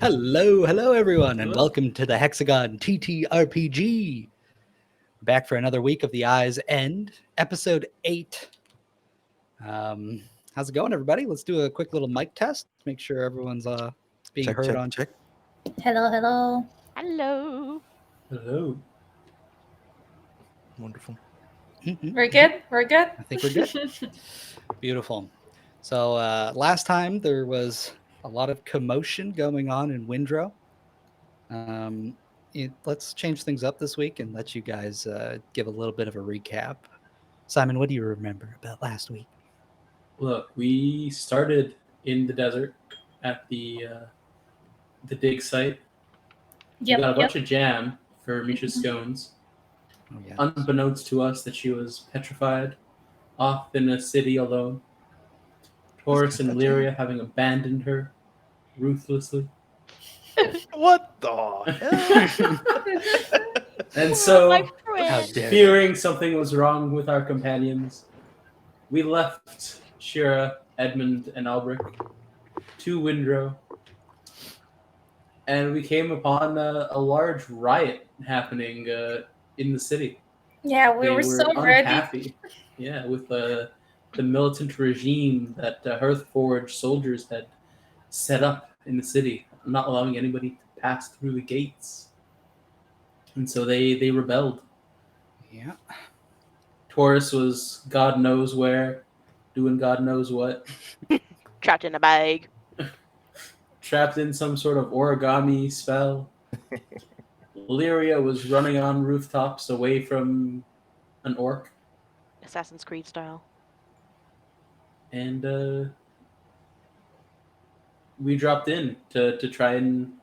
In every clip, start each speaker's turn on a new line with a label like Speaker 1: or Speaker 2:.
Speaker 1: Hello everyone, and welcome to the Hexagon TTRPG. Back for another week of The Eye's End, episode 8. How's it going, everybody? Let's do a quick little mic test. Make sure everyone's being heard on.
Speaker 2: Check.
Speaker 3: Hello.
Speaker 2: Wonderful.
Speaker 3: We're good?
Speaker 1: I think we're good. Beautiful. So last time there was a lot of commotion going on in Windrow. Let's change things up this week and let you guys give a little bit of a recap. Simon, what do you remember about last week?
Speaker 4: Look, we started in the desert at the dig site.
Speaker 3: Yep,
Speaker 4: we got a bunch of jam for Misha's scones.
Speaker 1: Oh, yeah.
Speaker 4: Unbeknownst to us that she was petrified, off in a city alone. Toryss and Irea having abandoned her ruthlessly.
Speaker 2: What the hell?
Speaker 4: And so,
Speaker 1: dare
Speaker 4: fearing something was wrong with our companions, we left Shira, Edmund, and Albrecht to Windrow, and we came upon a large riot happening in the city.
Speaker 3: Yeah, we
Speaker 4: They
Speaker 3: were so ready.
Speaker 4: unhappy. Yeah, with the militant regime that Hearthforged soldiers had set up in the city, not allowing anybody to pass through the gates. And so they rebelled.
Speaker 1: Yeah.
Speaker 4: Toryss was God knows where, doing God knows what.
Speaker 5: Trapped in a bag.
Speaker 4: Trapped in some sort of origami spell. Irea was running on rooftops away from an orc.
Speaker 5: Assassin's Creed style.
Speaker 4: And we dropped in to try and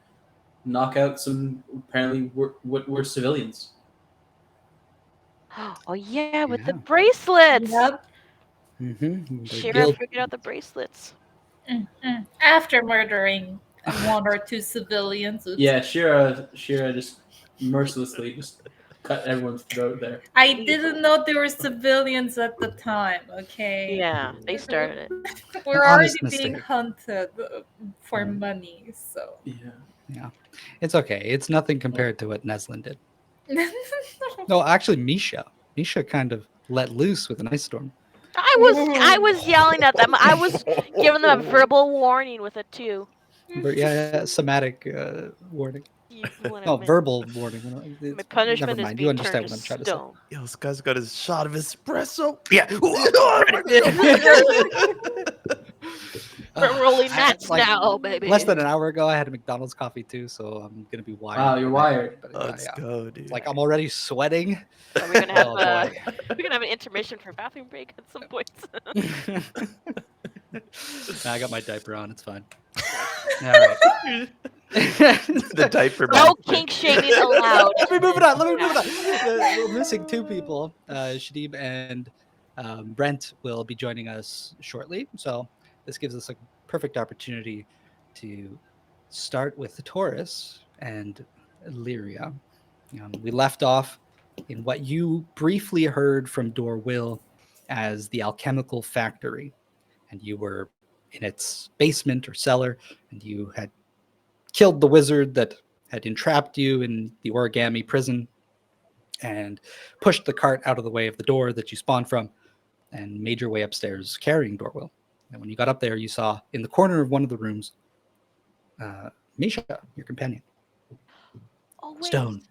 Speaker 4: knock out some apparently what were civilians.
Speaker 5: Oh yeah, with the
Speaker 1: Yeah.
Speaker 5: bracelets.
Speaker 3: Yep.
Speaker 1: Mm-hmm.
Speaker 5: Shira figured out the bracelets.
Speaker 3: After murdering one or two civilians.
Speaker 4: Yeah, Shira just mercilessly just cut everyone's throat there.
Speaker 3: I didn't know there were civilians at the time, okay?
Speaker 5: Yeah, they started it.
Speaker 3: We're
Speaker 1: Honest
Speaker 3: already being
Speaker 1: mistake.
Speaker 3: hunted for money, so.
Speaker 4: Yeah.
Speaker 1: It's okay. It's nothing compared to what Neslin did. No, actually, Misha kind of let loose with an ice storm.
Speaker 5: I was yelling at them. I was giving them a verbal warning with it too.
Speaker 1: But yeah, somatic warning.
Speaker 5: You wouldn't
Speaker 1: No,
Speaker 5: admit.
Speaker 1: verbal warning.
Speaker 5: My punishment
Speaker 1: Never
Speaker 5: is
Speaker 1: mind.
Speaker 5: being
Speaker 1: You understand
Speaker 5: turned
Speaker 1: what I'm
Speaker 5: to
Speaker 1: trying to say.
Speaker 5: stone.
Speaker 2: Yo, this guy's got his shot of espresso.
Speaker 1: Yeah.
Speaker 5: We're rolling
Speaker 1: I-
Speaker 5: nuts
Speaker 1: like,
Speaker 5: now, baby.
Speaker 1: Less than an hour ago, I had a McDonald's coffee too, so I'm gonna be wired.
Speaker 4: Wow, you're wired.
Speaker 1: But,
Speaker 2: Let's go, dude.
Speaker 1: It's like I'm already sweating.
Speaker 5: So we're gonna have
Speaker 1: Oh, boy.
Speaker 5: we're gonna have an intermission for bathroom break at some point.
Speaker 1: Nah, I got my diaper on. It's fine. All right.
Speaker 2: The diaper
Speaker 5: No
Speaker 2: man.
Speaker 5: kink shaming allowed.
Speaker 1: Let me move it on. We're missing two people. Shadib and Brent will be joining us shortly. So this gives us a perfect opportunity to start with Toryss and Irea. We left off in what you briefly heard from Dorwill as the alchemical factory. And you were in its basement or cellar, and you had killed the wizard that had entrapped you in the origami prison and pushed the cart out of the way of the door that you spawned from and made your way upstairs carrying Dorwill. And when you got up there, you saw in the corner of one of the rooms Misha, your companion.
Speaker 5: Oh wait.
Speaker 1: Stone.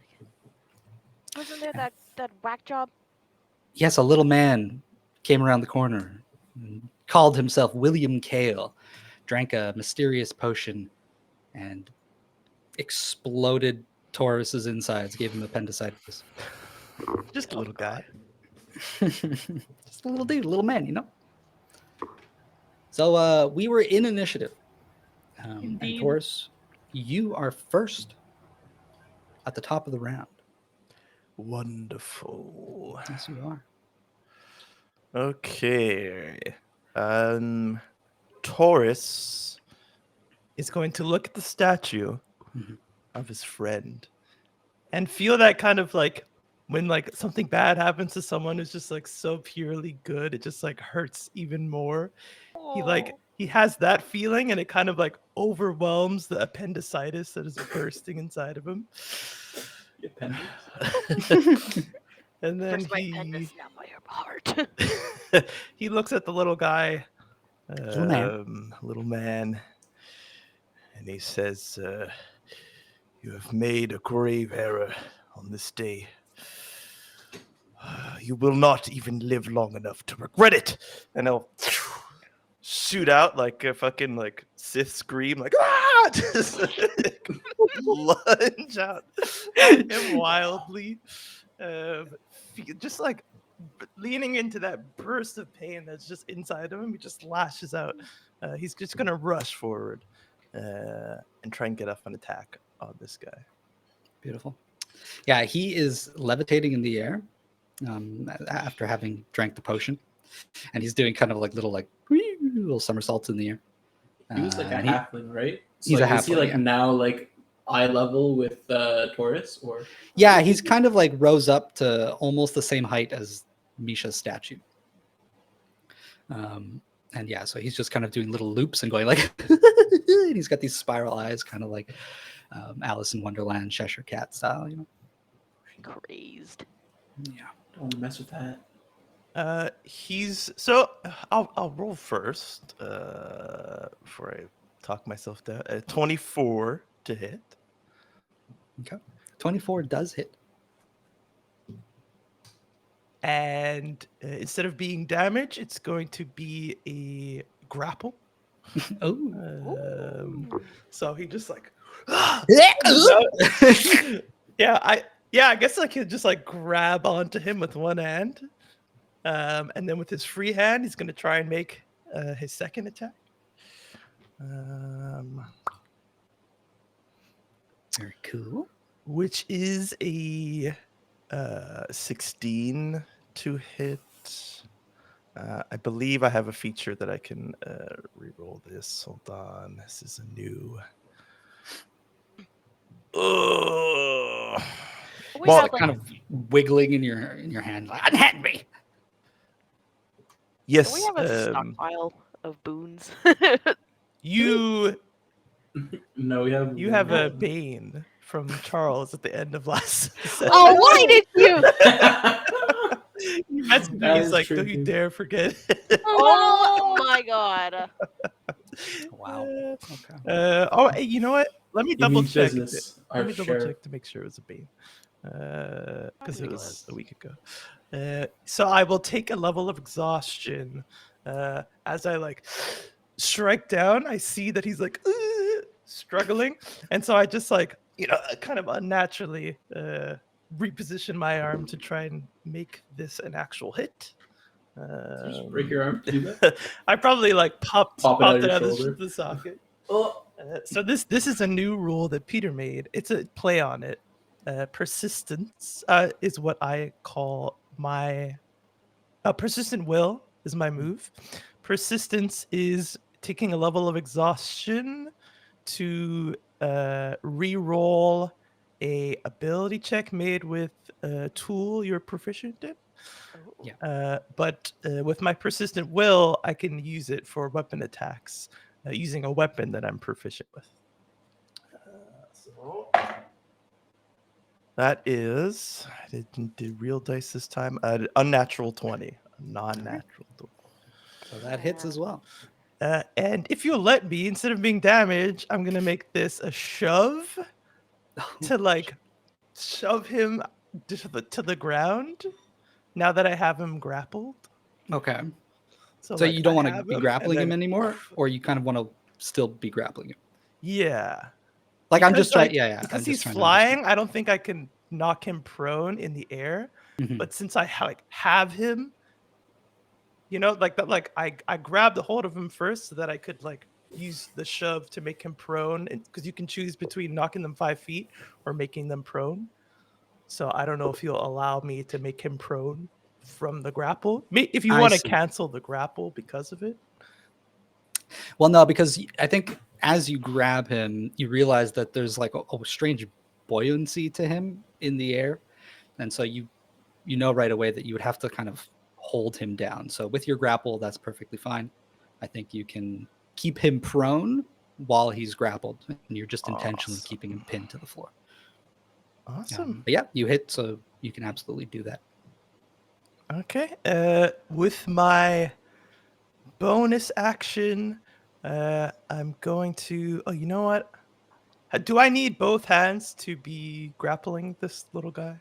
Speaker 5: Wasn't there that whack job?
Speaker 1: Yes, a little man came around the corner and called himself William Kale, drank a mysterious potion, and exploded Toryss's insides, gave him appendicitis.
Speaker 2: Just a little guy.
Speaker 1: Just a little dude, a little man, you know? So we were in initiative. And
Speaker 3: Indeed.
Speaker 1: Toryss, you are first at the top of the round.
Speaker 2: Wonderful.
Speaker 1: Yes, you are.
Speaker 2: Okay. Toryss is going to look at the statue
Speaker 1: Mhm.
Speaker 2: of his friend and feel that kind of like when like something bad happens to someone who's just like so purely good, it just like hurts even more. He he has that feeling, and it kind of like overwhelms the appendicitis that is bursting inside of him.
Speaker 4: The appendix.
Speaker 2: And then
Speaker 5: First my appendix, now my heart.
Speaker 2: he looks at the little guy,
Speaker 1: Little man.
Speaker 2: and he says, "You have made a grave error on this day. You will not even live long enough to regret it." And he'll shoot out like a fucking like Sith scream, like ah, just lunge out at him wildly, just like leaning into that burst of pain that's just inside of him. He just lashes out. He's just gonna rush forward and try and get off an attack on this guy.
Speaker 1: Beautiful. Yeah, he is levitating in the air after having drank the potion, and he's doing kind of like little somersaults in the air.
Speaker 4: He was like a
Speaker 1: and
Speaker 4: halfling, right? So
Speaker 1: he's a
Speaker 4: like, is he
Speaker 1: halfling,
Speaker 4: like
Speaker 1: yeah.
Speaker 4: now like eye level with Toryss, or
Speaker 1: Yeah, he's kind of like rose up to almost the same height as Misha's statue. And yeah, so he's just kind of doing little loops and going like, and he's got these spiral eyes, kind of like Alice in Wonderland, Cheshire Cat style, you know.
Speaker 5: Crazed.
Speaker 1: Yeah.
Speaker 4: don't want to mess with that.
Speaker 2: He's so I'll roll first before I talk myself down. 24 to hit.
Speaker 1: Okay. 24 does hit.
Speaker 2: And instead of being damage, it's going to be a grapple.
Speaker 1: Oh.
Speaker 2: So he just like,
Speaker 1: Yeah.
Speaker 2: I guess I could just like grab onto him with one hand, and then with his free hand, he's going to try and make his second attack.
Speaker 1: Very cool.
Speaker 2: Which is a 16 to hit. I believe I have a feature that I can reroll this. Hold on. This is a new. Ugh.
Speaker 5: We
Speaker 1: Well,
Speaker 5: have, like,
Speaker 1: kind of wiggling in your hand, like unhand me.
Speaker 2: Yes.
Speaker 5: we have a stockpile of boons.
Speaker 2: You
Speaker 4: No, we have
Speaker 2: have a Bane from Charles at the end of last session.
Speaker 5: Oh, why did you?
Speaker 2: He messaged me,
Speaker 4: That
Speaker 2: he's
Speaker 4: is
Speaker 2: like,
Speaker 4: true,
Speaker 2: don't you
Speaker 4: too.
Speaker 2: dare forget.
Speaker 5: Oh my god.
Speaker 1: Wow. Okay.
Speaker 2: Hey, you know what? Let me
Speaker 4: You
Speaker 2: double
Speaker 4: mean
Speaker 2: check.
Speaker 4: business,
Speaker 2: Let
Speaker 4: our
Speaker 2: me double
Speaker 4: share.
Speaker 2: check to make sure it was a Bane. Because
Speaker 5: think
Speaker 2: it
Speaker 5: it
Speaker 2: was
Speaker 5: was.
Speaker 2: a week ago. So I will take a level of exhaustion. As I like strike down, I see that he's like struggling. And so I just like, kind of unnaturally reposition my arm to try and make this an actual hit.
Speaker 4: Just break your arm to do that.
Speaker 2: I probably like popped
Speaker 4: Pop it out
Speaker 2: it
Speaker 4: your
Speaker 2: out of
Speaker 4: shoulder.
Speaker 2: the socket.
Speaker 4: Oh,
Speaker 2: So this is a new rule that Peter made. It's a play on it. Persistence is what I call my persistent will is my move. Persistence is taking a level of exhaustion to re-roll a ability check made with a tool you're proficient in.
Speaker 1: Yeah.
Speaker 2: But with my persistent will, I can use it for weapon attacks using a weapon that I'm proficient with. So that is, I didn't do real dice this time. Unnatural 20, a non-natural 20.
Speaker 1: So that hits as well.
Speaker 2: And if you'll let me, instead of being damage, I'm gonna make this a shove to like shove him to the ground. Now that I have him grappled.
Speaker 1: Okay.
Speaker 2: So
Speaker 1: So
Speaker 2: like,
Speaker 1: you don't
Speaker 2: I
Speaker 1: want to
Speaker 2: have
Speaker 1: be
Speaker 2: and
Speaker 1: grappling him
Speaker 2: then-
Speaker 1: anymore, or you kind of want to still be grappling him?
Speaker 2: Yeah.
Speaker 1: Like I'm
Speaker 2: Because,
Speaker 1: just trying.
Speaker 2: like,
Speaker 1: Yeah.
Speaker 2: Because
Speaker 1: I'm
Speaker 2: he's
Speaker 1: just trying to
Speaker 2: flying, I don't think I can knock him prone in the air.
Speaker 1: understand. Mhm.
Speaker 2: But since I have him, I grabbed a hold of him first so that I could like use the shove to make him prone, because you can choose between knocking them 5 feet or making them prone. So I don't know if you'll allow me to make him prone from the grapple. If you
Speaker 1: I
Speaker 2: want to
Speaker 1: see.
Speaker 2: cancel the grapple because of it.
Speaker 1: Well, no, because I think as you grab him, you realize that there's like a strange buoyancy to him in the air, and so you know right away that you would have to kind of hold him down. So with your grapple, that's perfectly fine. I think you can keep him prone while he's grappled, and you're just intentionally
Speaker 2: Awesome.
Speaker 1: keeping him pinned to the floor.
Speaker 2: Awesome.
Speaker 1: But yeah, you hit, so you can absolutely do that.
Speaker 2: Okay. With my bonus action, I'm going to. Oh, you know what? Do I need both hands to be grappling this little guy?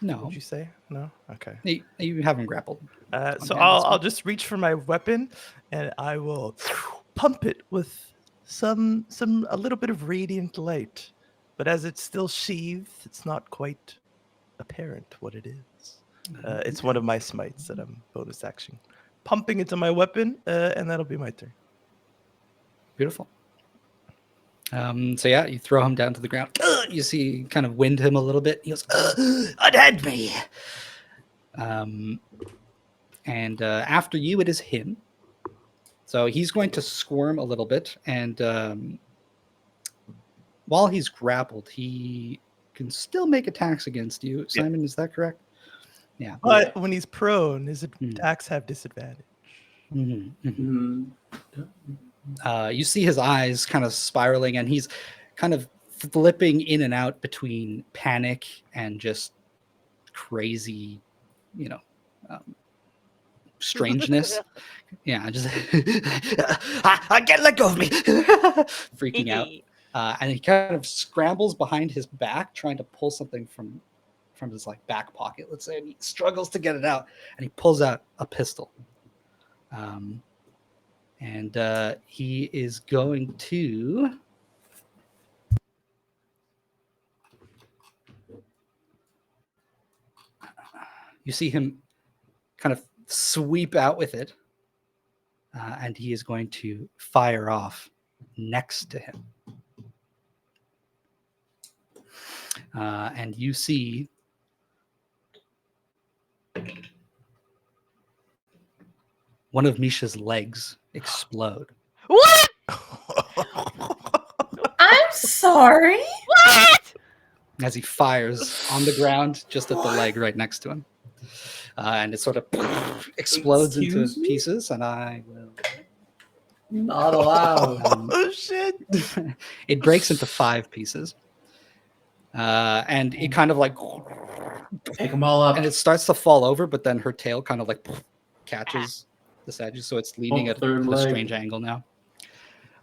Speaker 1: No,
Speaker 2: Would you say no? Okay.
Speaker 1: you have him grappled.
Speaker 2: So
Speaker 1: hand, that's
Speaker 2: I'll
Speaker 1: fine.
Speaker 2: just reach for my weapon, and I will pump it with a little bit of radiant light. But as it's still sheathed, it's not quite apparent what it is. It's one of my smites that I'm bonus action pumping into my weapon, and that'll be my turn.
Speaker 1: Beautiful. So yeah, you throw him down to the ground. You see, kind of wind him a little bit. He goes, "Unhand me!" And after you, it is him. So he's going to squirm a little bit, and while he's grappled, he can still make attacks against you. Simon, is that correct? Yeah.
Speaker 2: But when he's prone, his attacks have disadvantage.
Speaker 1: You see his eyes kind of spiraling, and he's kind of flipping in and out between panic and just crazy, strangeness. Yeah, just get let go of me, freaking out. And he kind of scrambles behind his back, trying to pull something from his back pocket, let's say, and he struggles to get it out, and he pulls out a pistol. And he is going to you see him kind of sweep out with it, and he is going to fire off next to him. And you see one of Misha's legs explode.
Speaker 5: What?
Speaker 3: I'm sorry.
Speaker 5: What?
Speaker 1: As he fires on the ground just at the leg right next to him. And it sort of explodes
Speaker 4: Excuse
Speaker 1: into
Speaker 4: me?
Speaker 1: pieces, and I will...
Speaker 4: Not allowed.
Speaker 2: Oh shit!
Speaker 1: It breaks into 5 pieces. And it kind of
Speaker 4: Pick them all up.
Speaker 1: and it starts to fall over, but then her tail kind of catches the edges, so it's leaning at
Speaker 4: third
Speaker 1: a
Speaker 4: leg.
Speaker 1: strange angle now.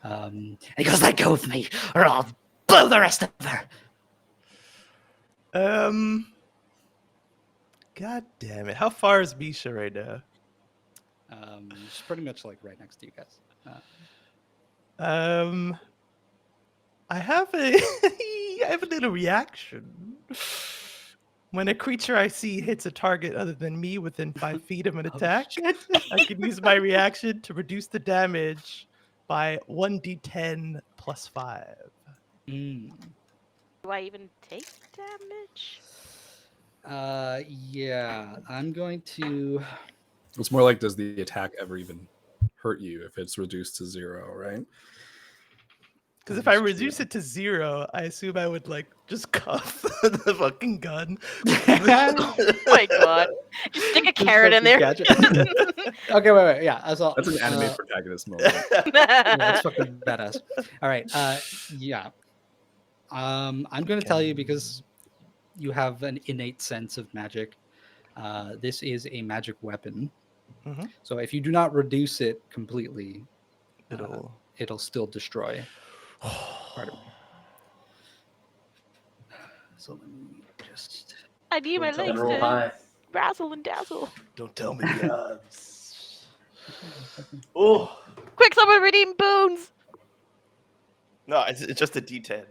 Speaker 1: And he goes, "Let go of me, or I'll blow the rest of her."
Speaker 2: God damn it! How far is Misha right now?
Speaker 1: She's pretty much right next to you guys.
Speaker 2: I have a I have a little reaction. When a creature I see hits a target other than me within 5 feet of an attack, I can use my reaction to reduce the damage by 1d10 plus 5.
Speaker 1: Mm.
Speaker 5: Do I even take damage?
Speaker 1: Yeah, I'm going to.
Speaker 6: It's more like, does the attack ever even hurt you if it's reduced to 0, right?
Speaker 2: Because if I reduce it to 0, I assume I would just cuff the fucking gun.
Speaker 5: Oh my god. Just stick a carrot in there.
Speaker 1: Gotcha. Okay, wait. Yeah, so,
Speaker 6: That's an anime protagonist moment.
Speaker 1: yeah, that's fucking badass. All right. Yeah. I'm going to tell you, because you have an innate sense of magic. This is a magic weapon.
Speaker 2: Mhm.
Speaker 1: So if you do not reduce it completely,
Speaker 2: It'll
Speaker 1: still destroy part of it. So let me just...
Speaker 5: I need my
Speaker 4: Don't
Speaker 5: legs
Speaker 4: roll
Speaker 5: to
Speaker 4: high.
Speaker 5: razzle and dazzle.
Speaker 2: Don't tell me the odds. Oh
Speaker 5: Quick, someone redeem boons!
Speaker 2: no, it's just a D10.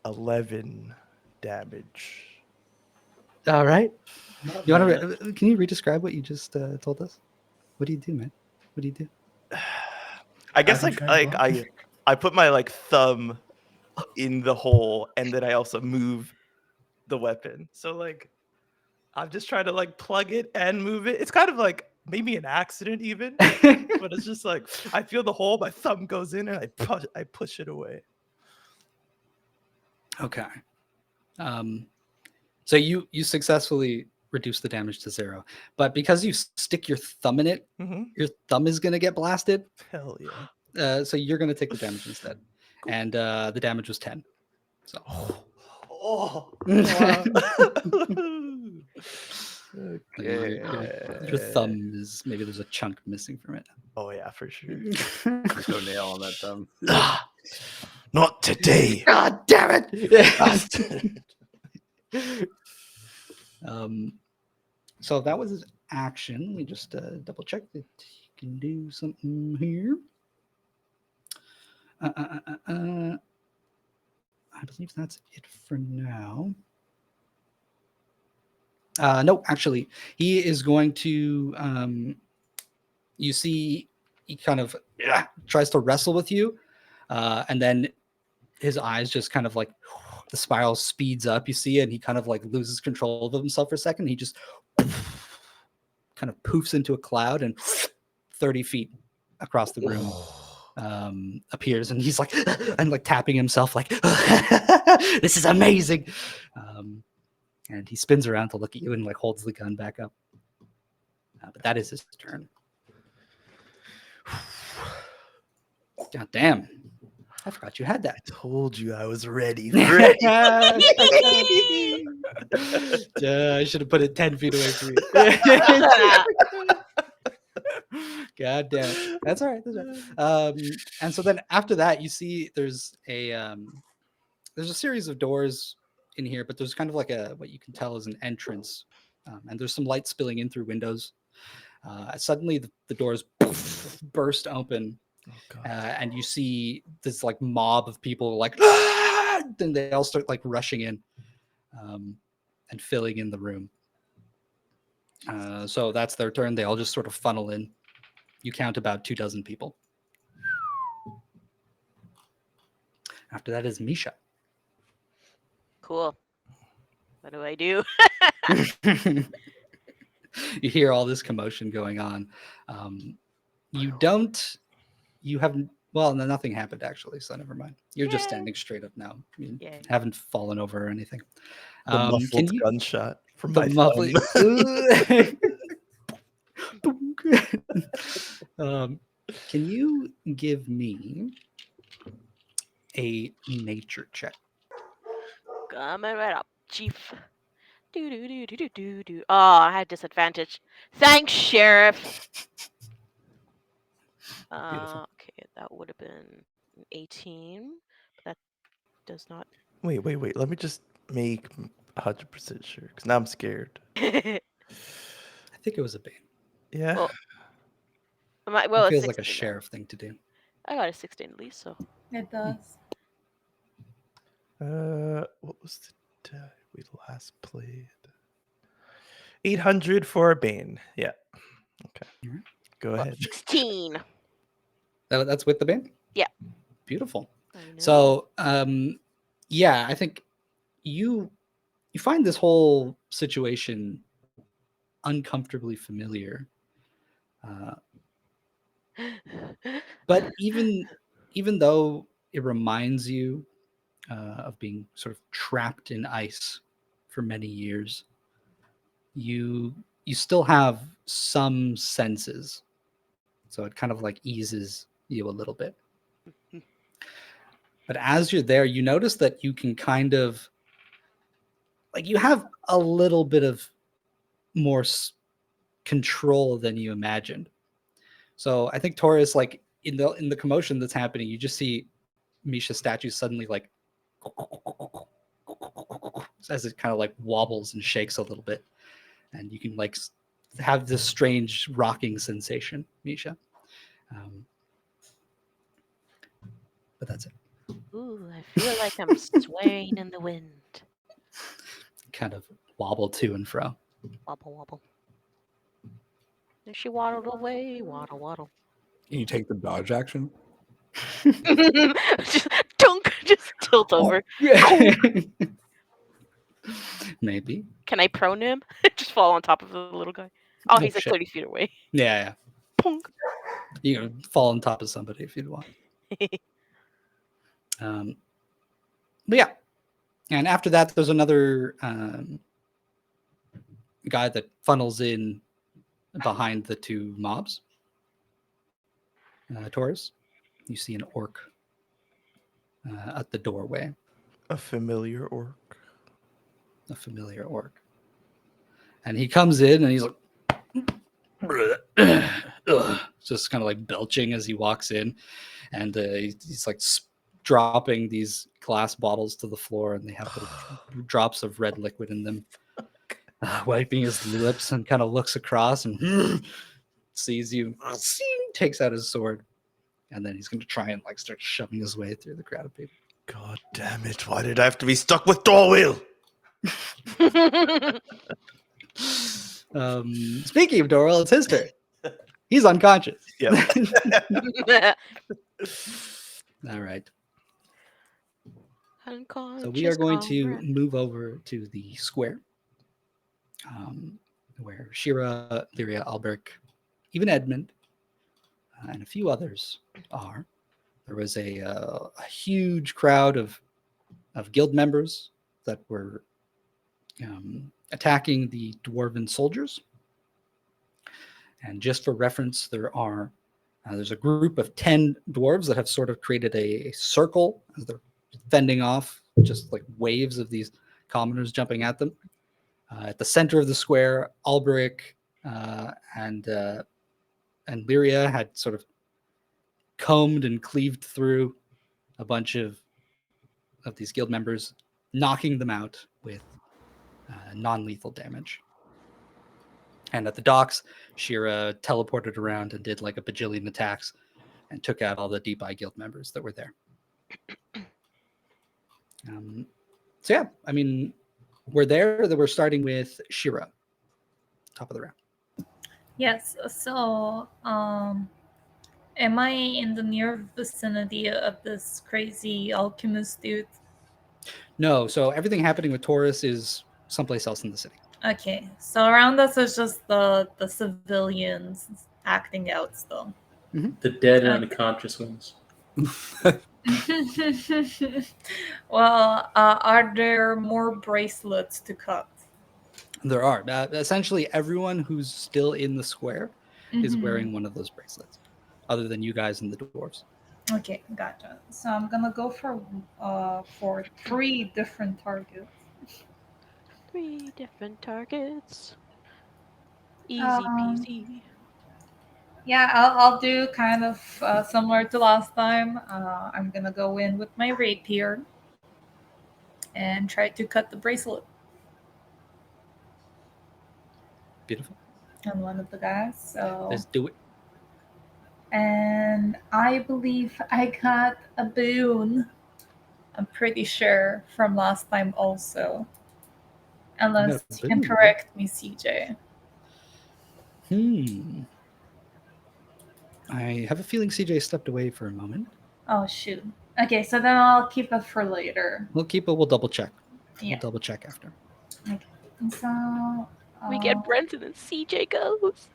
Speaker 2: 11 damage.
Speaker 1: All right. You want to? Can you re-describe what you just told us? What do you do, man? What do you do?
Speaker 2: I guess
Speaker 4: I'm trying to
Speaker 2: I put my thumb in the hole, and then I also move the weapon. So I'm just trying to plug it and move it. It's kind of maybe an accident even, but it's just I feel the hole, my thumb goes in, and I push it away.
Speaker 1: Okay. So you successfully reduce the damage to 0, but because you stick your thumb in it, your thumb is going to get blasted.
Speaker 2: Hell yeah.
Speaker 1: So you're going to take the damage instead. Cool. And the damage was 10. So.
Speaker 2: Oh, wow.
Speaker 1: Okay. Your thumb is, maybe there's a chunk missing from it.
Speaker 2: Oh yeah, for sure.
Speaker 6: There's no nail on that thumb.
Speaker 2: Not today.
Speaker 1: God damn it! So that was his action. Let me just double check that he can do something here. I believe that's it for now. No, actually, he is going to. You see, he kind of tries to wrestle with you, and then his eyes just kind of like the spiral speeds up. You see, and he kind of like loses control of himself for a second. He just kind of poofs into a cloud, and 30 feet across the room appears, and he's like and like tapping himself like this is amazing. And he spins around to look at you and like holds the gun back up. But that is his turn. God damn. I forgot you had that.
Speaker 2: I told you I was ready.
Speaker 1: I should have put it 10 feet away from you. God damn it. That's all right. That's all right. And so then after that, you see there's a series of doors in here, but there's kind of like what you can tell is an entrance, and there's some light spilling in through windows. Suddenly the doors burst open, and you see this like mob of people like then they all start like rushing in and filling in the room. So that's their turn. They all just sort of funnel in. You count about 24 people. After that is Misha.
Speaker 5: Cool. What do I do?
Speaker 1: You hear all this commotion going on. You haven't, well, no, nothing happened actually, so never mind. You're just standing straight up now. You haven't fallen over or anything.
Speaker 2: The muffled gunshot from
Speaker 1: the muffled. Can you give me a nature check?
Speaker 5: Coming right up, chief. Do. Oh, I had disadvantage. Thanks, sheriff. Okay, that would have been an 18. But that does not.
Speaker 2: Wait. Let me just make 100% sure, because now I'm scared.
Speaker 1: I think it was a bane.
Speaker 2: Yeah.
Speaker 5: Well,
Speaker 1: it feels like a sheriff thing to do.
Speaker 5: I got a 16 at least, so.
Speaker 3: It does.
Speaker 2: What was the die we last played? 800 for a bane. Yeah. Okay.
Speaker 1: Right.
Speaker 2: Go ahead.
Speaker 5: 16.
Speaker 1: That's with the bane?
Speaker 5: Yeah.
Speaker 1: Beautiful. So, yeah, I think you find this whole situation uncomfortably familiar. But even though it reminds you of being sort of trapped in ice for many years, you still have some senses. So it kind of like eases you a little bit. But as you're there, you notice that you can kind of like you have a little bit of more control than you imagined. So I think Toryss, like in the commotion that's happening, you just see Misha's statue suddenly like as it kind of like wobbles and shakes a little bit, and you can like have this strange rocking sensation, Misha. But that's it.
Speaker 5: Ooh, I feel like I'm swaying in the wind.
Speaker 1: Kind of wobble to and fro.
Speaker 5: Wobble. And she waddled away. Waddle.
Speaker 6: Can you take the dodge action?
Speaker 5: Just dunk, just tilt over.
Speaker 1: Maybe.
Speaker 5: Can I prone him? Just fall on top of the little guy. Oh, he's like
Speaker 1: shit.
Speaker 5: 30 feet away.
Speaker 1: Yeah.
Speaker 5: Punk.
Speaker 1: You can fall on top of somebody if you'd want. But yeah, And after that, there's another guy that funnels in behind the two mobs. Toryss, you see an orc at the doorway,
Speaker 2: A familiar orc.
Speaker 1: a familiar orc. And he comes in and he's like, just kind of like belching as he walks in. And he's like dropping these glass bottles to the floor, and they have little drops of red liquid in them. Wiping his lips and kind of looks across and sees you, takes out his sword, and then he's going to try and like start shoving his way through the crowd of people.
Speaker 2: God damn it! Why did I have to be stuck with Dorwheel?
Speaker 1: Speaking of Dorwell, it's his turn. He's unconscious.
Speaker 2: Yep.
Speaker 1: All right.
Speaker 5: Unconscious
Speaker 1: So we are going to
Speaker 5: comrade.
Speaker 1: move over to the square, where Shira, Irea, Alberic, even Edmund, and a few others are. There was a huge crowd of guild members that were attacking the dwarven soldiers. And just for reference, there's a group of 10 dwarves that have sort of created a circle as they're fending off just like waves of these commoners jumping at them. At the center of the square, Alberic and Irea had sort of combed and cleaved through a bunch of these guild members, knocking them out with non-lethal damage. And at the docks, Shira teleported around and did like a bajillion attacks and took out all the Deep Eye Guild members that were there. So yeah, I mean, we're there. That we're starting with Shira, top of the round.
Speaker 3: Yes. So, am I in the near vicinity of this crazy alchemist dude?
Speaker 1: No, so everything happening with Toryss is someplace else in the city.
Speaker 3: Okay. So around us is just the civilians acting out still.
Speaker 4: The dead and unconscious ones.
Speaker 3: Well, are there more bracelets to cut?
Speaker 1: There are. Essentially, everyone who's still in the square is
Speaker 3: Mhm.
Speaker 1: wearing one of those bracelets, other than you guys and the dwarves.
Speaker 3: Okay, gotcha. So I'm gonna go for 3 different targets.
Speaker 5: 3 different targets. Easy
Speaker 3: Um,
Speaker 5: peasy.
Speaker 3: Yeah, I'll do kind of similar to last time. I'm gonna go in with my rapier and try to cut the bracelet
Speaker 1: Beautiful.
Speaker 3: on one of the guys. So,
Speaker 1: Let's do it.
Speaker 3: and I believe I got a boon. I'm pretty sure from last time also, unless
Speaker 1: got a
Speaker 3: you can
Speaker 1: boon?
Speaker 3: correct me, CJ.
Speaker 1: I have a feeling CJ stepped away for a moment.
Speaker 3: Oh shoot. Okay, so then I'll keep it for later.
Speaker 1: We'll keep it. We'll double check.
Speaker 3: Yeah.
Speaker 1: We'll double check after.
Speaker 3: So
Speaker 5: We get Brent and then CJ goes.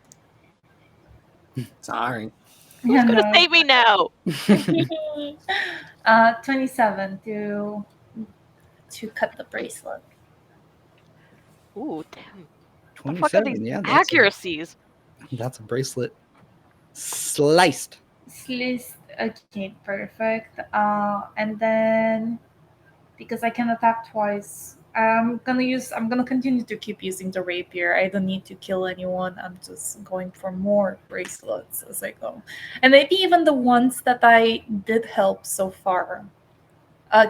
Speaker 6: Sorry.
Speaker 5: Who's gonna save me now?
Speaker 3: 27 to cut the bracelet.
Speaker 5: Ooh, damn. The fuck are
Speaker 1: 27.
Speaker 5: these
Speaker 1: Yeah,
Speaker 5: accuracies?
Speaker 1: that's a bracelet sliced.
Speaker 3: Sliced. Okay, perfect. And then because I can attack twice, I'm gonna continue to keep using the rapier. I don't need to kill anyone. I'm just going for more bracelets as I go, and maybe even the ones that I did help so far.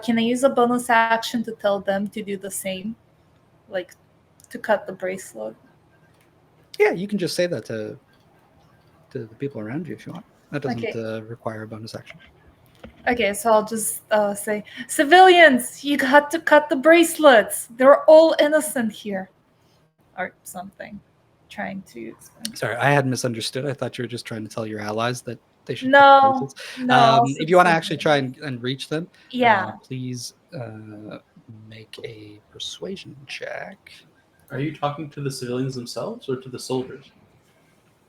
Speaker 3: Can I use a bonus action to tell them to do the same, like to cut the bracelet?
Speaker 1: Yeah, you can just say that to the people around you if you want. That doesn't
Speaker 3: Okay.
Speaker 1: require a bonus action.
Speaker 3: Okay, so I'll just say, civilians, you got to cut the bracelets. They're all innocent here, or something. Trying to explain.
Speaker 1: Sorry, I had misunderstood. I thought you were just trying to tell your allies that they should.
Speaker 3: No, no.
Speaker 1: If you want to actually try and reach them,
Speaker 3: Yeah.
Speaker 1: please make a persuasion check.
Speaker 4: Are you talking to the civilians themselves or to the soldiers?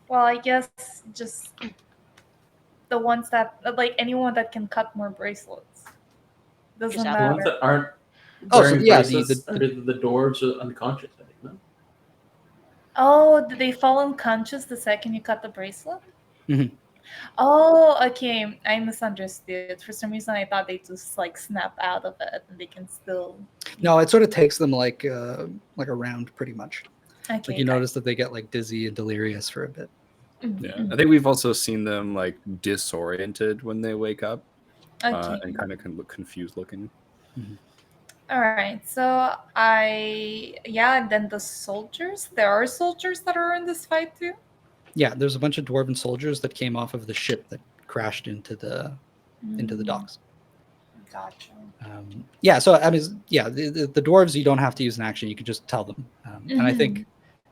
Speaker 3: Well, I guess just the ones that, like anyone that can cut more bracelets. Doesn't
Speaker 5: Just
Speaker 4: The ones
Speaker 3: matter.
Speaker 4: that aren't
Speaker 1: Oh, so
Speaker 4: Wearing
Speaker 1: yeah,
Speaker 4: bracelets, the dwarves are unconscious, I think, no?
Speaker 3: Oh, did they fall unconscious the second you cut the bracelet?
Speaker 1: Mhm.
Speaker 3: Oh, okay. I misunderstood. For some reason, I thought they just like snap out of it and they can still.
Speaker 1: No, it sort of takes them like a round, pretty much.
Speaker 3: Okay.
Speaker 1: Like you notice that they get like dizzy and delirious for a bit.
Speaker 6: Yeah, I think we've also seen them like disoriented when they wake up
Speaker 3: Okay.
Speaker 6: and kind of can look confused looking.
Speaker 3: All right. So and then the soldiers. There are soldiers that are in this fight too.
Speaker 1: Yeah, there's a bunch of dwarven soldiers that came off of the ship that crashed into the docks.
Speaker 3: Gotcha.
Speaker 1: Yeah, so I mean, yeah, the dwarves, you don't have to use an action; you can just tell them. And I think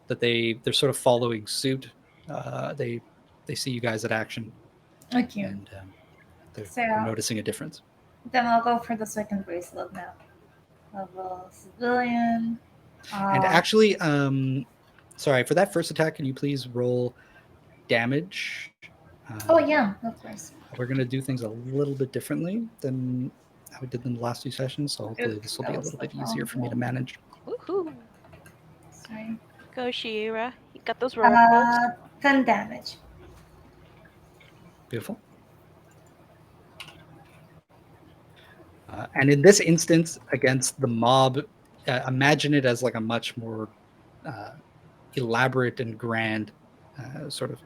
Speaker 1: that they're sort of following suit. They see you guys at action,
Speaker 3: Okay.
Speaker 1: and they're
Speaker 3: So
Speaker 1: noticing a difference.
Speaker 3: then I'll go for the second bracelet now. Of a civilian.
Speaker 1: And actually, sorry for that first attack. Can you please roll damage?
Speaker 3: Oh yeah, of course.
Speaker 1: We're gonna do things a little bit differently than how we did in the last 2 sessions, so hopefully this will be a little bit easier for me to manage.
Speaker 5: Woohoo!
Speaker 3: Sorry.
Speaker 5: Go, Shira. You got those rolls.
Speaker 3: 10 damage.
Speaker 1: Beautiful. And in this instance, against the mob, imagine it as like a much more elaborate and grand sort of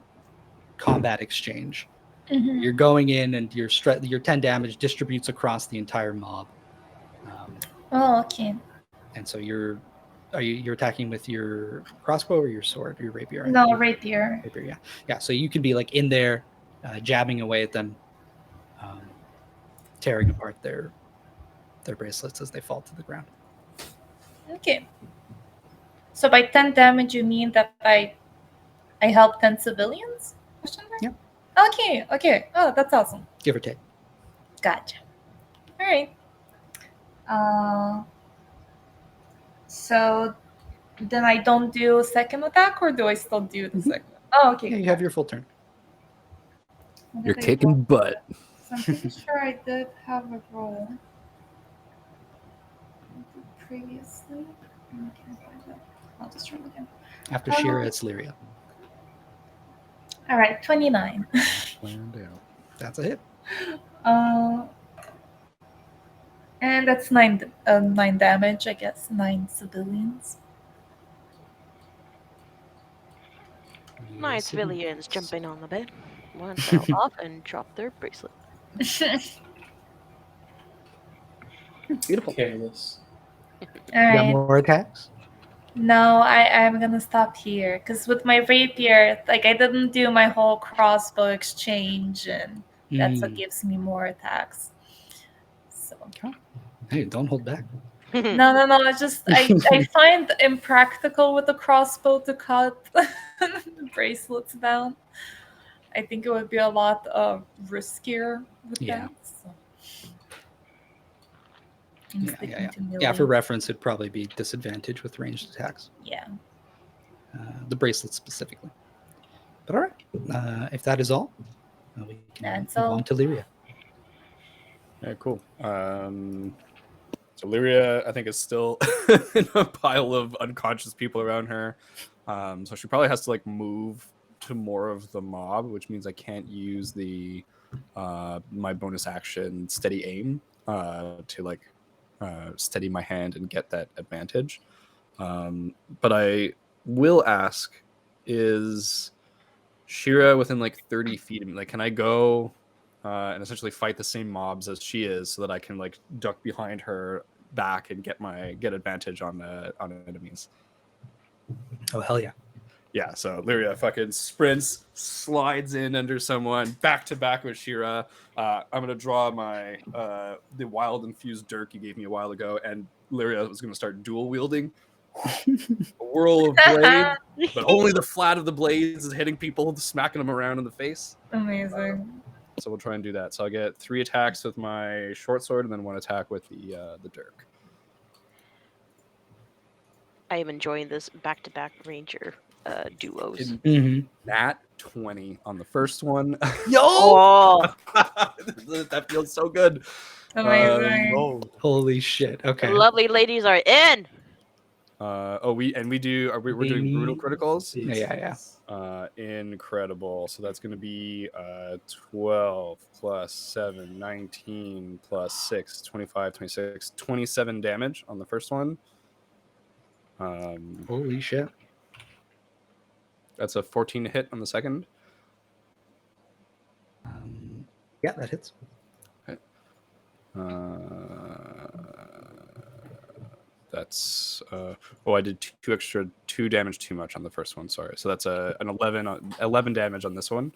Speaker 1: combat exchange. You're going in, and your 10 damage distributes across the entire mob.
Speaker 3: Oh, okay.
Speaker 1: And so you're attacking with your crossbow or your sword, or your rapier? Right?
Speaker 3: No, rapier.
Speaker 1: Rapier, yeah. So you can be like in there, jabbing away at them, tearing apart their bracelets as they fall to the ground.
Speaker 3: Okay. So by 10 damage, you mean that I help 10 civilians?
Speaker 1: Yeah.
Speaker 3: Okay. Oh, that's awesome.
Speaker 1: Give or take.
Speaker 3: Gotcha. All right. So then I don't do a second attack, or do I still do the second? Oh, okay.
Speaker 1: Yeah, you have your full turn.
Speaker 3: What
Speaker 6: You're
Speaker 3: did I
Speaker 6: kicking
Speaker 3: roll?
Speaker 6: butt.
Speaker 3: So I'm pretty sure I did have a roll previously. I can't find it. I'll just roll again.
Speaker 1: After Shira, it's Lyria.
Speaker 3: All right, 29.
Speaker 1: That's a hit.
Speaker 3: And that's 9 damage, I guess. 9 civilians.
Speaker 5: My civilians jumping on the bed. One fell off and dropped their bracelet.
Speaker 1: Beautiful.
Speaker 4: Careless.
Speaker 3: All
Speaker 1: You got
Speaker 3: right.
Speaker 1: more attacks?
Speaker 3: No, I'm gonna stop here because with my rapier, like I didn't do my whole crossbow exchange, and that's what gives me more attacks. So
Speaker 1: Hey, don't hold back.
Speaker 3: no. It's just I find impractical with the crossbow to cut the bracelets down. I think it would be a lot riskier with that. So. I'm sticking to melee.
Speaker 1: Yeah, for reference, it'd probably be disadvantage with ranged attacks.
Speaker 3: Yeah.
Speaker 1: The bracelet specifically. But all right, if that is all, we can move on to Lyria.
Speaker 6: Yeah, cool. So Lyria, I think, is still in a pile of unconscious people around her. So she probably has to like move to more of the mob, which means I can't use the my bonus action steady aim to like steady my hand and get that advantage. But I will ask, is Shira within like 30 feet of me? Like, can I go and essentially fight the same mobs as she is, so that I can like duck behind her back and get advantage on enemies?
Speaker 1: Oh hell yeah!
Speaker 6: Yeah, so Lyria fucking sprints, slides in under someone, back to back with Shira. I'm gonna draw my the wild infused dirk you gave me a while ago, and Lyria was gonna start dual wielding. A whirl of blades, but only the flat of the blades is hitting people, smacking them around in the face.
Speaker 3: Amazing.
Speaker 6: So we'll try and do that. So I'll get 3 attacks with my short sword, and then 1 attack with the dirk.
Speaker 5: I am enjoying this back-to-back ranger duos.
Speaker 6: Nat 20 on the first one.
Speaker 1: Yo!
Speaker 5: Oh,
Speaker 6: That feels so good.
Speaker 3: Amazing.
Speaker 2: Oh,
Speaker 1: Holy shit.
Speaker 5: The
Speaker 1: Okay.
Speaker 5: lovely ladies are in.
Speaker 6: We're doing brutal criticals.
Speaker 1: Yeah.
Speaker 6: Incredible. So that's going to be 12 plus 7, 19 plus 6, 25, 26, 27 damage on the first one.
Speaker 1: Holy shit.
Speaker 6: That's a 14 to hit on the second.
Speaker 1: Yeah, that hits.
Speaker 6: That's I did two damage too much on the first one. Sorry. So that's an 11 damage on this one.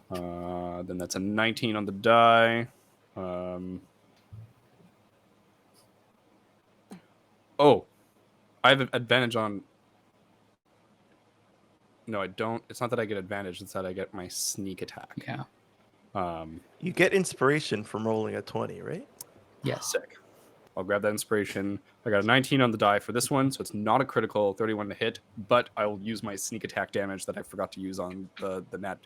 Speaker 6: Then that's a 19 on the die. I have an advantage on. No, I don't. It's not that I get advantage. It's that I get my sneak attack.
Speaker 1: Yeah.
Speaker 2: you get inspiration from rolling a 20, right?
Speaker 1: Yes.
Speaker 6: Sick. I'll grab that inspiration. I got a 19 on the die for this one, so it's not a critical 31 to hit, but I will use my sneak attack damage that I forgot to use on the net.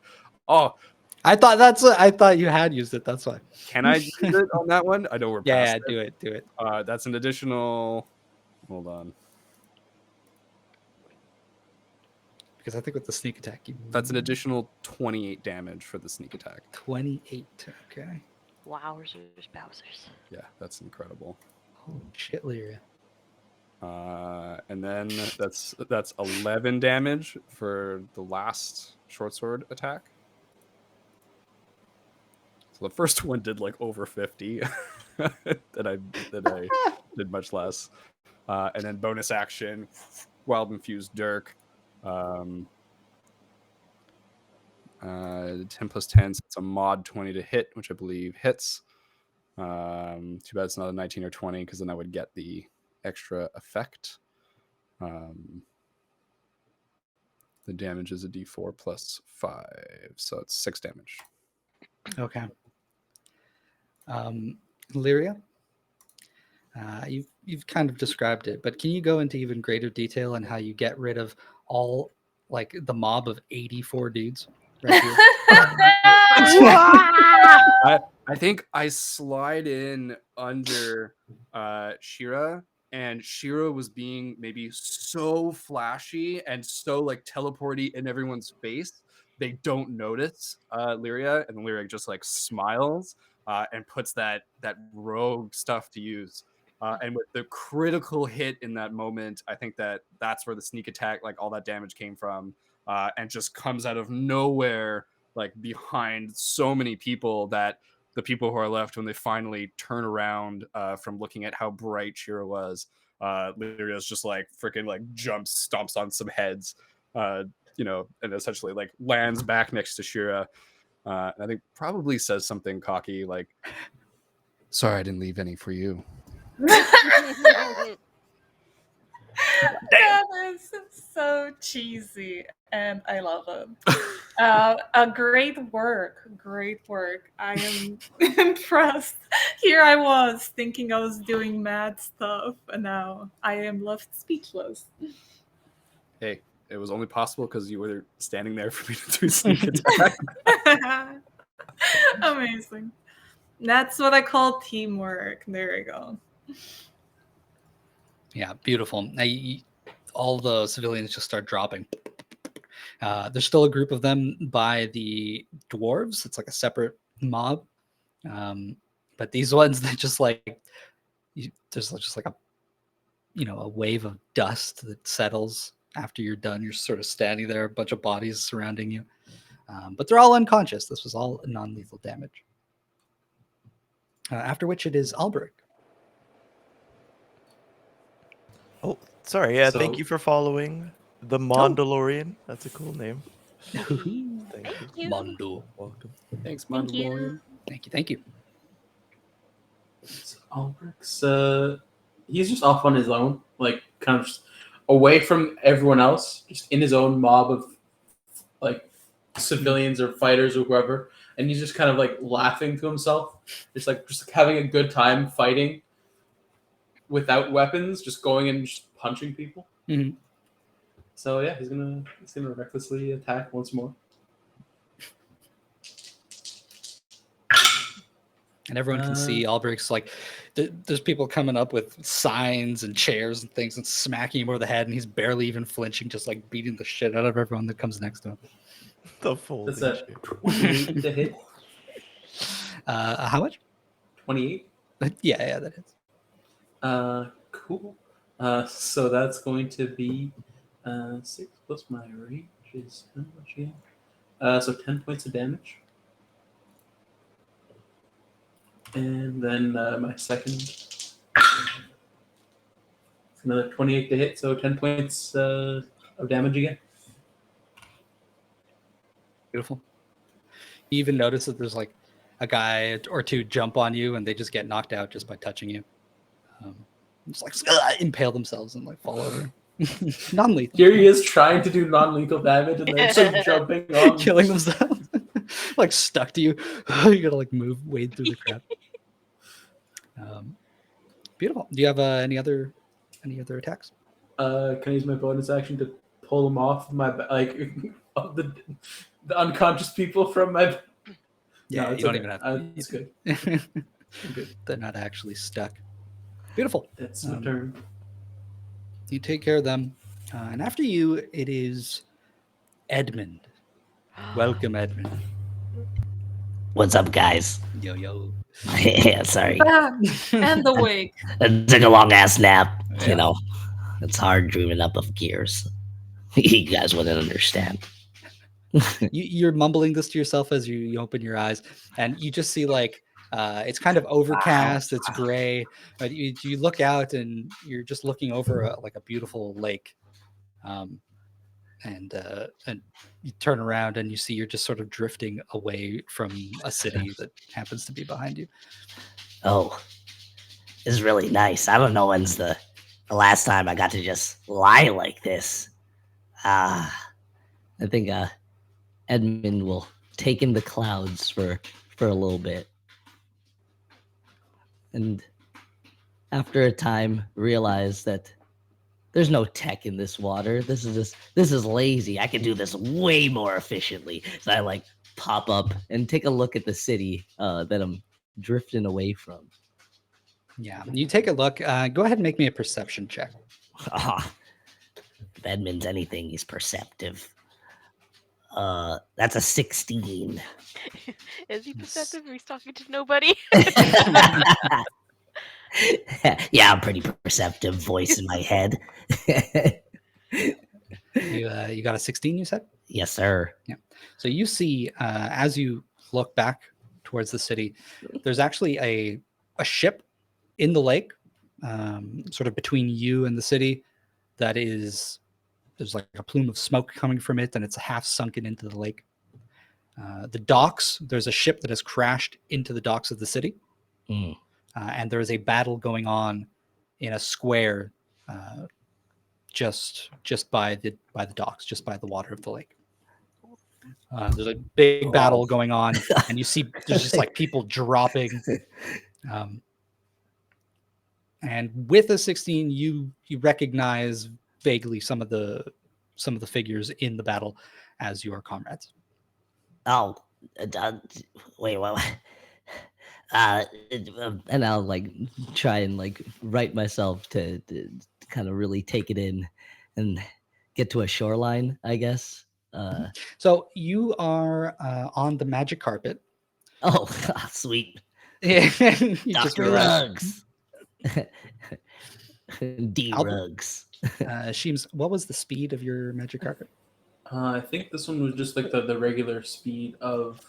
Speaker 6: Oh,
Speaker 1: I thought you had used it. That's why.
Speaker 6: can I use it on that one? I know we're past
Speaker 1: Yeah, do it.
Speaker 6: That's an additional. Hold on.
Speaker 1: Because I think with the sneak attack,
Speaker 6: That's an additional 28 damage for the sneak attack.
Speaker 1: 28. Okay.
Speaker 5: Wowzers, Bowsers.
Speaker 6: Yeah, that's incredible.
Speaker 1: Holy shit, Lyria.
Speaker 6: And then that's 11 damage for the last short sword attack. So the first one did like over 50. that I did much less. And then bonus action, wild infused dirk. 10 plus 10, so it's a mod 20 to hit, which I believe hits. Too bad it's not a 19 or 20, because then I would get the extra effect. The damage is a d4 plus 5, so it's 6 damage.
Speaker 1: Okay. Lyria, you've kind of described it, but can you go into even greater detail on how you get rid of all like the mob of 84 dudes right here?
Speaker 6: I think I slide in under Shira, and Shira was being maybe so flashy and so like teleporty in everyone's face, they don't notice Lyria, and Lyria just like smiles and puts that rogue stuff to use. And with the critical hit in that moment, I think that's where the sneak attack, like all that damage came from, and just comes out of nowhere, like behind so many people that the people who are left, when they finally turn around from looking at how bright Shira was, Lyria's just like freaking like jumps, stomps on some heads, and essentially like lands back next to Shira. And I think probably says something cocky like, "Sorry, I didn't leave any for you."
Speaker 3: That is so cheesy, and I love it. Great work. I am impressed. Here I was thinking I was doing mad stuff, and now I am left speechless.
Speaker 6: Hey, it was only possible because you were standing there for me to do sneak attack.
Speaker 3: Amazing. That's what I call teamwork. There you go.
Speaker 1: Yeah, beautiful. Now, all the civilians just start dropping. There's still a group of them by the dwarves. It's like a separate mob. But these ones, they just like, there's just like a wave of dust that settles after you're done. You're sort of standing there, a bunch of bodies surrounding you. But they're all unconscious. This was all non-lethal damage. After which it is Albrecht.
Speaker 2: Oh, sorry. Yeah,
Speaker 4: So-
Speaker 2: thank you for following the Mandalorian. That's a cool name. Thank you.
Speaker 5: Thank you.
Speaker 1: Mondo.
Speaker 2: Welcome.
Speaker 6: Thanks,
Speaker 5: Thank you.
Speaker 6: Mandalorian.
Speaker 1: Thank you.
Speaker 4: Albrecht's he's just off on his own, like kind of just away from everyone else, just in his own mob of like civilians or fighters or whoever, and he's just kind of like laughing to himself, just having a good time fighting without weapons, just going and just punching people.
Speaker 1: Mhm.
Speaker 4: So yeah, he's gonna recklessly attack once more.
Speaker 1: And everyone can see Albrecht's like, there's people coming up with signs and chairs and things and smacking him over the head, and he's barely even flinching, just like beating the shit out of everyone that comes next to him.
Speaker 2: The full.
Speaker 4: That's a 28 to hit.
Speaker 1: How much?
Speaker 4: 28.
Speaker 1: Yeah, that is.
Speaker 4: Cool. So that's going to be 6 plus my rage is how much again? So 10 points of damage. And then my second, another 28 to hit, so 10 points of damage again.
Speaker 1: Beautiful. You even notice that there's like a guy or two jump on you and they just get knocked out just by touching you. Just like impale themselves and like fall over. Non-lethal.
Speaker 4: Here he is trying to do non-lethal damage and then just jumping on.
Speaker 1: Killing themselves. Like stuck to you. You gotta like wade through the crap. Beautiful. Do you have any other attacks?
Speaker 4: Can I use my bonus action to pull him off my of the unconscious people from my?
Speaker 1: Yeah,
Speaker 4: No,
Speaker 1: you
Speaker 4: it's
Speaker 1: don't
Speaker 4: okay.
Speaker 1: even have to.
Speaker 4: It's good. Good.
Speaker 1: They're not actually stuck. Beautiful.
Speaker 4: It's my turn.
Speaker 1: You take care of them, and after you, it is Edmund. Welcome, Edmund.
Speaker 7: What's up, guys?
Speaker 1: Yo.
Speaker 7: Yeah, sorry.
Speaker 3: And awake.
Speaker 7: It took a long ass nap.
Speaker 1: Yeah.
Speaker 7: You know, it's hard dreaming up of gears. You guys wouldn't understand.
Speaker 1: You're mumbling this to yourself as you open your eyes, and you just see like it's kind of overcast. It's gray, but you look out and you're just looking over a beautiful lake, and you turn around and you see you're just sort of drifting away from a city that happens to be behind you.
Speaker 7: Oh, this is really nice. I don't know when's the last time I got to just lie like this. I think Edmund will take in the clouds for a little bit. And after a time, realize that there's no tech in this water. This is lazy. I can do this way more efficiently. So I like pop up and take a look at the city that I'm drifting away from.
Speaker 1: Yeah, you take a look. Go ahead and make me a perception check.
Speaker 7: If Edmund's anything, he's perceptive. That's a 16.
Speaker 5: Is he perceptive or he's talking to nobody?
Speaker 7: Yeah, I'm pretty perceptive. Voice in my head.
Speaker 1: You got a 16, you said?
Speaker 7: Yes, sir.
Speaker 1: So you see, as you look back towards the city, there's actually a ship in the lake, sort of between you and the city. There's like a plume of smoke coming from it, and it's half sunken into the lake. The docks, there's a ship that has crashed into the docks of the city. And there is a battle going on in a square just by the docks, just by the water of the lake. There's a big battle going on, and you see there's just like people dropping. And with a 16, you recognize vaguely some of the figures in the battle as your comrades.
Speaker 7: Oh, wait, what? And I'll like try and like write myself to kind of really take it in and get to a shoreline, I guess.
Speaker 1: So you are on the magic carpet.
Speaker 7: Oh, sweet.
Speaker 1: You just
Speaker 7: Dr.
Speaker 1: realized-
Speaker 7: Rugs. D Rugs.
Speaker 1: Sheems, what was the speed of your magic carpet?
Speaker 4: I think this one was just like the regular speed of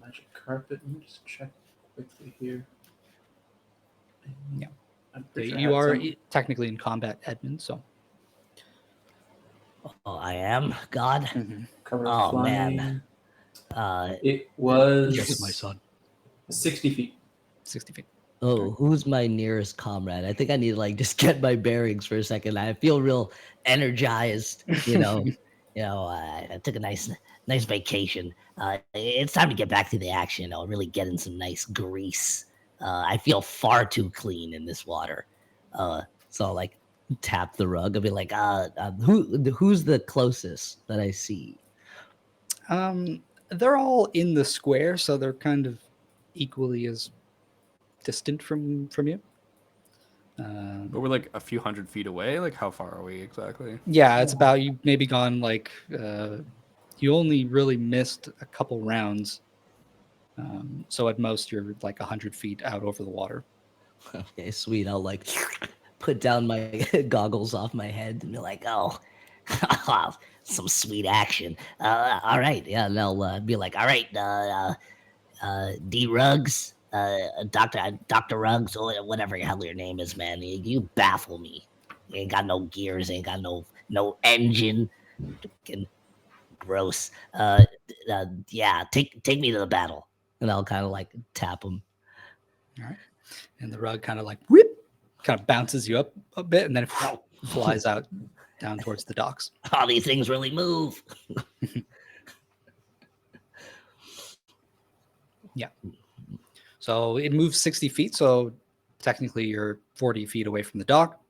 Speaker 4: magic carpet. Let me just check quickly here.
Speaker 1: Yeah.
Speaker 4: I'm pretty sure I
Speaker 1: You
Speaker 4: had
Speaker 1: are
Speaker 4: some-
Speaker 1: technically in combat, Edmund. So.
Speaker 7: Oh, I am God.
Speaker 4: cover
Speaker 7: Oh,
Speaker 4: flying.
Speaker 7: man.
Speaker 4: It was
Speaker 1: Yes, my son.
Speaker 4: 60 feet.
Speaker 1: 60 feet.
Speaker 7: Oh, who's my nearest comrade? I think I need to like just get my bearings for a second. I feel real energized, you know. I took a nice vacation. It's time to get back to the action. I'll really get in some nice grease. I feel far too clean in this water. So I'll like tap the rug. I'll be like, who's the closest that I see?
Speaker 1: They're all in the square, so they're kind of equally as distant from you.
Speaker 6: But we're like a few hundred feet away. Like, how far are we exactly?
Speaker 1: Yeah, it's about, you maybe gone like you only really missed a couple rounds. So at most you're like 100 feet out over the water.
Speaker 7: Okay, sweet. I'll like put down my goggles off my head and be like, oh, some sweet action. All right. Yeah, and I'll be like, all right, D Ruggs, Dr. Ruggs, or whatever the hell your name is, man. You baffle me. You ain't got no gears, ain't got no engine. Fucking gross. Yeah, take me to the battle. And I'll kind of like tap him.
Speaker 1: All right. And the rug kind of like whip, kind of bounces you up a bit, and then it flies out down towards the docks.
Speaker 7: All these things really move.
Speaker 1: Yeah. So it moves 60 feet. So technically you're 40 feet away from the dock.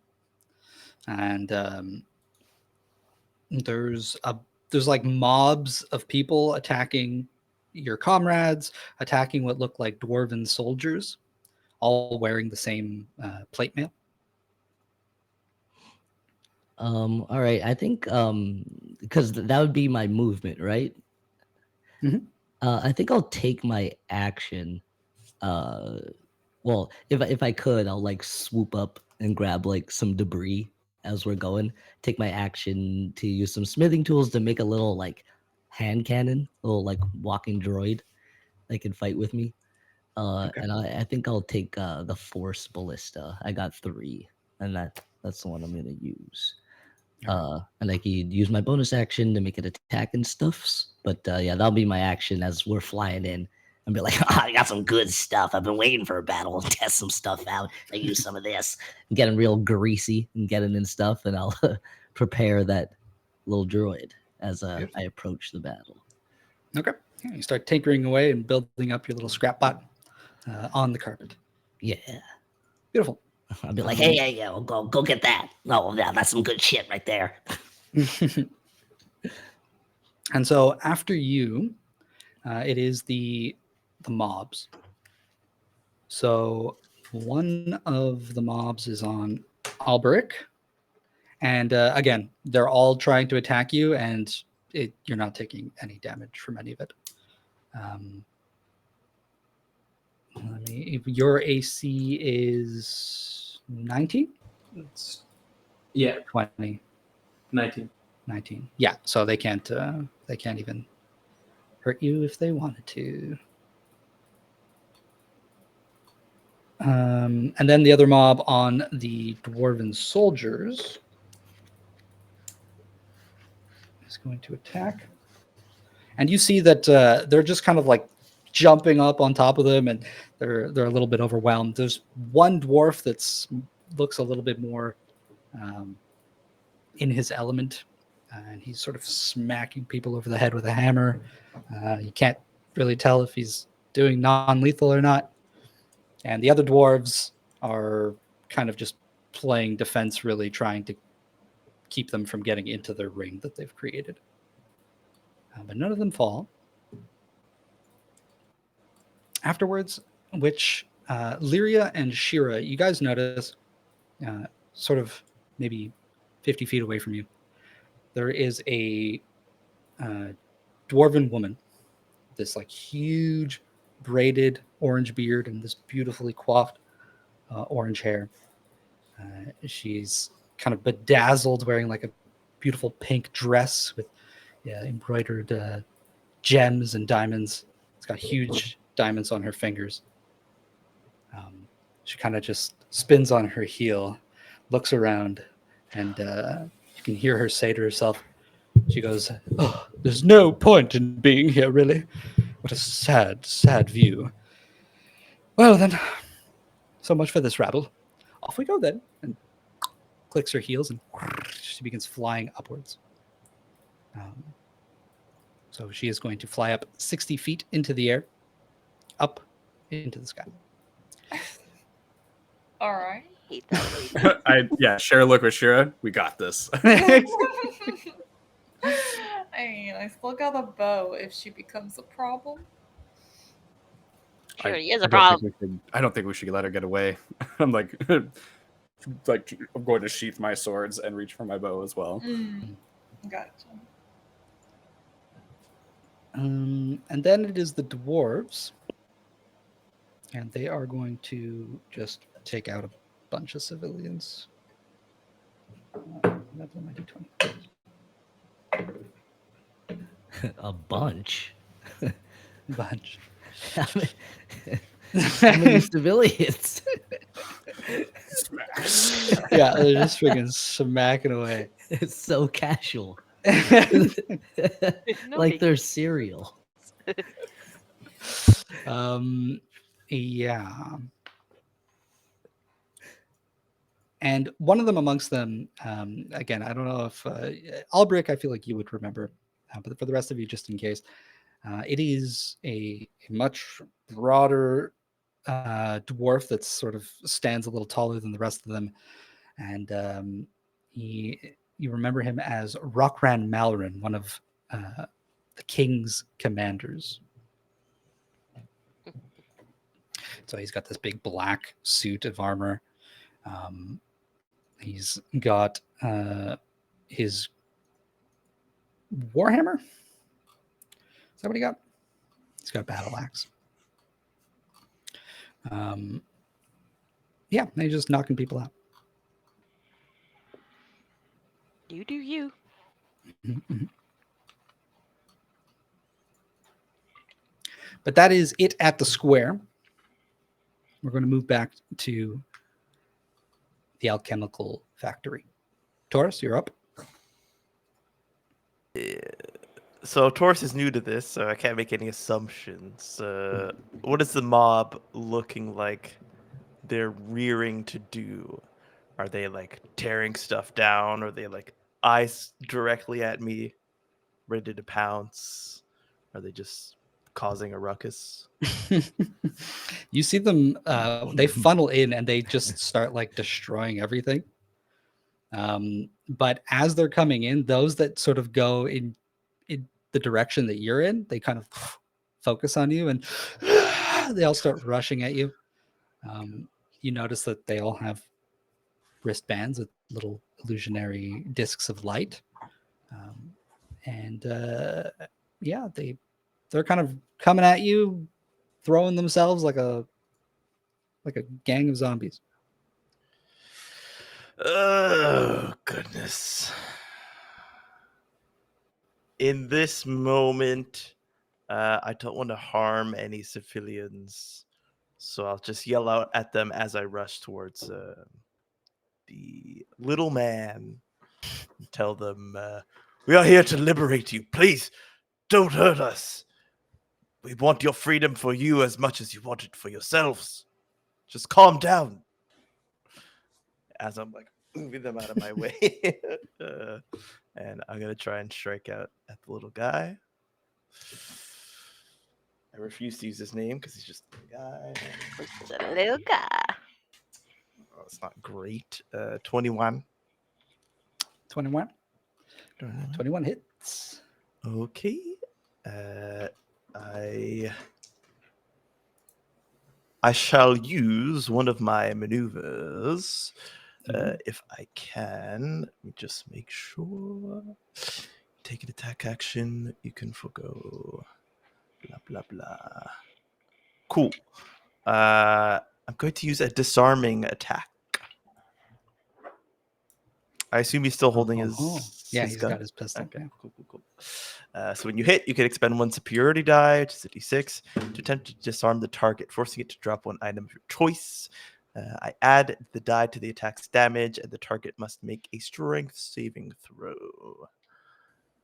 Speaker 1: And there's like mobs of people attacking your comrades, attacking what look like dwarven soldiers, all wearing the same plate mail.
Speaker 7: All right. I think because that would be my movement, right?
Speaker 1: Mhm.
Speaker 7: I think I'll take my action. Well, if I could, I'll like swoop up and grab like some debris as we're going. Take my action to use some smithing tools to make a little like hand cannon, little like walking droid that can fight with me.
Speaker 1: Okay.
Speaker 7: And I think I'll take the force ballista. I got 3, and that's the one I'm gonna use. And I could use my bonus action to make it attack and stuffs. But yeah, that'll be my action as we're flying in. And be like, I got some good stuff. I've been waiting for a battle and test some stuff out. I use some of this. And getting real greasy and getting in stuff, and I'll prepare that little droid as I approach the battle.
Speaker 1: Okay. Yeah, you start tinkering away and building up your little scrap bot on the carpet.
Speaker 7: Yeah.
Speaker 1: Beautiful.
Speaker 7: I'll be like, hey, go get that. Oh, yeah, that's some good shit right there.
Speaker 1: And so after you, it is the mobs. So one of the mobs is on Alberic. And again, they're all trying to attack you, and you're not taking any damage from any of it. If your AC is 19?
Speaker 4: Yeah,
Speaker 1: 20.
Speaker 4: 19.
Speaker 1: 19. Yeah, so they can't even hurt you if they wanted to. And then the other mob on the dwarven soldiers is going to attack. And you see that they're just kind of like jumping up on top of them, and they're a little bit overwhelmed. There's one dwarf that's looks a little bit more in his element, and he's sort of smacking people over the head with a hammer. You can't really tell if he's doing non-lethal or not. And the other dwarves are kind of just playing defense, really trying to keep them from getting into their ring that they've created. But none of them fall. Afterwards, which Lyria and Shira, you guys notice, sort of maybe 50 feet away from you, there is a dwarven woman, this like huge braided orange beard and this beautifully coiffed orange hair. She's kind of bedazzled, wearing like a beautiful pink dress with embroidered gems and diamonds. It's got huge diamonds on her fingers. She kind of just spins on her heel, looks around, and you can hear her say to herself, she goes, "Oh, there's no point in being here, really. What a sad, sad view. Well, then, so much for this rabble. Off we go, then." And clicks her heels, and she begins flying upwards. So she is going to fly up 60 feet into the air, up into the sky.
Speaker 3: All right.
Speaker 5: Hate that lady.
Speaker 6: Share a look with Shira. We got this.
Speaker 3: I mean, I still got a bow if she becomes a problem.
Speaker 5: He has a
Speaker 6: I don't
Speaker 5: problem.
Speaker 6: I don't think we should let her get away. I'm like, I'm going to sheath my swords and reach for my bow as well.
Speaker 3: Gotcha.
Speaker 1: And then it is the dwarves, and they are going to just take out a bunch of civilians. That's on my d20.
Speaker 7: A bunch.
Speaker 1: Bunch.
Speaker 7: How many civilians?
Speaker 1: Yeah, they're just freaking smacking away.
Speaker 7: It's so casual.
Speaker 5: No
Speaker 7: Like
Speaker 5: big-
Speaker 7: they're cereal.
Speaker 1: Yeah. And one of them amongst them, again, I don't know if Albrick, I feel like you would remember, but for the rest of you, just in case, it is a much broader dwarf that sort of stands a little taller than the rest of them. And you remember him as Rockran Malrin, one of the king's commanders. So he's got this big black suit of armor. He's got his warhammer. Is that what he got? He's got a battle axe. Yeah, he's just knocking people out.
Speaker 5: You do you.
Speaker 1: Mhm. But that is it at the square. We're going to move back to the alchemical factory. Toryss, you're up.
Speaker 2: So Toryss is new to this, so I can't make any assumptions. What is the mob looking like they're rearing to do? Are they like tearing stuff down? Are they like eyes directly at me, ready to pounce? Are they just causing a ruckus?
Speaker 1: You see them, they funnel in and they just start like destroying everything. But as they're coming in, those that sort of go in the direction that you're in, they kind of focus on you and they all start rushing at you. You notice that they all have wristbands with little illusionary discs of light. Yeah, they're kind of coming at you, throwing themselves like a gang of zombies.
Speaker 2: Oh, goodness. In this moment, I don't want to harm any civilians, so I'll just yell out at them as I rush towards the little man and tell them, we are here to liberate you. Please, don't hurt us. We want your freedom for you as much as you want it for yourselves. Just calm down. As I'm like moving them out of my way. And I'm going to try and strike out at the little guy. I refuse to use his name because he's just a guy.
Speaker 5: It's a little guy.
Speaker 2: Oh, it's not great. 21.
Speaker 1: 21. 21 hits.
Speaker 2: Okay. I shall use one of my maneuvers. If I can, let me just make sure. Take an attack action. You can forgo. Blah, blah, blah. Cool. I'm going to use a disarming attack. I assume he's still holding his.
Speaker 1: Yeah,
Speaker 2: his
Speaker 1: he's
Speaker 2: gun?
Speaker 1: got his pistol.
Speaker 2: Okay, cool. So when you hit, you can expend one superiority die, which is a d6, to attempt to disarm the target, forcing it to drop one item of your choice. I add the die to the attack's damage, and the target must make a strength saving throw.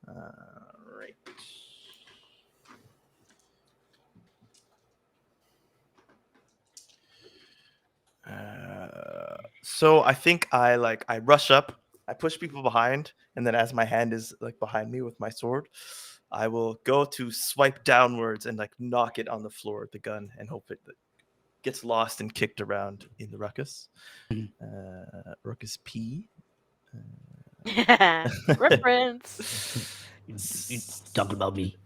Speaker 2: Right. So I think I rush up, I push people behind, and then as my hand is like behind me with my sword, I will go to swipe downwards and like knock it on the floor with the gun and hope it gets lost and kicked around in the ruckus. Ruckus P.
Speaker 5: Reference.
Speaker 7: Talking about me.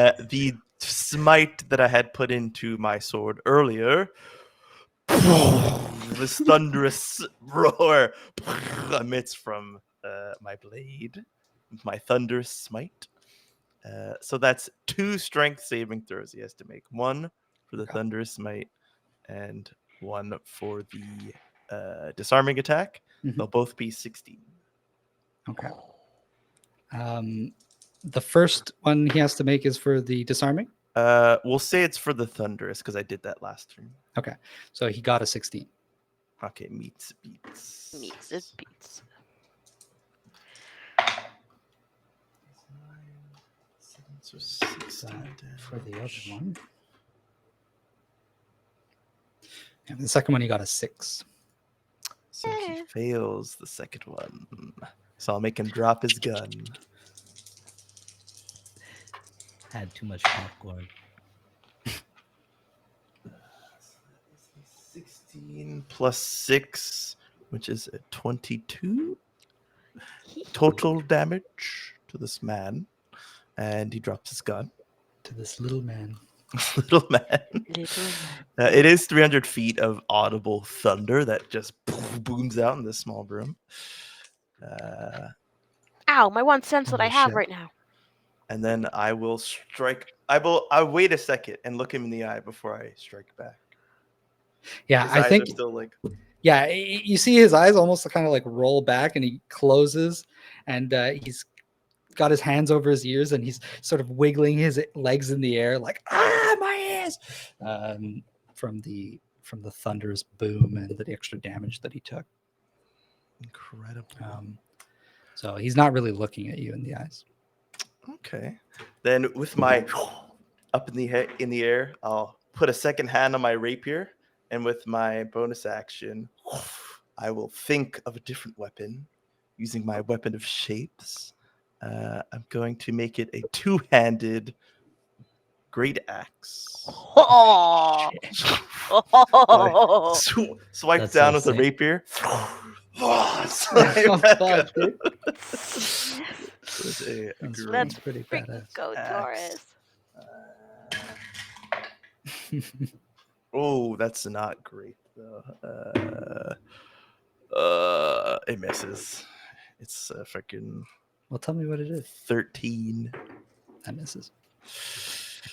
Speaker 2: The smite that I had put into my sword earlier. This thunderous roar emits from my blade, my thunderous smite. So that's 2 strength saving throws he has to make. 1 for the thunderous smite and 1 for the disarming attack.
Speaker 1: Mhm.
Speaker 2: They'll both be 16.
Speaker 1: Okay. The first one he has to make is for the disarming.
Speaker 2: We'll say it's for the thunderous because I did that last turn.
Speaker 1: Okay, so he got a 16.
Speaker 2: Okay, meets beats.
Speaker 5: Meets it beats.
Speaker 2: So 16
Speaker 1: For the other
Speaker 2: damage.
Speaker 1: one. And the second one he got a 6.
Speaker 2: So he fails the second one. So I'll make him drop his gun.
Speaker 7: Had too much popcorn.
Speaker 2: 16 plus 6, which is a 22 total damage to this man. And he drops his gun.
Speaker 1: To this little man.
Speaker 2: Little man.
Speaker 5: Little man.
Speaker 2: It is 300 feet of audible thunder that just booms out in this small room.
Speaker 5: Ow, my one sense that I
Speaker 1: Holy
Speaker 5: have
Speaker 1: shit.
Speaker 5: right now.
Speaker 2: And then I will strike. I'll wait a second and look him in the eye before I strike back.
Speaker 1: Yeah,
Speaker 2: His
Speaker 1: I
Speaker 2: eyes
Speaker 1: think.
Speaker 2: are still like.
Speaker 1: Yeah, you see his eyes almost kind of like roll back, and he closes, and he's got his hands over his ears, and he's sort of wiggling his legs in the air, like my ears, from the thunderous boom and the extra damage that he took.
Speaker 2: Incredible.
Speaker 1: So he's not really looking at you in the eyes.
Speaker 2: Okay. Then with my up in the air, I'll put a second hand on my rapier, and with my bonus action, I will think of a different weapon using my weapon of shapes. I'm going to make it a 2-handed great axe.
Speaker 5: Oh.
Speaker 2: Swipe
Speaker 7: That's
Speaker 2: down
Speaker 7: so
Speaker 2: with a
Speaker 7: sick.
Speaker 2: rapier. Swipe
Speaker 1: Oh,
Speaker 2: back
Speaker 1: fuck,
Speaker 2: up.
Speaker 1: dude.
Speaker 2: With a
Speaker 1: That's
Speaker 2: great
Speaker 1: pretty
Speaker 5: Freaking
Speaker 1: badass.
Speaker 5: go,
Speaker 2: axe.
Speaker 5: Toryss.
Speaker 2: Oh, that's not great though. It misses. It's freaking
Speaker 1: Well, tell me what it is.
Speaker 2: 13.
Speaker 1: That misses.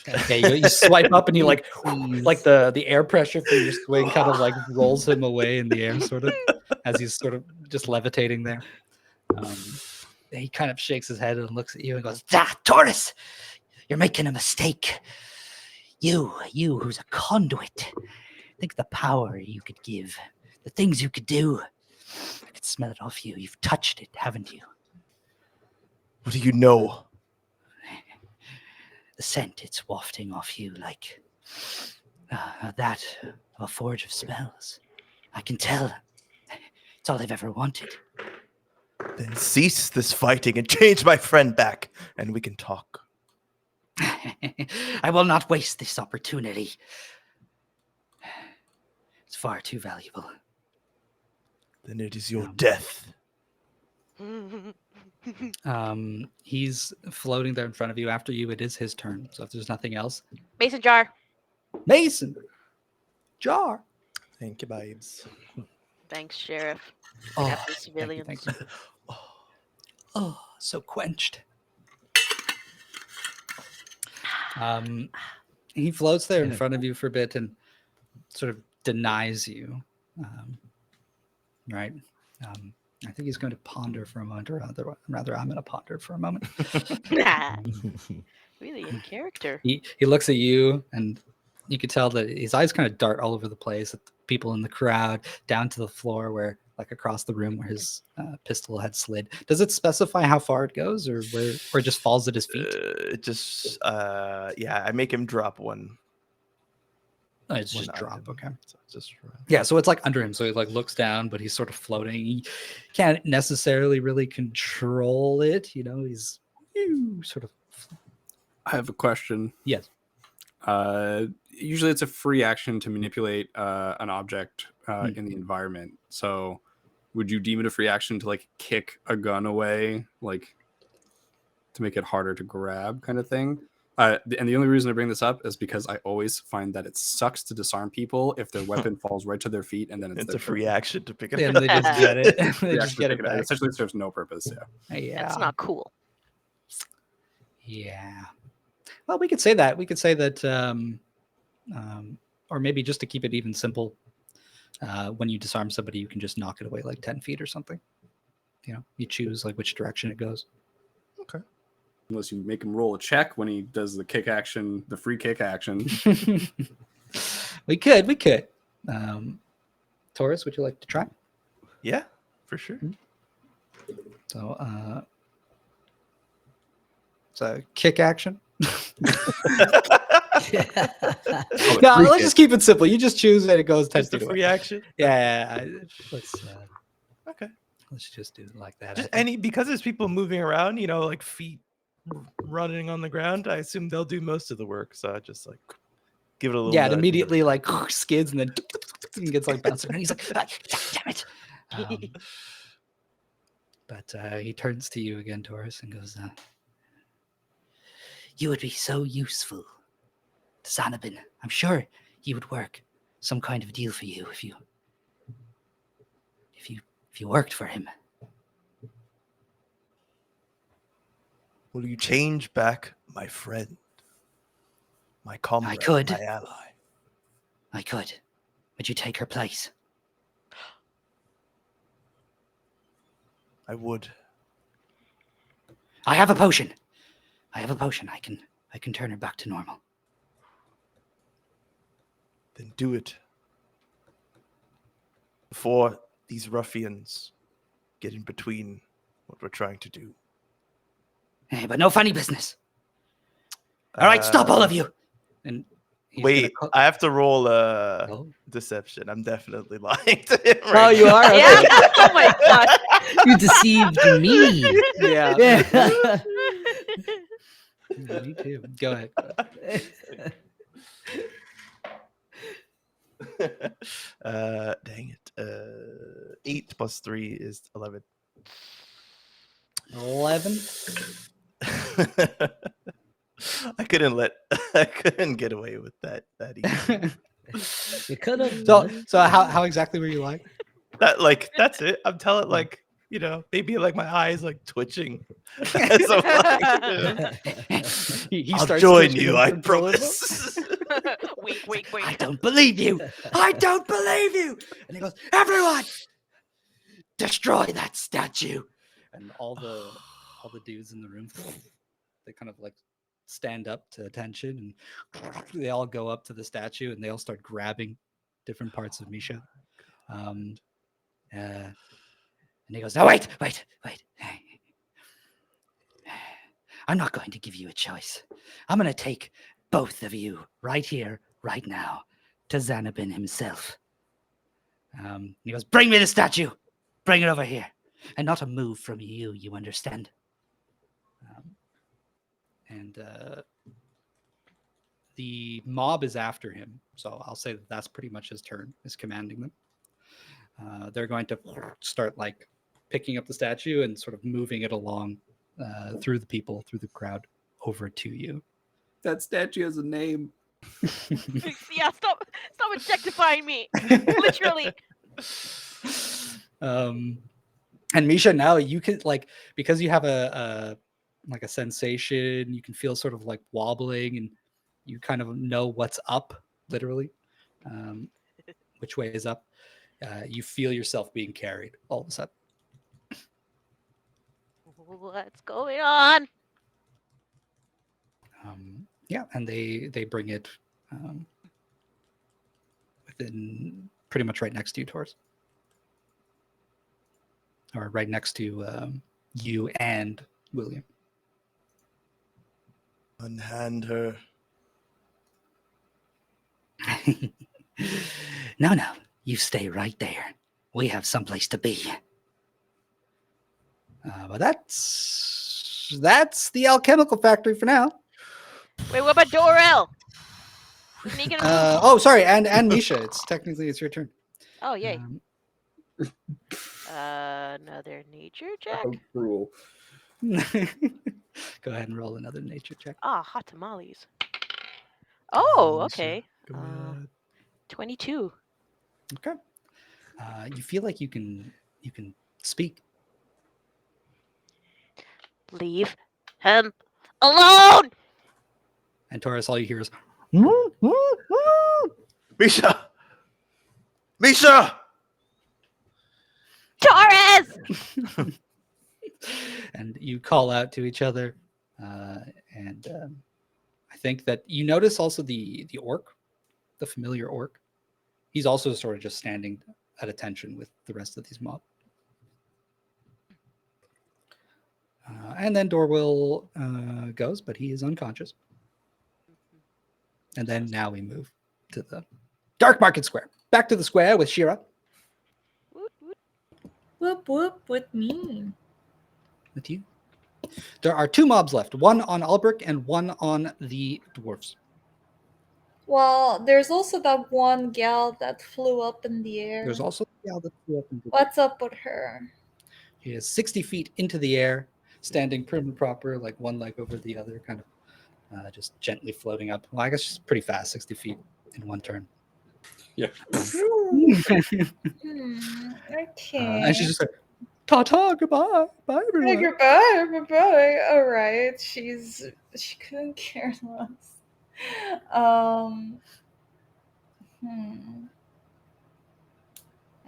Speaker 1: Okay, you swipe up and you like the air pressure for your swing kind of like rolls him away in the air, sort of, as he's sort of just levitating there. He kind of shakes his head and looks at you and goes, Toryss, you're making a mistake. You who's a conduit. Think the power you could give, the things you could do. I could smell it off you. You've touched it, haven't you?
Speaker 2: What do you know?
Speaker 1: The scent it's wafting off you like that of a forge of spells. I can tell. It's all I've ever wanted.
Speaker 2: Then cease this fighting and change my friend back, and we can talk.
Speaker 1: I will not waste this opportunity. It's far too valuable.
Speaker 2: Then it is your death.
Speaker 1: He's floating there in front of you. After you, it is his turn. So if there's nothing else,
Speaker 5: Mason jar.
Speaker 1: Mason jar.
Speaker 2: Thank you, babes.
Speaker 5: Thanks, Sheriff.
Speaker 1: Oh,
Speaker 5: Happy civilians.
Speaker 1: thank you. Oh, so quenched. He floats there in front of you for a bit and sort of denies you. Right. I think he's going to ponder for a moment, or rather, I'm going to ponder for a moment.
Speaker 5: Really in character.
Speaker 1: He looks at you, and you could tell that his eyes kind of dart all over the place at the people in the crowd, down to the floor where, like across the room where his pistol had slid. Does it specify how far it goes, or where it just falls at his feet?
Speaker 2: It just, I make him drop one.
Speaker 1: Oh, it's
Speaker 2: one
Speaker 1: just drop.
Speaker 2: item.
Speaker 1: Okay.
Speaker 2: So it's just
Speaker 1: Yeah, so it's like under him. So he like looks down, but he's sort of floating. He can't necessarily really control it. You know, he's sort of.
Speaker 6: I have a question.
Speaker 1: Yes.
Speaker 6: Usually it's a free action to manipulate an object in the environment. So would you deem it a free action to like kick a gun away, like to make it harder to grab kind of thing? And the only reason I bring this up is because I always find that it sucks to disarm people if their weapon falls right to their feet and then it's
Speaker 2: It's
Speaker 6: their
Speaker 2: a free
Speaker 6: turn.
Speaker 2: action to pick it
Speaker 1: And
Speaker 2: up.
Speaker 1: they just get it. they
Speaker 6: They
Speaker 1: just
Speaker 6: actually
Speaker 1: get
Speaker 6: pick
Speaker 1: it
Speaker 6: up.
Speaker 1: back.
Speaker 6: Essentially, it serves no purpose. Yeah.
Speaker 1: Yeah.
Speaker 5: That's not cool.
Speaker 1: Yeah. Well, we could say that. We could say that, or maybe just to keep it even simple, when you disarm somebody, you can just knock it away like 10 feet or something. You choose like which direction it goes.
Speaker 2: Okay.
Speaker 6: Unless you make him roll a check when he does the kick action, the free kick action.
Speaker 1: We could. Toryss, would you like to try?
Speaker 2: Yeah, for sure.
Speaker 1: So, kick action. No, let's just keep it simple. You just choose and it goes 10
Speaker 2: Just a
Speaker 1: feet
Speaker 2: free
Speaker 1: away.
Speaker 2: action.
Speaker 1: Yeah.
Speaker 2: Okay.
Speaker 1: Let's just do it like that.
Speaker 2: Just because there's people moving around, like feet running on the ground. I assume they'll do most of the work. So I just like give it a little.
Speaker 1: Yeah, it
Speaker 2: nudge and
Speaker 1: immediately like skids and then gets like bouncing around. He's like, "Ah, damn it. But he turns to you again, Toryss, and goes, you would be so useful to Xanabin. I'm sure he would work some kind of deal for you if you worked for him.
Speaker 2: Will you change back, my friend, my comrade,
Speaker 1: could.
Speaker 2: my ally?
Speaker 1: I could. Would you take her place?
Speaker 2: I would.
Speaker 1: I have a potion. I can turn her back to normal.
Speaker 2: Then do it. Before these ruffians get in between what we're trying to do.
Speaker 1: Hey, but no funny business. All right, stop all of you. And he's
Speaker 2: Wait,
Speaker 1: gonna
Speaker 2: I have to roll
Speaker 1: Oh.
Speaker 2: deception. I'm definitely lying to him.
Speaker 1: Oh,
Speaker 2: Right
Speaker 1: you
Speaker 2: now.
Speaker 1: are? Okay.
Speaker 5: Yeah. Oh my god.
Speaker 7: You deceived me.
Speaker 1: Yeah.
Speaker 7: Yeah.
Speaker 1: Me too. Go ahead.
Speaker 2: Dang it. 8 plus 3 is 11.
Speaker 1: 11.
Speaker 2: I couldn't get away with that easy.
Speaker 7: You could have.
Speaker 1: So how exactly were you like?
Speaker 2: That's it. I'm telling maybe like my eyes like twitching. As I'm like,
Speaker 1: He
Speaker 2: I'll
Speaker 1: starts
Speaker 2: join
Speaker 1: twitching
Speaker 2: you, I
Speaker 1: uncontrollable.
Speaker 2: promise.
Speaker 5: Wink.
Speaker 1: I don't believe you. I don't believe you. And he goes, everyone, destroy that statue. And all the dudes in the room, they kind of like stand up to attention, and they all go up to the statue and they all start grabbing different parts of Misha. And he goes, no, wait. I'm not going to give you a choice. I'm going to take both of you right here, right now, to Xanabin himself. He goes, bring me the statue. Bring it over here. And not a move from you, you understand? The mob is after him. So I'll say that that's pretty much his turn, is commanding them. They're going to start like picking up the statue and sort of moving it along through the people, through the crowd, over to you.
Speaker 6: That statue has a name.
Speaker 5: Yeah, stop objectifying me. Literally.
Speaker 1: And Misha, now you can because you have a sensation, you can feel sort of like wobbling, and you kind of know what's up, literally, which way is up. You feel yourself being carried all of a sudden.
Speaker 5: What's going on?
Speaker 1: Yeah, and they bring it within pretty much right next to you, Toryss. Or right next to you and William.
Speaker 2: Unhand her.
Speaker 1: No, you stay right there. We have someplace to be. But that's the alchemical factory for now.
Speaker 5: Wait, what about Dorel? Isn't he gonna
Speaker 1: Oh, sorry, and Misha. It's your turn.
Speaker 5: Oh, yay. Another nature check.
Speaker 6: How cruel.
Speaker 1: Go ahead and roll another nature check.
Speaker 5: Ah, hot tamales. Oh,
Speaker 1: Misha,
Speaker 5: okay.
Speaker 1: Go ahead.
Speaker 5: 22.
Speaker 1: Okay. You feel like you can speak.
Speaker 5: Leave him alone!
Speaker 1: And Toryss, all you hear is
Speaker 8: Misha! Misha!
Speaker 5: Toryss!
Speaker 1: and you call out to each other. And I think that you notice also the orc, the familiar orc. He's also sort of just standing at attention with the rest of these mob. And then Dorwill goes, but he is unconscious. And then now we move to the Dark Market Square. Back to the square with Shira.
Speaker 5: Woot, woot.
Speaker 3: Whoop whoop with me.
Speaker 1: With you. There are 2 mobs left, one on Albrecht and one on the dwarfs.
Speaker 3: Well, there's also that one gal that flew up in the air.
Speaker 1: There's also the gal that flew up into the
Speaker 3: What's up with her?
Speaker 1: She is 60 feet into the air, standing prim and proper, like one leg over the other, kind of just gently floating up. Well, I guess she's pretty fast, 60 feet in one turn.
Speaker 6: Yeah.
Speaker 3: Okay.
Speaker 1: And she's just like, ta-ta, goodbye, bye everyone.
Speaker 3: Goodbye, bye. All right. She couldn't care less. I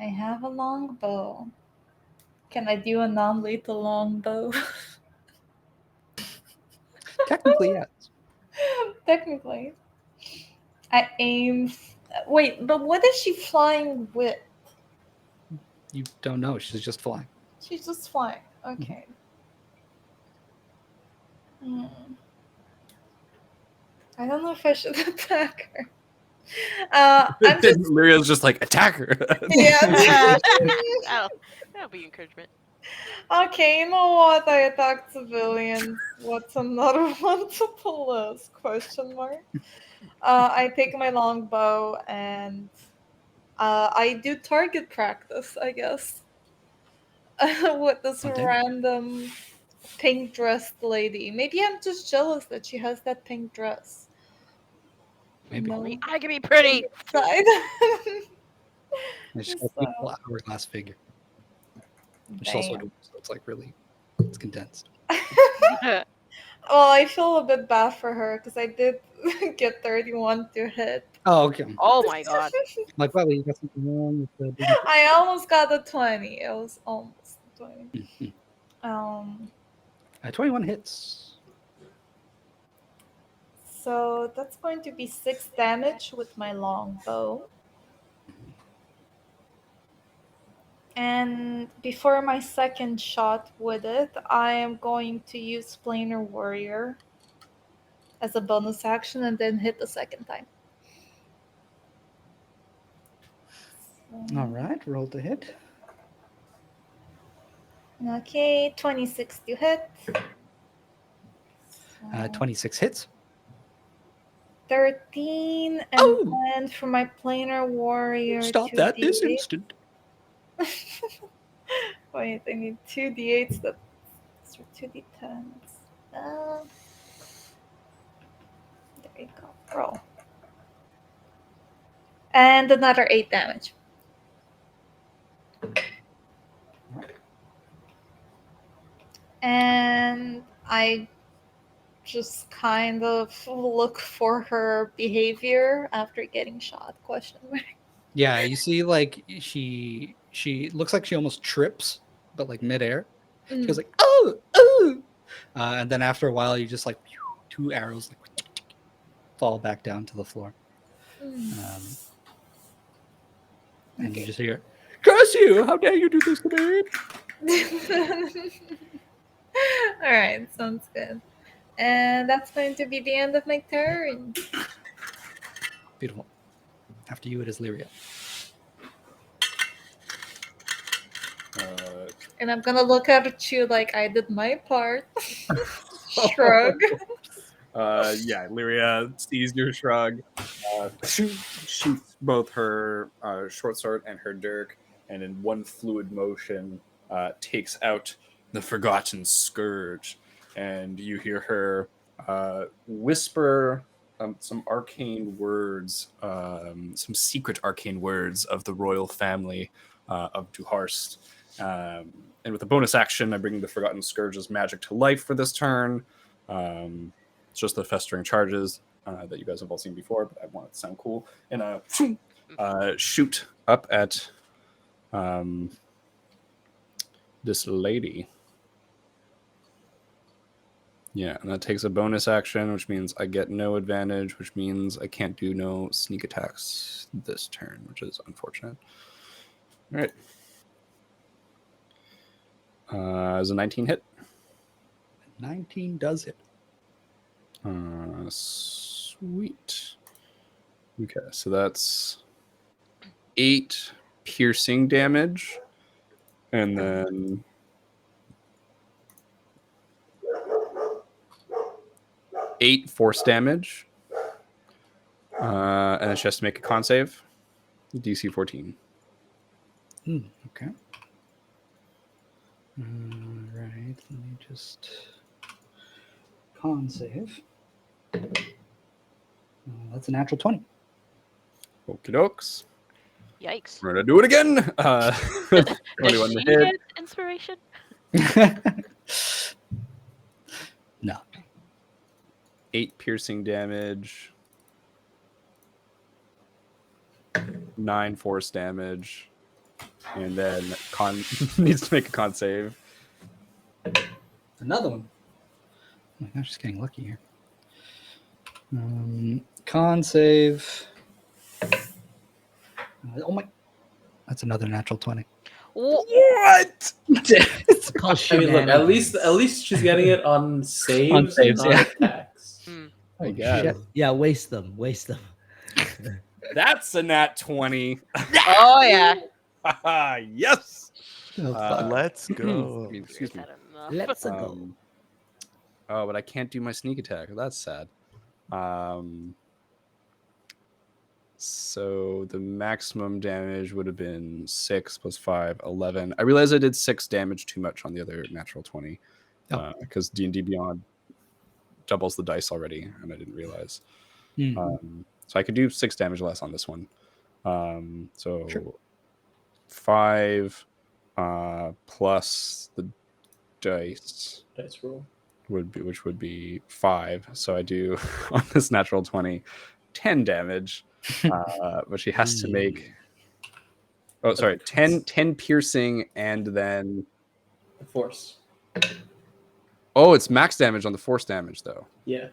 Speaker 3: have a longbow. Can I do a non-lethal longbow?
Speaker 1: Technically, yes.
Speaker 3: Technically. I aim. Wait, but what is she flying with?
Speaker 1: You don't know. She's just flying.
Speaker 3: She's just flying. Okay. I don't know if I should attack her. I'm just.
Speaker 6: Lyria's just like, attack her.
Speaker 3: Yeah.
Speaker 5: That'll be encouragement.
Speaker 3: Okay, you know what? I attacked civilians. What's another one to the list? Question mark. I take my longbow and I do target practice, I guess. With this
Speaker 1: Okay.
Speaker 3: random pink dressed lady. Maybe I'm just jealous that she has that pink dress.
Speaker 1: Maybe.
Speaker 3: No.
Speaker 5: I can be pretty.
Speaker 3: Side.
Speaker 1: And she's got a beautiful hourglass figure. She's also a dwarf, so it's like really, it's condensed.
Speaker 3: Well, I feel a bit bad for her because I did get 31 to hit.
Speaker 1: Oh, okay.
Speaker 5: Oh my god.
Speaker 1: Like, probably you got something wrong with the.
Speaker 3: I almost got a 20. It was almost 20.
Speaker 1: 21 hits.
Speaker 3: So that's going to be 6 damage with my longbow. And before my second shot with it, I am going to use Planar Warrior as a bonus action and then hit the second time.
Speaker 1: All right, roll to hit.
Speaker 3: Okay, 26 to hit.
Speaker 1: 26 hits.
Speaker 3: 13, and then for my Planar Warrior.
Speaker 1: Stop that this
Speaker 3: 2d8.
Speaker 1: instant.
Speaker 3: Wait, I need 2d8s. That's 2d10s. There you go. Roll. And another 8 damage. And I just kind of look for her behavior after getting shot. Question mark.
Speaker 1: Yeah, you see, like she looks like she almost trips, but like midair. She goes like, oh. And then after a while, you just like 2 arrows like fall back down to the floor. And you just hear, "Curse you! How dare you do this to me?"
Speaker 3: All right, sounds good. And that's going to be the end of my turn.
Speaker 1: Beautiful. After you, it is Lyria.
Speaker 3: And I'm gonna look at you like I did my part. Shrug.
Speaker 6: Yeah, Lyria sees your shrug, shoots both her short sword and her dirk, and in one fluid motion takes out the Forgotten Scourge, and you hear her whisper some arcane words, some secret arcane words of the royal family of Duharst. And with a bonus action, I bring the Forgotten Scourge's magic to life for this turn. It's just the festering charges that you guys have all seen before, but I want it to sound cool. And shoot up at this lady. Yeah, and that takes a bonus action, which means I get no advantage, which means I can't do no sneak attacks this turn, which is unfortunate. All right. Is a 19 hit?
Speaker 1: 19 does hit.
Speaker 6: Sweet. Okay, so that's 8 piercing damage, and then 8 force damage. And then she has to make a con save. DC 14.
Speaker 1: Okay. All right, let me just con save. That's a natural 20.
Speaker 6: Okie dokes.
Speaker 5: Yikes.
Speaker 6: We're gonna do it again.
Speaker 5: Does
Speaker 6: 21
Speaker 5: she
Speaker 6: to hit.
Speaker 5: get inspiration?
Speaker 1: No.
Speaker 6: 8 piercing damage. 9 force damage. And then con needs to make a con save.
Speaker 1: Another one. Oh my gosh, just getting lucky here. Con save. Oh my. That's another natural 20.
Speaker 6: What?
Speaker 1: It's
Speaker 7: Called
Speaker 4: I mean, look, at
Speaker 7: shenanigans.
Speaker 4: least she's getting it on saves,
Speaker 1: On saves,
Speaker 4: and not
Speaker 1: yeah.
Speaker 4: attacks.
Speaker 6: My
Speaker 7: Oh,
Speaker 6: God.
Speaker 7: shit. Yeah, waste them. Waste them.
Speaker 6: That's a nat 20.
Speaker 5: Oh yeah.
Speaker 6: Yes.
Speaker 1: Oh, fuck.
Speaker 8: Let's go.
Speaker 6: Excuse me.
Speaker 5: Is that enough?
Speaker 7: Let's go.
Speaker 6: Oh, but I can't do my sneak attack. That's sad. So the maximum damage would have been 6 plus 5, 11. I realized I did 6 damage too much on the other natural 20 because D&D Beyond doubles the dice already, and I didn't realize. So I could do 6 damage less on this one. So
Speaker 1: Sure.
Speaker 6: 5 plus the dice
Speaker 4: Dice roll.
Speaker 6: which would be 5. So I do on this natural 20, 10 damage. But she has to make 10 piercing, and then
Speaker 4: The force.
Speaker 6: it's max damage on the force damage though.
Speaker 4: Yeah.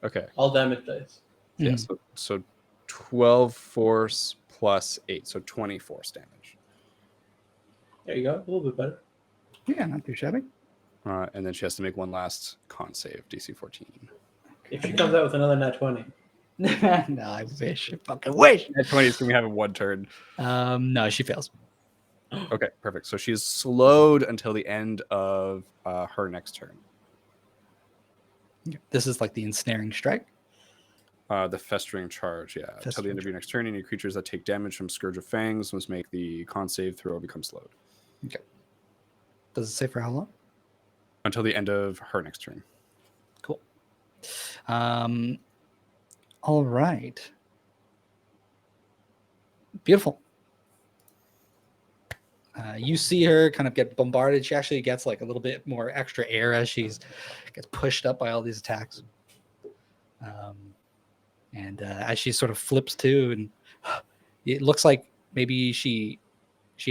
Speaker 6: Okay.
Speaker 4: All damage dice.
Speaker 6: Yeah, so 12 force plus 8, so 20 force damage.
Speaker 4: There you go. A little bit better.
Speaker 1: Yeah, not too shabby.
Speaker 6: And then she has to make one last con save, DC 14.
Speaker 4: If she comes out with another nat 20.
Speaker 1: No, I wish. I fucking wish.
Speaker 6: Nat 20s can we have in one turn?
Speaker 1: No, she fails.
Speaker 6: Okay, perfect. So she's slowed until the end of her next turn.
Speaker 1: This is like the ensnaring strike.
Speaker 6: The festering charge, yeah. Until the end of your next turn, any creatures that take damage from Scourge of Fangs must make the con save throw or become slowed.
Speaker 1: Okay. Does it say for how long?
Speaker 6: Until the end of her next turn.
Speaker 1: Cool. All right. Beautiful. You see her kind of get bombarded. She actually gets like a little bit more extra air as she's gets pushed up by all these attacks. And as she sort of flips to, and it looks like maybe she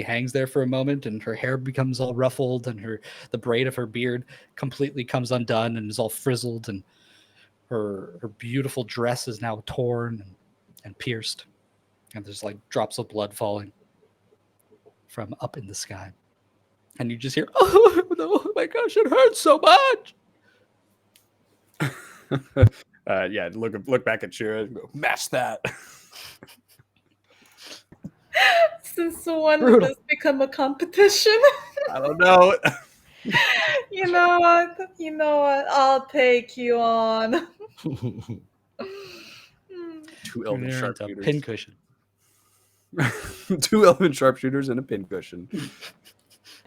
Speaker 1: hangs there for a moment, and her hair becomes all ruffled, and the braid of her beard completely comes undone and is all frizzled, and her beautiful dress is now torn and pierced, and there's like drops of blood falling from up in the sky, and you just hear, "Oh no! Oh my gosh, it hurts so much."
Speaker 6: Yeah, look back at Shira and go, match that.
Speaker 3: Since when
Speaker 1: Brutal.
Speaker 3: did this become a competition?
Speaker 6: I don't know.
Speaker 3: You know what? You know what? I'll take you on.
Speaker 6: 2 elven
Speaker 1: There, it's a
Speaker 6: sharpshooters.
Speaker 1: pincushion.
Speaker 6: 2 elven sharpshooters and a pincushion.
Speaker 5: And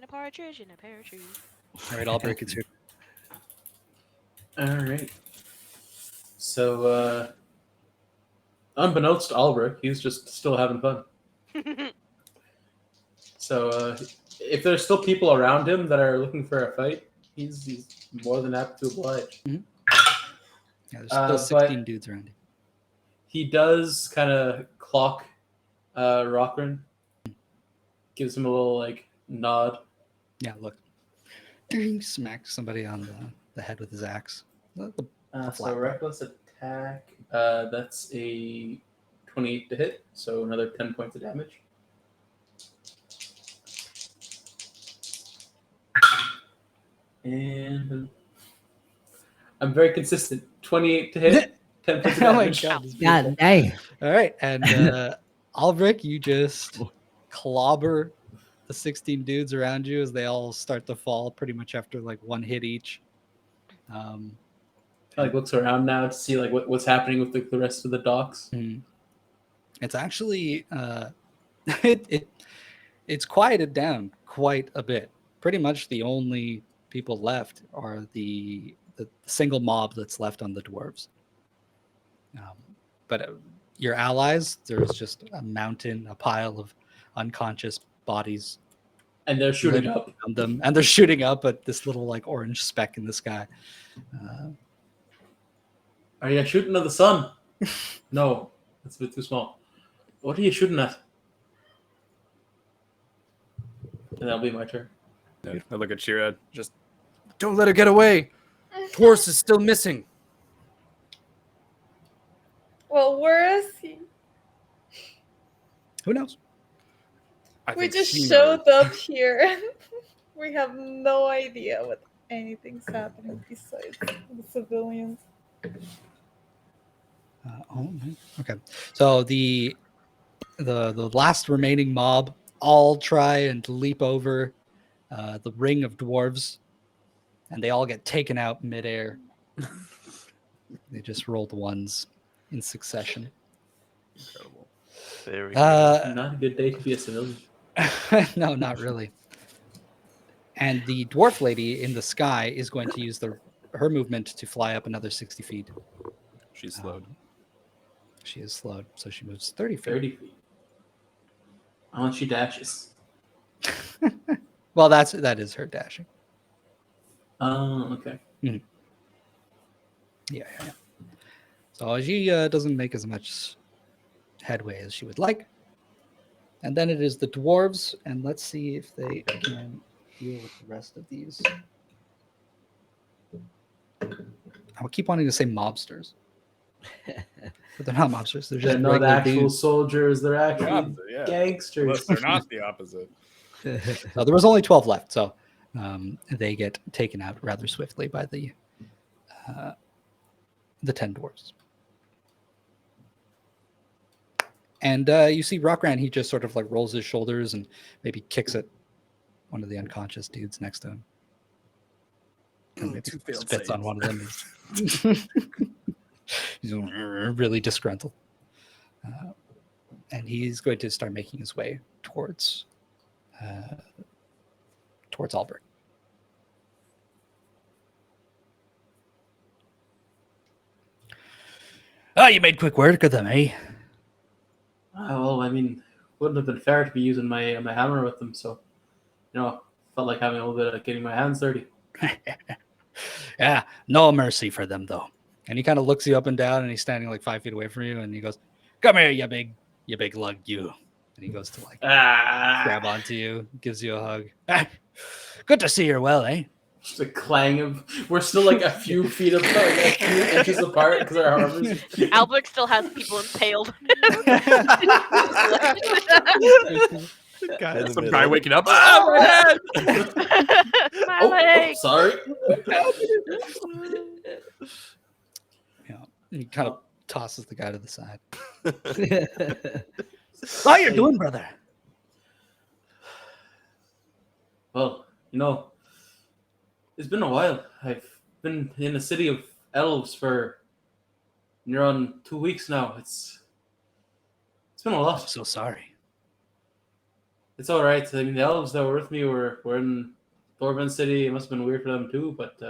Speaker 5: a partridge in a pear tree.
Speaker 1: All right, Albrecht, it's your
Speaker 4: All right. So, unbeknownst to Albrecht, he's just still having fun. So, if there's still people around him that are looking for a fight, he's more than happy to oblige.
Speaker 1: Yeah, there's still 16 dudes around you.
Speaker 4: He does kind of clock Rockran, gives him a little like nod.
Speaker 1: Yeah, look. He smacks somebody on the head with his axe. The
Speaker 4: So
Speaker 1: flat
Speaker 4: reckless attack, that's a 28 to hit, so another 10 points of damage. And I'm very consistent. 28 to hit, 10 points of
Speaker 1: Oh my
Speaker 4: damage.
Speaker 1: god. this is
Speaker 7: God
Speaker 1: beautiful.
Speaker 7: dang.
Speaker 1: All right, and Albrecht, you just clobber the 16 dudes around you as they all start to fall pretty much after like one hit each.
Speaker 4: Like looks around now to see like what's happening with the rest of the docks.
Speaker 1: It's actually it's quieted down quite a bit. Pretty much the only people left are the single mob that's left on the dwarves. But your allies, there's just a mountain, a pile of unconscious bodies,
Speaker 4: And they're shooting up.
Speaker 1: around them, and they're shooting up at this little like orange speck in the sky.
Speaker 4: Are you shooting at the sun? No, that's a bit too small. What are you shooting at? And that'll be my turn.
Speaker 6: Yeah, I look at Shira. Just don't let her get away. Toryss is still missing.
Speaker 9: Well, where is he?
Speaker 1: Who knows?
Speaker 6: I
Speaker 9: We
Speaker 6: think
Speaker 9: just
Speaker 6: she
Speaker 9: showed
Speaker 6: knows.
Speaker 9: up here. We have no idea what anything's happening besides the civilians.
Speaker 1: Okay. So the last remaining mob all try and leap over the ring of dwarves, and they all get taken out midair. They just rolled ones in succession.
Speaker 6: Incredible.
Speaker 8: Very
Speaker 4: Not a good day to be a civilian.
Speaker 1: No, not really. And the dwarf lady in the sky is going to use her movement to fly up another 60 feet.
Speaker 6: She's slowed.
Speaker 1: She is slowed, so she moves 30 feet.
Speaker 4: 30 feet. Unless she dashes.
Speaker 1: Well, that is her dashing.
Speaker 4: Oh, okay.
Speaker 1: Yeah. So she doesn't make as much headway as she would like. And then it is the dwarves, and let's see if they can deal with the rest of these. I will keep wanting to say mobsters. But they're not mobsters. They're just
Speaker 4: They're not
Speaker 1: regular
Speaker 4: actual
Speaker 1: dudes.
Speaker 4: soldiers. They're actually
Speaker 6: opposite, yeah.
Speaker 4: gangsters.
Speaker 6: Unless they're not the opposite.
Speaker 1: So there was only 12 left, so they get taken out rather swiftly by the 10 dwarves. And you see Rockran, he just sort of like rolls his shoulders and maybe kicks at one of the unconscious dudes next to him. And maybe
Speaker 6: Two failed
Speaker 1: spits on
Speaker 6: saves.
Speaker 1: one of them. He's really disgruntled. And he's going to start making his way towards Albert. Oh, you made quick work of them, eh?
Speaker 4: Well, I mean, wouldn't have been fair to be using my hammer with them, so felt like having a little bit of getting my hands dirty.
Speaker 1: Yeah, no mercy for them though. And he kind of looks you up and down, and he's standing like 5 feet away from you, and he goes, "Come here, you big lug, you." And he goes to like grab onto you, gives you a hug. Good to see you're well, eh?
Speaker 4: Just a clang of. We're still like a few feet apart, like a few inches apart because our armors.
Speaker 5: Albert still has people impaled.
Speaker 8: in the
Speaker 6: Some
Speaker 8: middle.
Speaker 6: guy waking up. Ah, my head!
Speaker 5: My
Speaker 4: Oh,
Speaker 5: leg.
Speaker 4: sorry.
Speaker 1: Yeah, he kind of tosses the guy to the side. How you doing, brother?
Speaker 4: Well, it's been a while. I've been in the city of elves for near on 2 weeks now. It's been a
Speaker 1: I'm
Speaker 4: lot.
Speaker 1: so sorry.
Speaker 4: It's all right. I mean, the elves that were with me were in Thorben City, it must have been weird for them too, but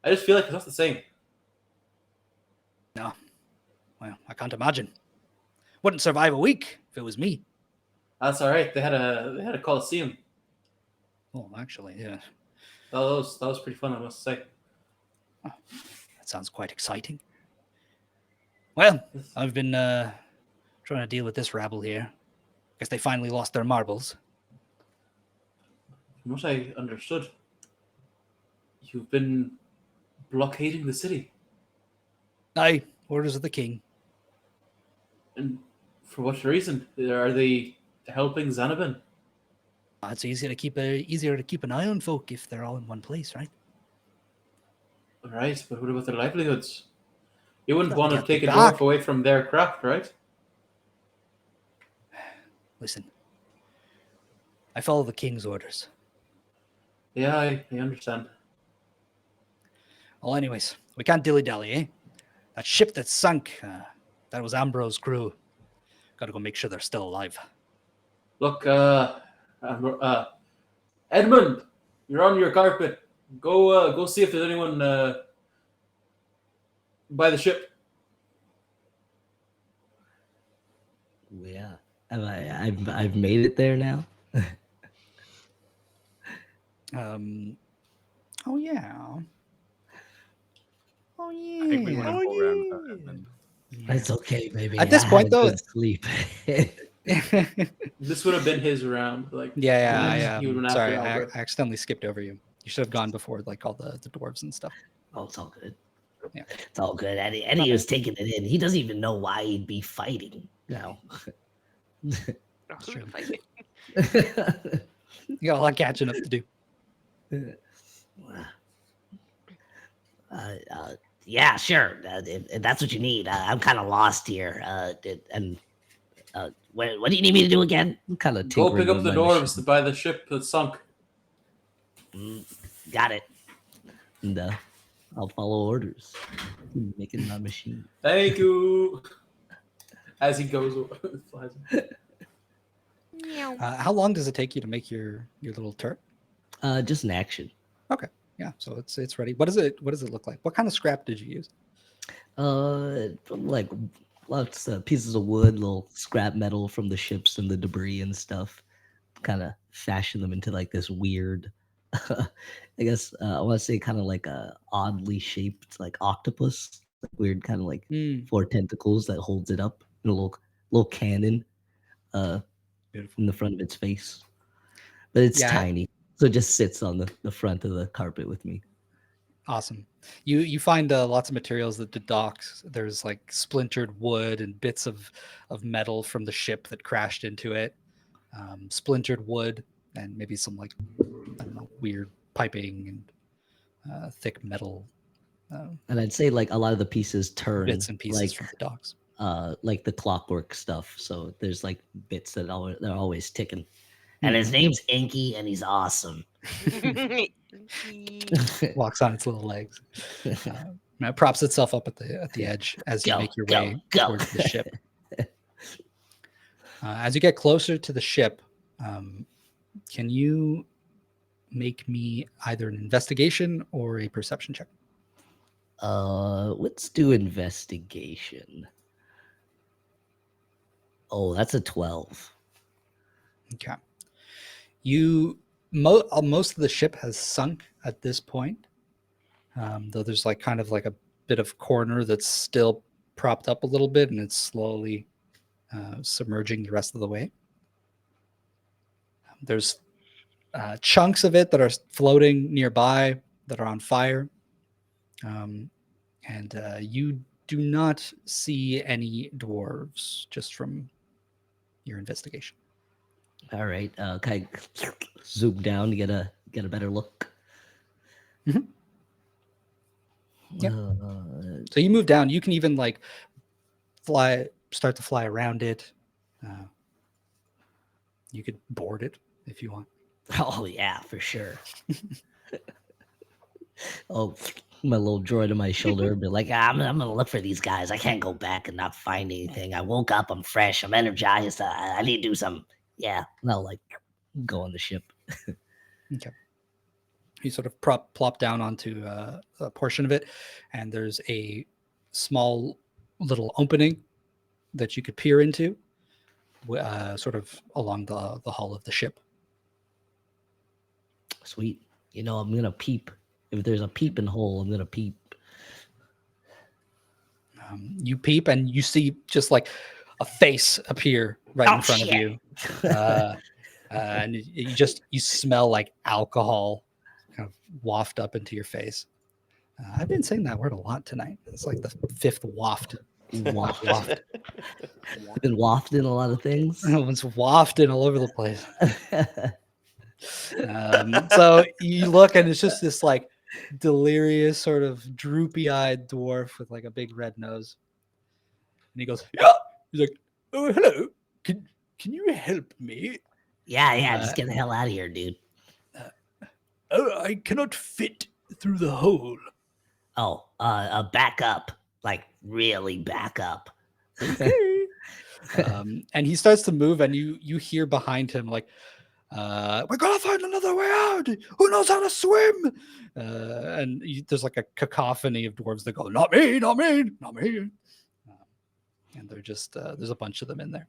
Speaker 4: I just feel like it's not the same.
Speaker 1: No. Well, I can't imagine. Wouldn't survive a week if it was me.
Speaker 4: That's all right. They had a Coliseum.
Speaker 1: Oh, actually, yeah.
Speaker 4: That was pretty fun, I must say.
Speaker 1: Oh, that sounds quite exciting. Well, I've been trying to deal with this rabble here. Guess they finally lost their marbles.
Speaker 4: From what I understood, you've been blockading the city.
Speaker 1: Aye, orders of the king.
Speaker 4: And for what reason? Are they helping Xanabin?
Speaker 1: It's easier to keep an eye on folk if they're all in one place, right?
Speaker 4: Right, but what about their livelihoods? You wouldn't
Speaker 1: They'll
Speaker 4: want to
Speaker 1: get
Speaker 4: take a
Speaker 1: back.
Speaker 4: dwarf away from their craft, right?
Speaker 1: Listen, I follow the king's orders.
Speaker 4: Yeah, I understand.
Speaker 1: Well, anyways, we can't dilly-dally, eh? That ship that sunk, that was Ambrose's crew. Gotta go make sure they're still alive.
Speaker 4: Look, Edmund, you're on your carpet. Go see if there's anyone by the ship.
Speaker 7: Yeah. I've made it there now.
Speaker 1: Oh yeah. Oh yeah.
Speaker 6: I think we went a full round without Edmund.
Speaker 7: It's okay, baby.
Speaker 1: At this
Speaker 7: I
Speaker 1: point,
Speaker 7: had a
Speaker 1: though-
Speaker 7: good sleep.
Speaker 4: This would have been his round. Like,
Speaker 1: Yeah.
Speaker 4: he would have been
Speaker 1: Sorry,
Speaker 4: after
Speaker 1: I
Speaker 4: Albert.
Speaker 1: accidentally skipped over you. You should have gone before like all the dwarves and stuff.
Speaker 7: Oh, it's all good.
Speaker 1: Yeah.
Speaker 7: It's all good. Eddie was taking it in. He doesn't even know why he'd be fighting. No.
Speaker 1: That's true. You got a lot of catching up to do.
Speaker 7: Yeah, sure. If that's what you need. I'm kind of lost here. What do you need me to do again? I'm kind of
Speaker 4: Go pick up the dwarves by the ship that sunk.
Speaker 7: Got it. And I'll follow orders. Making my machine.
Speaker 4: Thank you. As he goes, flies.
Speaker 1: How long does it take you to make your little turret?
Speaker 7: Just an action.
Speaker 1: Okay. Yeah. So it's ready. What does it look like? What kind of scrap did you use?
Speaker 7: Like lots of pieces of wood, little scrap metal from the ships and the debris and stuff. Kind of fashion them into like this weird, I guess I want to say kind of like a oddly shaped like octopus, like weird kind of like 4 tentacles that holds it up in a little cannon, in the front of its face. But it's tiny, so it just sits on the front of the carpet with me.
Speaker 1: Awesome. You find lots of materials at the docks. There's like splintered wood and bits of metal from the ship that crashed into it. Splintered wood and maybe some like, I don't know, weird piping and thick metal.
Speaker 7: And I'd say like a lot of the pieces turn
Speaker 1: bits and pieces
Speaker 7: like,
Speaker 1: from the docks.
Speaker 7: Like the clockwork stuff. So there's like bits that they're always ticking. And his name's Inky, and he's awesome.
Speaker 1: Walks on its little legs. It props itself up at the edge as you make your way towards the ship. As you get closer to the ship, can you make me either an investigation or a perception check?
Speaker 7: Let's do investigation. Oh, that's a 12.
Speaker 1: Okay. Most of the ship has sunk at this point, though there's like kind of like a bit of corner that's still propped up a little bit, and it's slowly submerging the rest of the way. There's chunks of it that are floating nearby that are on fire, and you do not see any dwarves just from your investigation.
Speaker 7: All right. Can I zoom down to get a better look?
Speaker 1: Mm-hmm. Yep. So you move down. You can even like start to fly around it. You could board it if you want.
Speaker 7: Oh yeah, for sure. Oh, my little droid on my shoulder, be like, I'm gonna look for these guys. I can't go back and not find anything. I woke up. I'm fresh. I'm energized. I need to do some. Yeah, and I'll like go on the ship.
Speaker 1: Okay. You sort of plop down onto a portion of it, and there's a small little opening that you could peer into, sort of along the hull of the ship.
Speaker 7: Sweet. You know, I'm gonna peep. If there's a peeping hole, I'm gonna peep.
Speaker 1: You peep, and you see just like a face appear right in front of you, and you smell like alcohol kind of waft up into your face. I've been saying that word a lot tonight. It's like the fifth waft.
Speaker 7: Waft.
Speaker 1: Waft.
Speaker 7: I've been wafting a lot of things.
Speaker 1: It's wafting all over the place. So you look, and it's just this like delirious, sort of droopy-eyed dwarf with like a big red nose. And he goes, "Yeah." He's like, "Oh, hello. Can you help me?"
Speaker 7: Yeah, just get the hell out of here, dude.
Speaker 1: "Oh, I cannot fit through the hole."
Speaker 7: Oh, back up. Like, really back up.
Speaker 1: And he starts to move, and you hear behind him like, "We're gonna find another way out. Who knows how to swim?" And there's like a cacophony of dwarves that go, "Not me, not me, not me." And they're just there's a bunch of them in there.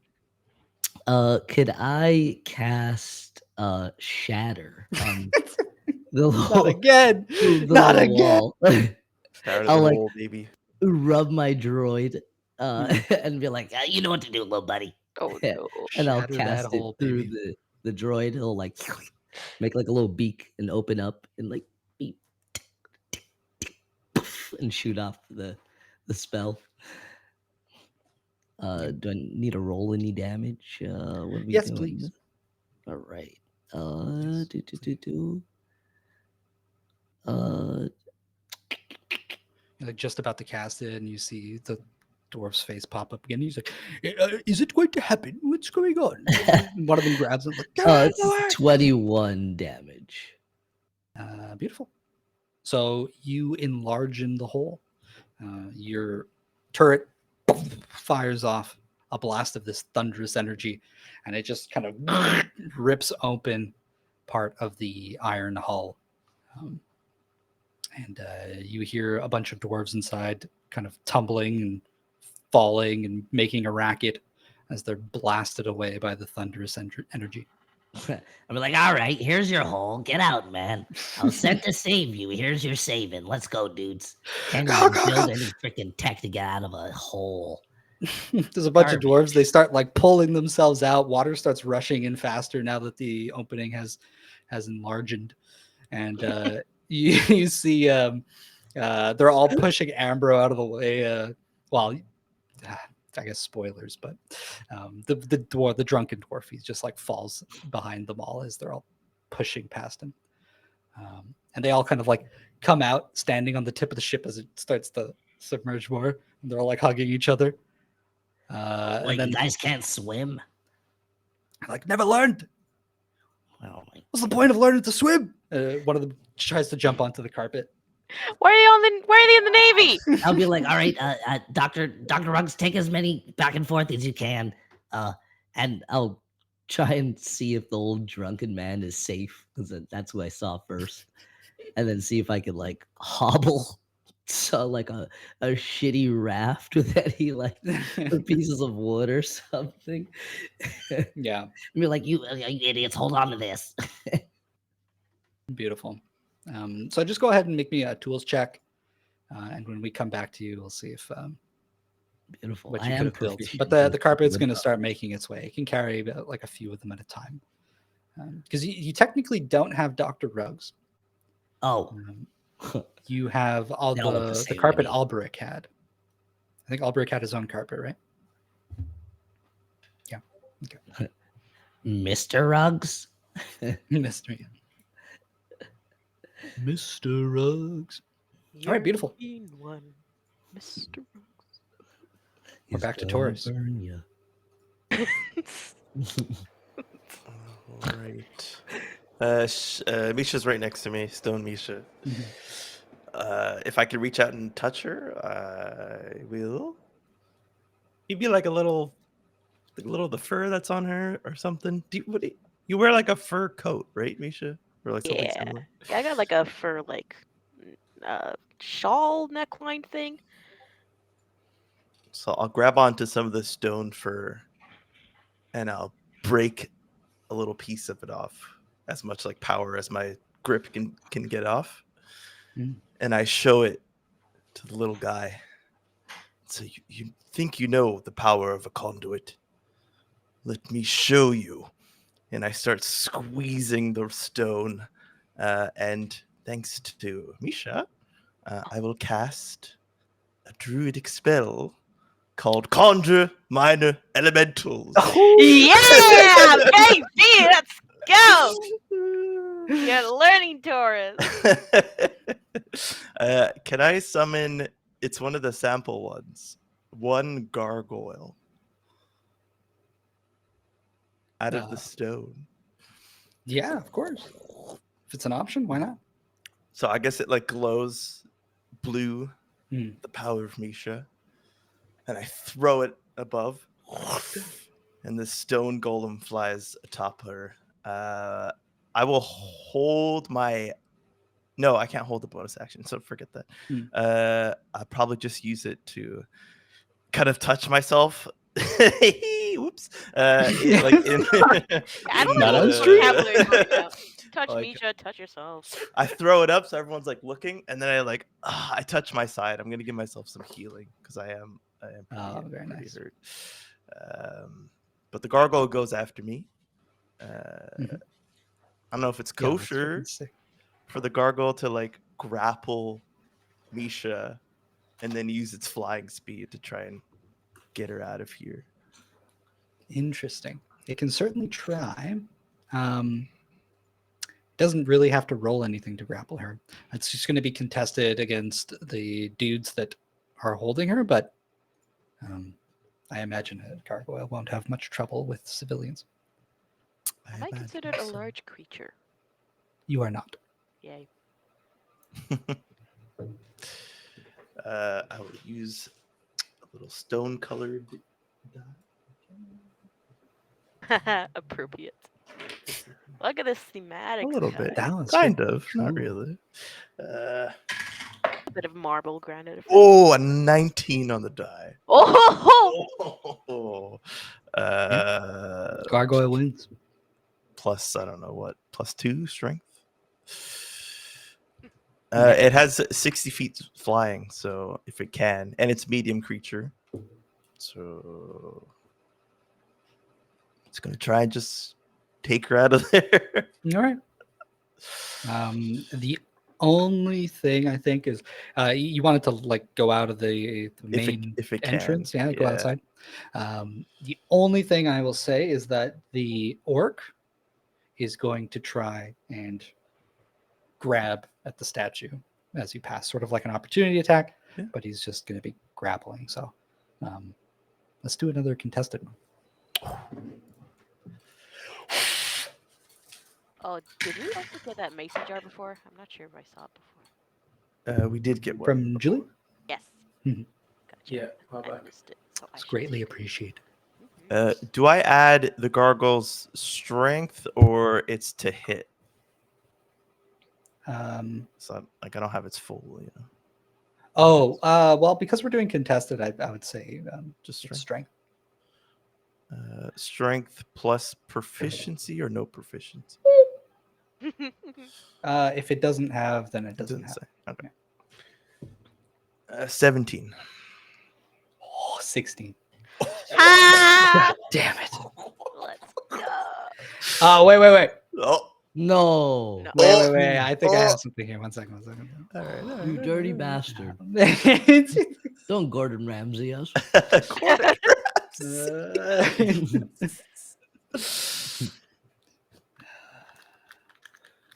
Speaker 7: Could I cast Shatter on the
Speaker 1: Not
Speaker 7: little,
Speaker 1: again.
Speaker 7: the
Speaker 1: Not
Speaker 7: little
Speaker 1: again.
Speaker 7: wall?
Speaker 8: Start of
Speaker 7: I'll
Speaker 8: the
Speaker 7: like
Speaker 8: roll, baby.
Speaker 7: rub my droid and be like, you know what to do, little buddy.
Speaker 5: Oh no.
Speaker 7: And I'll
Speaker 1: Shatter
Speaker 7: cast
Speaker 1: that
Speaker 7: it
Speaker 1: hole,
Speaker 7: through
Speaker 1: baby.
Speaker 7: the droid. He'll like make like a little beak and open up and like beep, tick, tick, tick, poof, and shoot off the spell. Do I need to roll any damage? What are we
Speaker 1: Yes,
Speaker 7: doing?
Speaker 1: please.
Speaker 7: All right.
Speaker 1: Yes. You're like just about to cast it, and you see the dwarf's face pop up again. He's like, "Is it going to happen? What's going on?" And one of them grabs him. Like,
Speaker 7: It's 21 damage.
Speaker 1: Beautiful. So you enlarge in the hole. Your turret fires off a blast of this thunderous energy, and it just kind of rips open part of the iron hull. And you hear a bunch of dwarves inside kind of tumbling and falling and making a racket as they're blasted away by the thunderous energy.
Speaker 7: I'll be like, all right, here's your hole. Get out, man. I was sent to save you. Here's your saving. Let's go, dudes. Can't even build any freaking tech to get out of a hole.
Speaker 1: There's a bunch of dwarves. They start like pulling themselves out. Water starts rushing in faster now that the opening has enlarged. And you see they're all pushing Ambro out of the way. I guess spoilers, but the drunken dwarf, he just like falls behind them all as they're all pushing past him. And they all kind of like come out standing on the tip of the ship as it starts to submerge more. And they're all like hugging each other.
Speaker 7: Like, you guys can't swim?
Speaker 1: Like, never learned.
Speaker 7: Oh my.
Speaker 1: What's the point of learning to swim? One of them tries to jump onto the carpet.
Speaker 5: Why are they in the Navy?
Speaker 7: I'll be like, all right, Dr. Ruggs, take as many back and forth as you can. And I'll try and see if the old drunken man is safe, because that's who I saw first. And then see if I could like hobble like a shitty raft with any like pieces of wood or something.
Speaker 1: Yeah.
Speaker 7: Be like, you idiots, hold on to this.
Speaker 1: Beautiful. So just go ahead and make me a tools check. And when we come back to you, we'll see if
Speaker 7: Beautiful.
Speaker 1: what
Speaker 7: I
Speaker 1: you
Speaker 7: am
Speaker 1: could have built.
Speaker 7: proficient
Speaker 1: But
Speaker 7: with
Speaker 1: the carpet's going to
Speaker 7: wood.
Speaker 1: start making its way. It can carry like a few of them at a time. Because you technically don't have Dr. Ruggs.
Speaker 7: Oh.
Speaker 1: You have all
Speaker 7: They all look the
Speaker 1: the
Speaker 7: same to
Speaker 1: carpet
Speaker 7: me.
Speaker 1: Alberic had. I think Alberic had his own carpet, right? Yeah. Okay.
Speaker 7: Mr. Ruggs?
Speaker 1: Mr. Ruggs. All right, beautiful.
Speaker 5: One, Mr.
Speaker 1: We're back to Toryss.
Speaker 7: Burn ya.
Speaker 8: All right. Misha's right next to me. Stone Misha. If I could reach out and touch her, I will.
Speaker 2: You'd be like a little of the fur that's on her or something. You wear like a fur coat, right, Misha?
Speaker 8: or like something
Speaker 5: Yeah.
Speaker 8: similar?
Speaker 5: Yeah, I got like a fur shawl neckline thing.
Speaker 8: So I'll grab onto some of the stone fur, and I'll break a little piece of it off, as much like power as my grip can get off, and I show it to the little guy. So you think you know the power of a conduit? Let me show you. And I start squeezing the stone, and thanks to Misha, I will cast a druidic spell called Conjure Minor Elementals.
Speaker 5: Yeah, baby, let's go. You're learning, Toryss.
Speaker 8: Can I summon? It's one of the sample ones. One gargoyle out of the stone.
Speaker 1: Yeah, of course. If it's an option, why not?
Speaker 8: So I guess it like glows blue,
Speaker 1: Hmm.
Speaker 8: the power of Misha, and I throw it above, and the stone golem flies atop her. I will hold my. No, I can't hold the bonus action, so forget that. I'll probably just use it to kind of touch myself. Whoops.
Speaker 5: I don't
Speaker 1: Not
Speaker 5: know
Speaker 1: on
Speaker 5: what
Speaker 1: stream.
Speaker 5: vocabulary right now. Touch
Speaker 8: Like-
Speaker 5: Misha, touch yourself.
Speaker 8: I throw it up so everyone's like looking, and then I touch my side. I'm gonna give myself some healing because I am
Speaker 1: Very
Speaker 8: pretty
Speaker 1: nice.
Speaker 8: hurt. But the gargoyle goes after me. I don't know if it's
Speaker 1: Yeah, that's
Speaker 8: kosher
Speaker 1: freaking sick.
Speaker 8: for the gargoyle to like grapple Misha and then use its flying speed to try and get her out of here.
Speaker 1: Interesting. It can certainly try. Doesn't really have to roll anything to grapple her. It's just going to be contested against the dudes that are holding her, but I imagine a gargoyle won't have much trouble with civilians.
Speaker 5: Am I considered a large creature?
Speaker 1: You are not.
Speaker 5: Yay.
Speaker 8: I will use a little stone-colored die.
Speaker 5: Appropriate. Look at this thematic.
Speaker 8: A little
Speaker 5: sky.
Speaker 8: bit.
Speaker 1: That was
Speaker 8: Kind
Speaker 1: freaking
Speaker 8: of, not
Speaker 1: cool.
Speaker 8: really.
Speaker 5: A bit of marble granite.
Speaker 8: Oh, a 19 on the die.
Speaker 5: Oh!
Speaker 1: Gargoyle wins.
Speaker 8: Plus, I don't know what, +2 strength. It has 60 feet flying, so if it can, and it's medium creature, so it's gonna try and just take her out of there.
Speaker 1: All right. The only thing I think is you wanted to like go out of the main
Speaker 8: if it
Speaker 1: entrance,
Speaker 8: can,
Speaker 1: go outside. The only thing I will say is that the orc is going to try and grab at the statue as you pass, sort of like an opportunity attack, but he's just going to be grappling. So let's do another contested one.
Speaker 5: Oh, did we also get that mason jar before? I'm not sure if I saw it before.
Speaker 8: We did get one
Speaker 1: From Julie.
Speaker 5: Yes.
Speaker 1: Mhm.
Speaker 5: Gotcha.
Speaker 4: Yeah,
Speaker 5: I
Speaker 4: back.
Speaker 5: missed it, so I
Speaker 1: It's
Speaker 5: should
Speaker 1: greatly
Speaker 5: take it.
Speaker 1: appreciated.
Speaker 8: Do I add the gargoyle's strength or it's to hit? So like I don't have its full, you know.
Speaker 1: Well, because we're doing contested, I would say
Speaker 8: Just
Speaker 1: it's
Speaker 8: strength.
Speaker 1: strength.
Speaker 8: Strength plus proficiency or no proficiency?
Speaker 1: If it doesn't have, then it doesn't have.
Speaker 8: Say. Okay. 17.
Speaker 1: Oh, 16.
Speaker 5: Ah!
Speaker 1: Damn it.
Speaker 5: Let's go.
Speaker 1: Oh, wait.
Speaker 8: Oh,
Speaker 7: No.
Speaker 5: No.
Speaker 1: Wait. I think I have something here. One second.
Speaker 8: all right.
Speaker 7: You dirty bastard. Don't Gordon Ramsay us.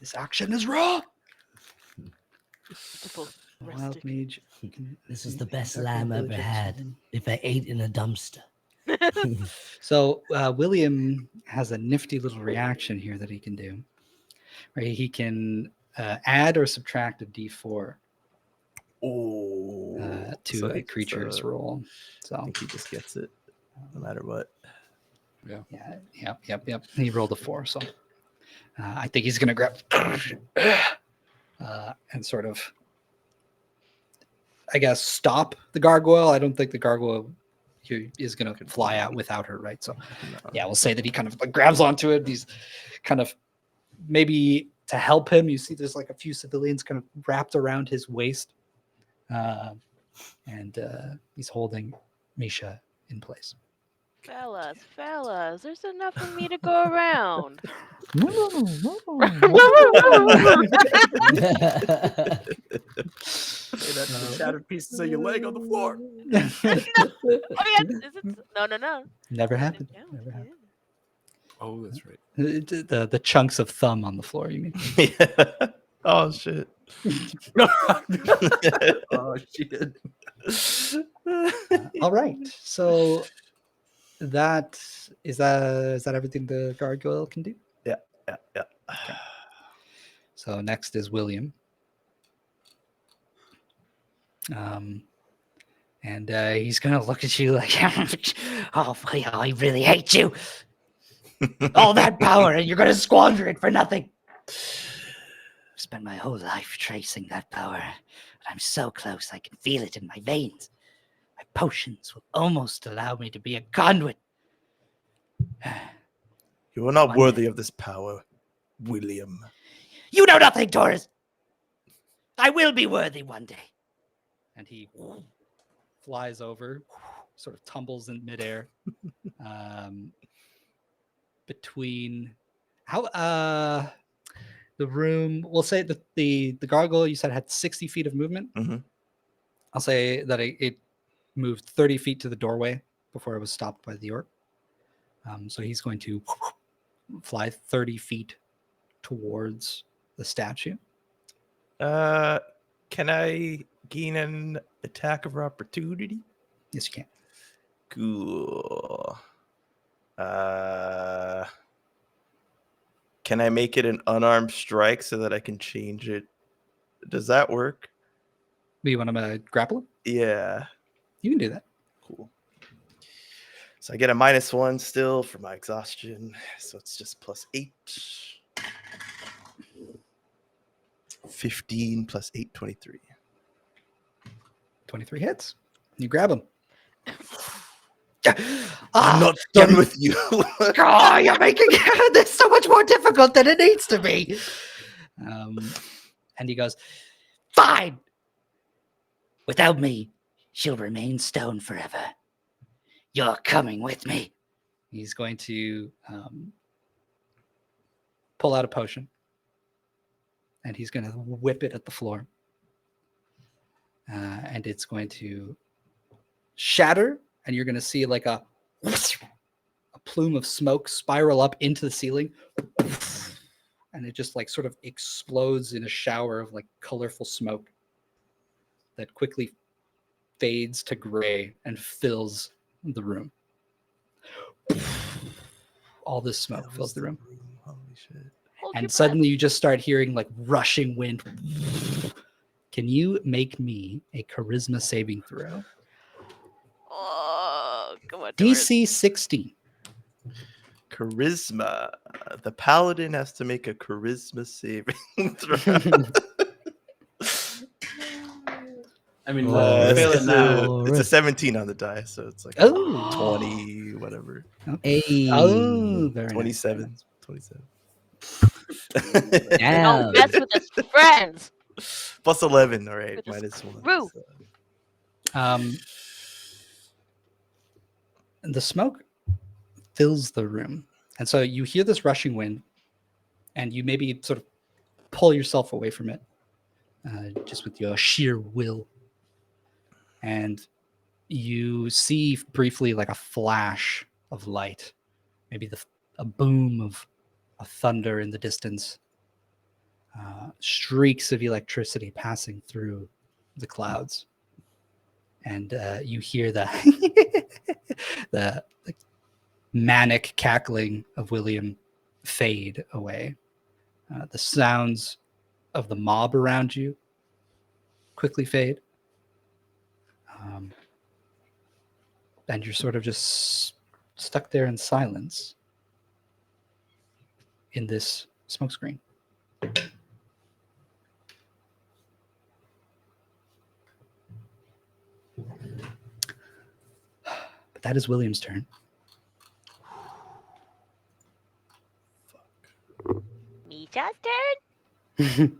Speaker 1: This action is raw.
Speaker 5: Beautiful.
Speaker 1: Wild
Speaker 5: Rustic.
Speaker 1: mage.
Speaker 7: This is the best lamb I ever had. If I ate in a dumpster.
Speaker 1: So William has a nifty little reaction here that he can do. Right, he can add or subtract a d4 to
Speaker 8: So
Speaker 1: a
Speaker 8: he
Speaker 1: creature's
Speaker 8: just,
Speaker 1: roll.
Speaker 8: I
Speaker 1: So
Speaker 8: think he just gets it, no matter what.
Speaker 1: yep. He rolled a 4. So I think he's going to grab and sort of, I guess, stop the gargoyle. I don't think the gargoyle is going to fly out without her, right? So, yeah, we'll say that he kind of like grabs onto it. He's kind of maybe to help him. You see, there's like a few civilians kind of wrapped around his waist, and he's holding Misha in place.
Speaker 5: Fellas, there's enough of me to go around.
Speaker 1: No.
Speaker 6: Hey, that's the shattered pieces of your leg on the floor.
Speaker 5: Oh yeah, is it? No.
Speaker 1: Never happened.
Speaker 5: Yeah,
Speaker 1: Never happened.
Speaker 6: Oh, that's right.
Speaker 1: The chunks of thumb on the floor, you mean?
Speaker 8: Yeah.
Speaker 2: Oh shit.
Speaker 6: Oh shit.
Speaker 1: All right. So that is that everything the gargoyle can do?
Speaker 8: Yeah.
Speaker 1: So next is William. And he's gonna look at you like, oh, boy, I really hate you. All that power, and you're gonna squander it for nothing. I've spent my whole life tracing that power, but I'm so close I can feel it in my veins. My potions will almost allow me to be a conduit.
Speaker 8: You are not
Speaker 1: One
Speaker 8: worthy of this power, William.
Speaker 1: You know nothing, Toryss. I will be worthy one day. And he flies over, sort of tumbles in midair. Between how the room, we'll say that the gargoyle you said had 60 feet of movement.
Speaker 8: Mhm.
Speaker 1: I'll say that it moved 30 feet to the doorway before it was stopped by the orc. So he's going to fly 30 feet towards the statue.
Speaker 2: Can I gain an attack of opportunity?
Speaker 1: Yes, you can.
Speaker 8: Cool. Can I make it an unarmed strike so that I can change it? Does that work?
Speaker 1: You want him to grapple him?
Speaker 8: Yeah.
Speaker 1: You can do that.
Speaker 8: Cool. So I get a -1 still for my exhaustion. So it's just +8. 15 + 8, 23.
Speaker 1: 23 hits. You grab him.
Speaker 8: I'm not done with you.
Speaker 1: Oh, you're making this so much more difficult than it needs to be. And he goes, fine. Without me, she'll remain stone forever. You're coming with me. He's going to pull out a potion. And he's going to whip it at the floor. And it's going to shatter. And you're going to see like a plume of smoke spiral up into the ceiling. And it just like sort of explodes in a shower of like colorful smoke that quickly fades to gray and fills the room. All this smoke fills the room.
Speaker 8: Holy shit.
Speaker 5: Hold your
Speaker 1: And suddenly you just start hearing like rushing wind. Can you make me a charisma saving throw?
Speaker 5: breath. Oh, come on, Toryss.
Speaker 1: DC 16.
Speaker 8: Charisma. The paladin has to make a charisma saving throw.
Speaker 4: I mean,
Speaker 7: Oh,
Speaker 4: fail it
Speaker 8: it's,
Speaker 4: now.
Speaker 8: it's a 17 on the die, so it's like
Speaker 1: Oh.
Speaker 8: 20, whatever.
Speaker 7: Hey.
Speaker 1: Oh, very nice.
Speaker 8: 27. 27.
Speaker 7: Damn.
Speaker 5: Don't mess with his friends.
Speaker 8: Plus 11, all right.
Speaker 5: With his
Speaker 8: -1.
Speaker 5: crew.
Speaker 8: So.
Speaker 1: The smoke fills the room. And so you hear this rushing wind, and you maybe sort of pull yourself away from it just with your sheer will. And you see briefly like a flash of light, maybe a boom of thunder in the distance, streaks of electricity passing through the clouds. And you hear the like, manic cackling of William fade away. The sounds of the mob around you quickly fade. And you're sort of just stuck there in silence in this smokescreen. But that is William's turn.
Speaker 5: Misha's turn.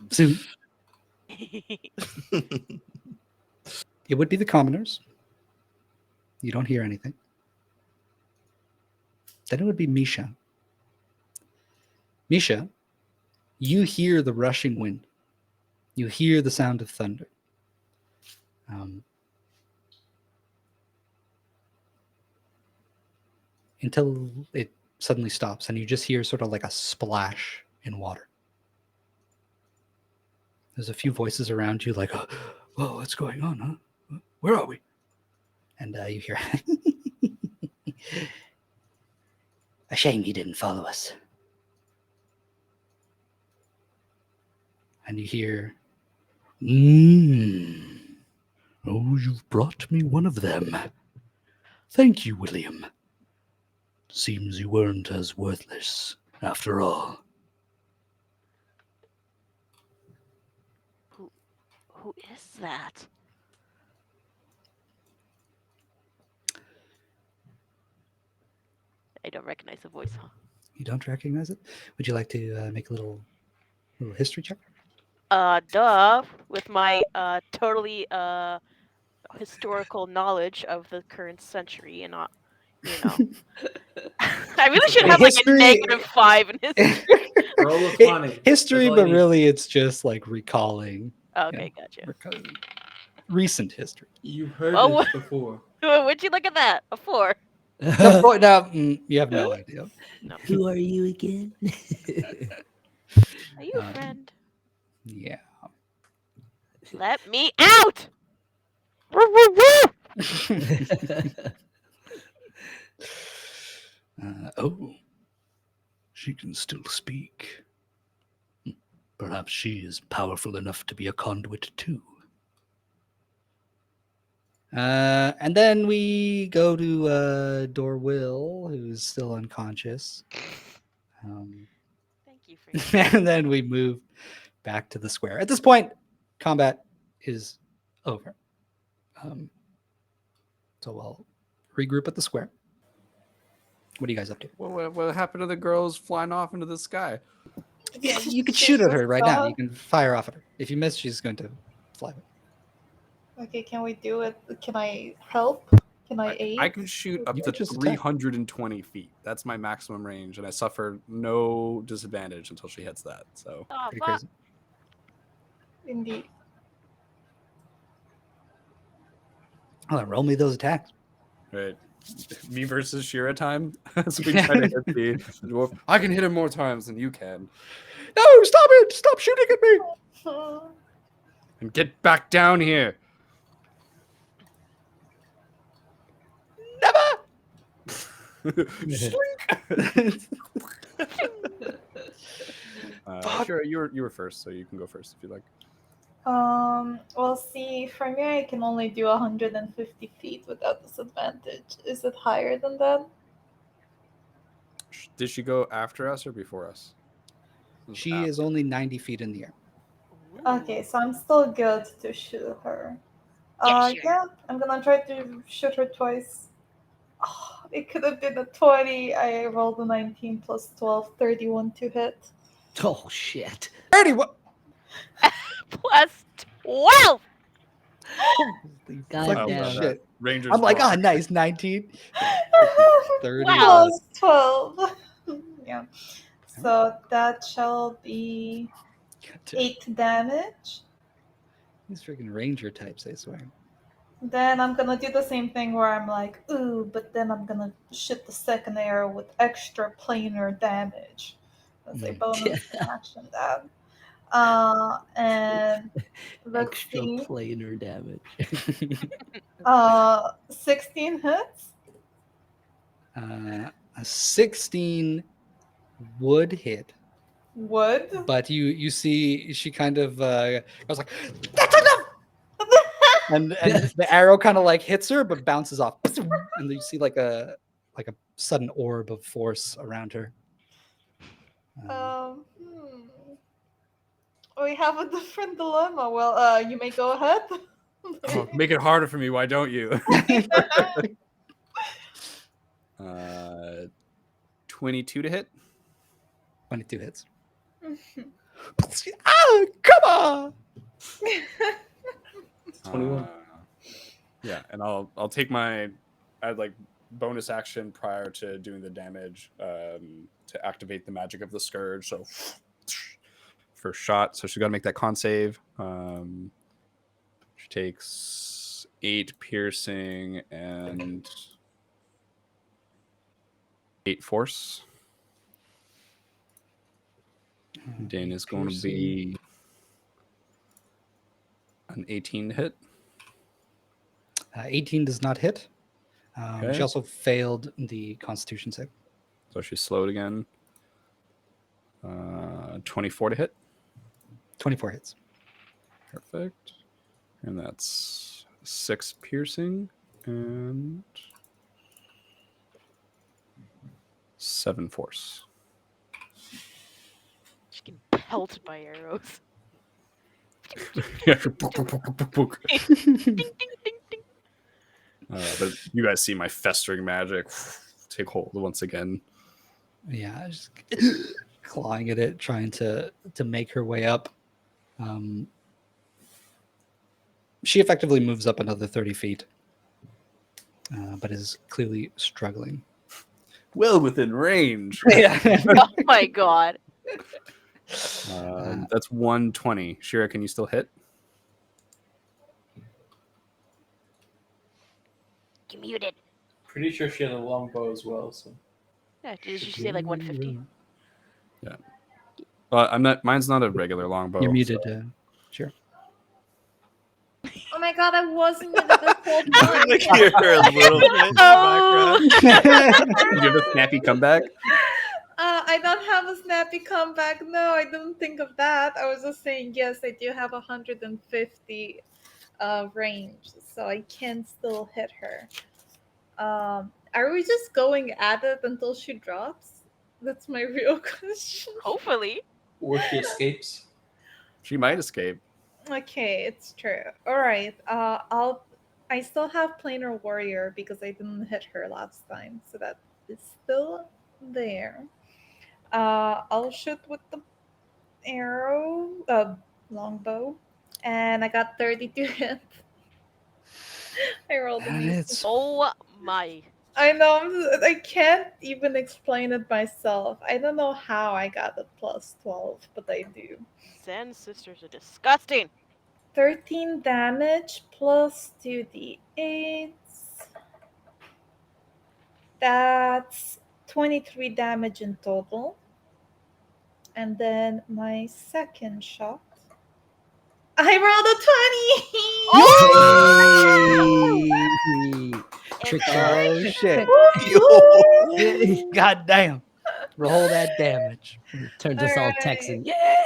Speaker 1: Soon. It would be the commoners. You don't hear anything. Then it would be Misha. Misha, you hear the rushing wind. You hear the sound of thunder. Until it suddenly stops and you just hear sort of like a splash in water. There's a few voices around you like, "Whoa, what's going on, huh? Where are we?" And you hear, "A shame you didn't follow us." And you hear, "Oh, you've brought me one of them. Thank you, William. Seems you weren't as worthless after all."
Speaker 5: Who is that? I don't recognize the voice, huh?
Speaker 1: You don't recognize it? Would you like to make a little history check?
Speaker 5: Duh. With my totally historical knowledge of the current century and not, you know. I really should have like a -5 in history.
Speaker 4: Roll of 20.
Speaker 1: History,
Speaker 4: That's all
Speaker 1: but
Speaker 4: you need.
Speaker 1: really it's just like recalling
Speaker 5: Okay, gotcha.
Speaker 1: recent history.
Speaker 4: You've heard
Speaker 5: Oh,
Speaker 4: it before.
Speaker 5: Would you look at that? A 4.
Speaker 1: Now, you have no idea.
Speaker 5: No.
Speaker 7: Who are you again?
Speaker 5: Are you a friend?
Speaker 1: Yeah.
Speaker 5: Let me out!
Speaker 1: Oh, she can still speak. Perhaps she is powerful enough to be a conduit too. And then we go to Dorwill, who's still unconscious.
Speaker 5: Thank you for your
Speaker 1: And then we move back to the square. At this point, combat is over. So we'll regroup at the square. What are you guys up to?
Speaker 6: What happened to the girls flying off into the sky?
Speaker 1: Yeah, you could shoot at her right now. You can fire off at her. If you miss, she's going to fly.
Speaker 9: Okay, can we do it? Can I help? Can I aid?
Speaker 6: I can shoot up
Speaker 1: You
Speaker 6: to
Speaker 1: could just attack.
Speaker 6: 320 feet. That's my maximum range, and I suffer no disadvantage until she hits that. So
Speaker 5: Oh,
Speaker 1: Pretty
Speaker 5: fuck.
Speaker 1: crazy.
Speaker 9: Indeed.
Speaker 1: Well, then roll me those attacks.
Speaker 6: right, me versus Shira time as we try to hit the dwarf. I can hit him more times than you can.
Speaker 1: No, stop it! Stop shooting at me!
Speaker 6: And get back down here.
Speaker 1: Never!
Speaker 6: Shira, you were first, so you can go first if you like.
Speaker 9: Well, see, for me, I can only do 150 feet without disadvantage. Is it higher than that?
Speaker 6: Did she go after us or before us?
Speaker 1: She is only 90 feet in the air.
Speaker 9: Okay, so I'm still good to shoot her.
Speaker 5: Yeah, sure.
Speaker 9: Yeah, I'm gonna try to shoot her twice. Oh, it could have been a 20. I rolled a 19 plus 12, 31 to hit.
Speaker 7: Oh shit!
Speaker 1: 30! What?
Speaker 5: Plus 12!
Speaker 1: Holy
Speaker 7: God
Speaker 1: fucking
Speaker 7: damn.
Speaker 1: shit.
Speaker 6: Rangers.
Speaker 1: I'm like,
Speaker 6: rock.
Speaker 1: nice, 19. 30.
Speaker 5: Wow.
Speaker 9: Plus 12. Yeah. So that shall be 8 damage.
Speaker 1: These freaking ranger types, I swear.
Speaker 9: Then I'm gonna do the same thing where I'm like, ooh, but then I'm gonna shoot the second arrow with extra planar damage. That's a bonus action that. And let's
Speaker 7: Extra
Speaker 9: see.
Speaker 7: planar damage.
Speaker 9: 16 hits.
Speaker 1: A 16 would hit,
Speaker 9: Wood.
Speaker 1: but you see she kind of goes like, "That's enough!" and the arrow kind of like hits her but bounces off, and you see like a sudden orb of force around her.
Speaker 9: We have a different dilemma. Well, you may go ahead.
Speaker 6: Oh, make it harder for me. Why don't you? 22 to hit.
Speaker 1: 22 hits. Come on!
Speaker 4: 21.
Speaker 6: Yeah, and I'll take my like bonus action prior to doing the damage to activate the magic of the scourge. So first shot. So she's got to make that con save. She takes 8 piercing and 8 force. Dan is going to be an 18 to hit.
Speaker 1: 18 does not hit.
Speaker 6: Okay.
Speaker 1: She also failed the Constitution save.
Speaker 6: So she's slowed again. 24 to hit.
Speaker 1: 24 hits.
Speaker 6: Perfect. And that's 6 piercing and 7 force.
Speaker 5: She can pelt by arrows.
Speaker 6: Yeah. But you guys see my festering magic take hold once again.
Speaker 1: Yeah, just clawing at it, trying to make her way up. She effectively moves up another 30 feet, but is clearly struggling.
Speaker 6: Well within range.
Speaker 1: Yeah.
Speaker 5: Oh my god.
Speaker 6: That's 120. Shira, can you still hit?
Speaker 5: You muted.
Speaker 4: Pretty sure she had a longbow as well. So
Speaker 5: Yeah, did you say like 150?
Speaker 6: Yeah. Well, I'm not. Mine's not a regular longbow.
Speaker 1: You're muted. Sure.
Speaker 9: Oh my god, I wasn't muted this whole time.
Speaker 8: Like hear her a little bit in the background.
Speaker 6: You have a snappy comeback.
Speaker 9: I don't have a snappy comeback. No, I didn't think of that. I was just saying, yes, I do have 150 range, so I can still hit her. Are we just going at it until she drops? That's my real question.
Speaker 5: Hopefully.
Speaker 4: or she escapes.
Speaker 6: She might escape.
Speaker 9: Okay, it's true. All right. I still have planar warrior because I didn't hit her last time, so that is still there. I'll shoot with the arrow, longbow, and I got 32 hits. I rolled a miss.
Speaker 5: Oh my.
Speaker 9: I know. I can't even explain it myself. I don't know how I got it plus 12, but I do.
Speaker 5: Zen sisters are disgusting.
Speaker 9: 13 damage plus 2d8. That's 23 damage in total. And then my second shot. I rolled a 20!
Speaker 7: Trick
Speaker 1: Oh shit! God damn! Roll that damage.
Speaker 7: Turns us all
Speaker 9: Alright.
Speaker 7: Texan. Yeah.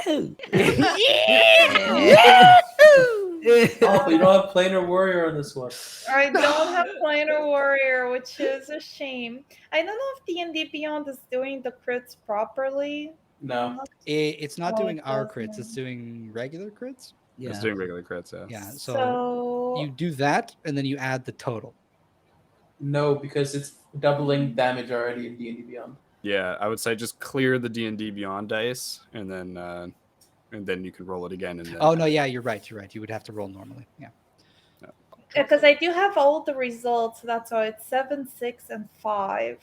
Speaker 4: Oh, you don't have planar warrior on this one.
Speaker 9: I don't have planar warrior, which is a shame. I don't know if D&D Beyond is doing the crits properly.
Speaker 4: No.
Speaker 1: It's not
Speaker 9: Oh,
Speaker 1: doing
Speaker 9: it
Speaker 1: our
Speaker 9: doesn't.
Speaker 1: crits. It's doing regular crits.
Speaker 7: Yeah.
Speaker 6: It's doing regular crits. Yeah.
Speaker 1: Yeah. So
Speaker 9: So
Speaker 1: you do that, and then you add the total.
Speaker 4: No, because it's doubling damage already in D&D Beyond.
Speaker 6: Yeah, I would say just clear the D&D Beyond dice, and then you can roll it again. And then
Speaker 1: Oh no, yeah, you're right. You're right. You would have to roll normally. Yeah.
Speaker 9: because I do have all the results, that's why it's 7, 6, and 5.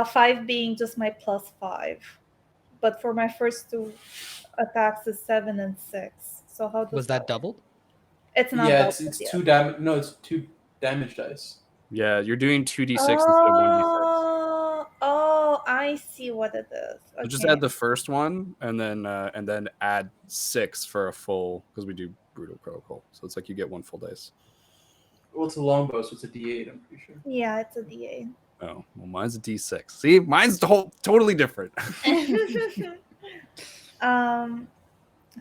Speaker 9: 5 being just my plus 5. But for my first 2 attacks is 7 and 6. So how does
Speaker 1: Was that
Speaker 9: work?
Speaker 1: doubled?
Speaker 9: It's not
Speaker 4: Yeah,
Speaker 9: doubled
Speaker 4: it's
Speaker 9: yet.
Speaker 4: 2 damage. No, it's 2 damage dice.
Speaker 6: Yeah, you're doing 2d6 instead of 1d6.
Speaker 9: Oh, I see what it is.
Speaker 6: So just
Speaker 9: Okay.
Speaker 6: add the first one, and then add 6 for a full, because we do brutal protocol. So it's like you get 1 full dice.
Speaker 4: Well, it's a longbow, so it's a D8. I'm pretty sure.
Speaker 9: Yeah, it's a D8.
Speaker 6: Oh, well, mine's a d6. See, mine's totally different.